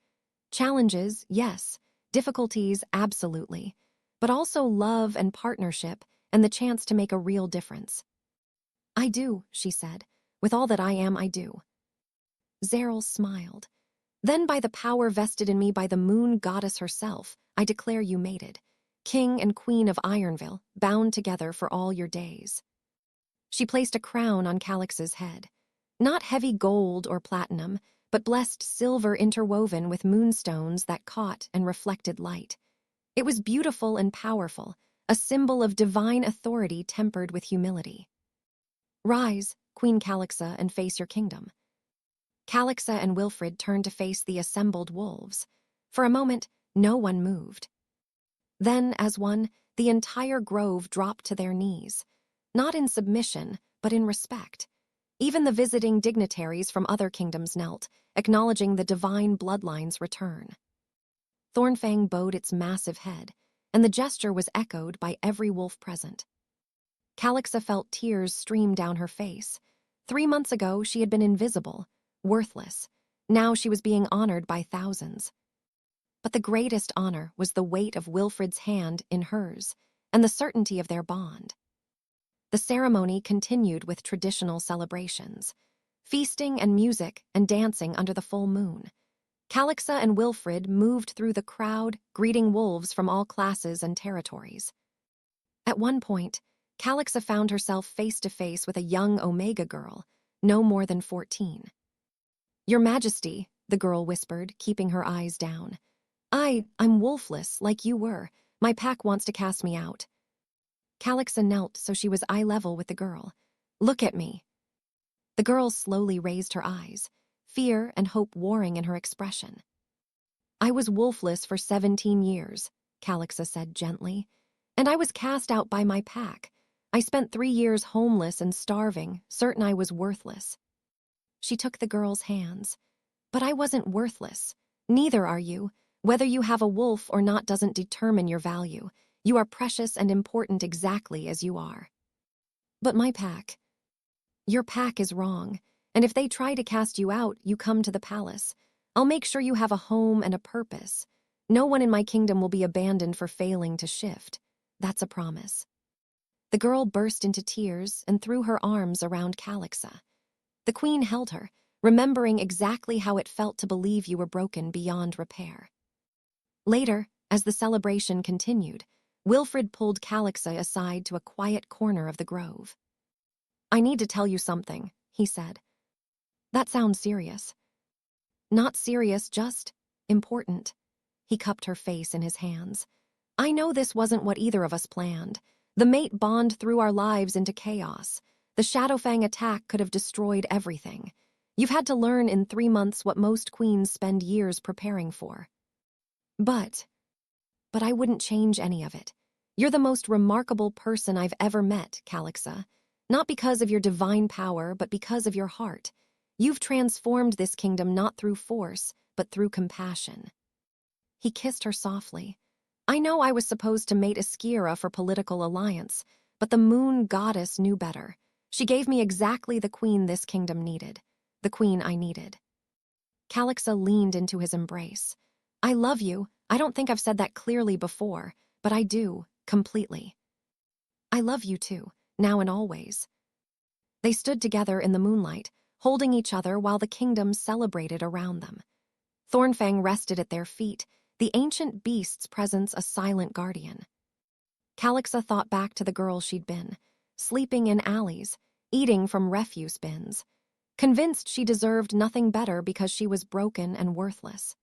Speaker 1: Challenges, yes. Difficulties, absolutely. But also love and partnership and the chance to make a real difference. "I do," she said. "With all that I am, I do." Zeril smiled. "Then by the power vested in me by the moon goddess herself, I declare you mated. King and queen of Ironville, bound together for all your days." She placed a crown on Calix's head. Not heavy gold or platinum, but blessed silver interwoven with moonstones that caught and reflected light. It was beautiful and powerful, a symbol of divine authority tempered with humility. "Rise, Queen Calixa, and face your kingdom." Calixa and Wilfred turned to face the assembled wolves. For a moment, no one moved. Then, as one, the entire grove dropped to their knees, not in submission, but in respect. Even the visiting dignitaries from other kingdoms knelt, acknowledging the divine bloodline's return. Thornfang bowed its massive head, and the gesture was echoed by every wolf present. Calixa felt tears stream down her face. 3 months ago, she had been invisible, worthless. Now she was being honored by thousands. But the greatest honor was the weight of Wilfred's hand in hers, and the certainty of their bond. The ceremony continued with traditional celebrations, feasting and music and dancing under the full moon. Calixa and Wilfred moved through the crowd, greeting wolves from all classes and territories. At one point, Calixa found herself face to face with a young Omega girl, no more than 14. "Your Majesty," the girl whispered, keeping her eyes down. I'm wolfless, like you were. My pack wants to cast me out." Calixa knelt so she was eye level with the girl. "Look at me." The girl slowly raised her eyes, fear and hope warring in her expression. "I was wolfless for 17 years, Calixa said gently, "and I was cast out by my pack. I spent 3 years homeless and starving, certain I was worthless." She took the girl's hands. "But I wasn't worthless. Neither are you. Whether you have a wolf or not doesn't determine your value. You are precious and important exactly as you are." "But my pack." "Your pack is wrong, and if they try to cast you out, you come to the palace. I'll make sure you have a home and a purpose. No one in my kingdom will be abandoned for failing to shift. That's a promise." The girl burst into tears and threw her arms around Calixa. The queen held her, remembering exactly how it felt to believe you were broken beyond repair. Later, as the celebration continued, Wilfred pulled Calixa aside to a quiet corner of the grove. "I need to tell you something," he said. "That sounds serious." "Not serious, just important." He cupped her face in his hands. "I know this wasn't what either of us planned. The mate bond threw our lives into chaos. The Shadowfang attack could have destroyed everything. You've had to learn in 3 months what most queens spend years preparing for. But I wouldn't change any of it. You're the most remarkable person I've ever met, Calixa. Not because of your divine power, but because of your heart. You've transformed this kingdom not through force, but through compassion." He kissed her softly. "I know I was supposed to mate Iskira for political alliance, but the moon goddess knew better. She gave me exactly the queen this kingdom needed, the queen I needed." Calixa leaned into his embrace. "I love you. I don't think I've said that clearly before, but I do, completely. I love you too, now and always." They stood together in the moonlight, holding each other while the kingdom celebrated around them. Thornfang rested at their feet, the ancient beast's presence a silent guardian. Calixa thought back to the girl she'd been, sleeping in alleys, eating from refuse bins, convinced she deserved nothing better because she was broken and worthless.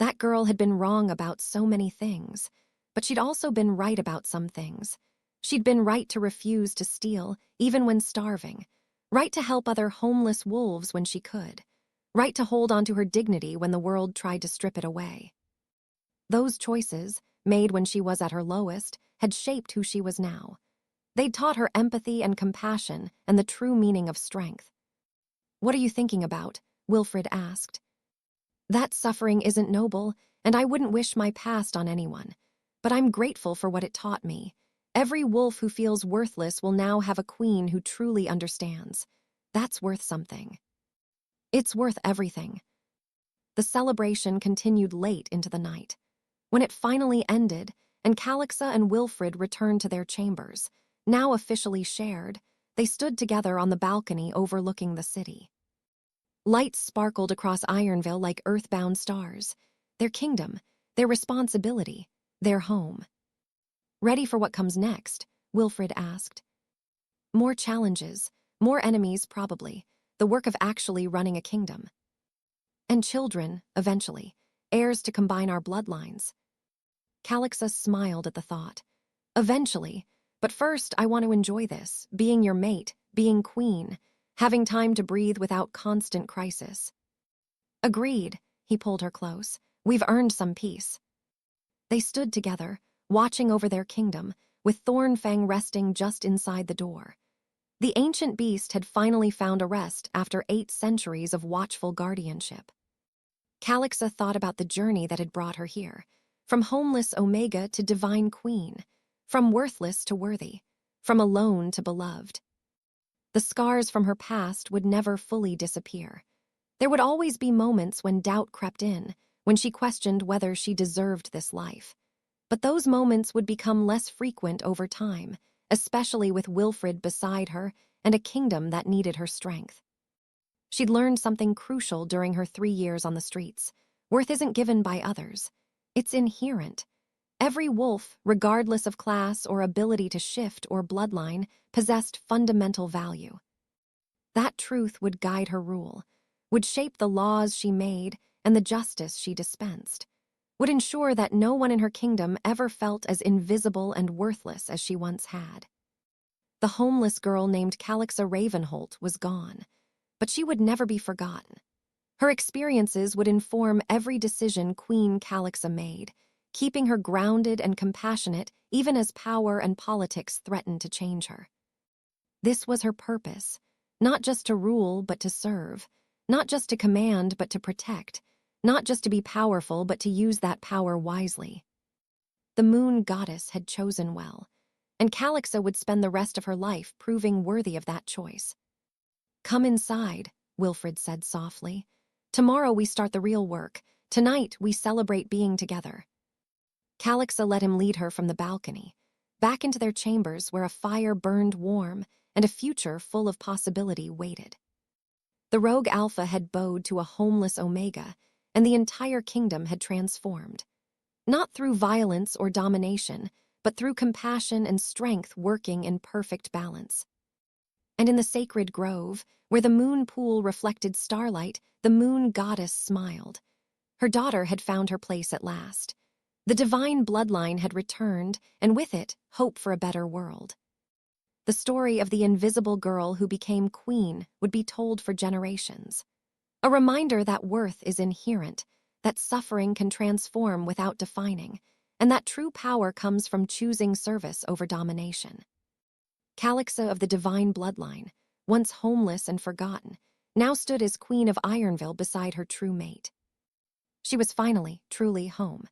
Speaker 1: That girl had been wrong about so many things, but she'd also been right about some things. She'd been right to refuse to steal, even when starving, right to help other homeless wolves when she could, right to hold onto her dignity when the world tried to strip it away. Those choices, made when she was at her lowest, had shaped who she was now. They'd taught her empathy and compassion and the true meaning of strength. "What are you thinking about?" Wilfred asked. "That suffering isn't noble, and I wouldn't wish my past on anyone. But I'm grateful for what it taught me. Every wolf who feels worthless will now have a queen who truly understands. That's worth something. It's worth everything." The celebration continued late into the night. When it finally ended, and Calixa and Wilfred returned to their chambers, now officially shared, they stood together on the balcony overlooking the city. Lights sparkled across Ironville like earthbound stars. Their kingdom, their responsibility, their home. "Ready for what comes next?" Wilfred asked. "More challenges, more enemies probably, the work of actually running a kingdom. And children, eventually, heirs to combine our bloodlines." Calixa smiled at the thought. "Eventually, but first I want to enjoy this, being your mate, being queen, having time to breathe without constant crisis." "Agreed," he pulled her close. "We've earned some peace." They stood together, watching over their kingdom, with Thornfang resting just inside the door. The ancient beast had finally found a rest after 8 centuries of watchful guardianship. Calixa thought about the journey that had brought her here, from homeless Omega to divine queen, from worthless to worthy, from alone to beloved. The scars from her past would never fully disappear. There would always be moments when doubt crept in, when she questioned whether she deserved this life. But those moments would become less frequent over time, especially with Wilfred beside her and a kingdom that needed her strength. She'd learned something crucial during her 3 years on the streets. Worth isn't given by others. It's inherent. Every wolf, regardless of class or ability to shift or bloodline, possessed fundamental value. That truth would guide her rule, would shape the laws she made and the justice she dispensed, would ensure that no one in her kingdom ever felt as invisible and worthless as she once had. The homeless girl named Calixa Ravenholt was gone, but she would never be forgotten. Her experiences would inform every decision Queen Calixa made, keeping her grounded and compassionate even as power and politics threatened to change her. This was her purpose, not just to rule but to serve, not just to command but to protect, not just to be powerful but to use that power wisely. The moon goddess had chosen well, and Calixa would spend the rest of her life proving worthy of that choice. "Come inside," Wilfred said softly. "Tomorrow we start the real work. Tonight we celebrate being together." Calixa let him lead her from the balcony, back into their chambers where a fire burned warm and a future full of possibility waited. The rogue Alpha had bowed to a homeless Omega, and the entire kingdom had transformed. Not through violence or domination, but through compassion and strength working in perfect balance. And in the sacred grove, where the moon pool reflected starlight, the moon goddess smiled. Her daughter had found her place at last. The divine bloodline had returned, and with it, hope for a better world. The story of the invisible girl who became queen would be told for generations. A reminder that worth is inherent, that suffering can transform without defining, and that true power comes from choosing service over domination. Calixa of the divine bloodline, once homeless and forgotten, now stood as Queen of Ironville beside her true mate. She was finally, truly home,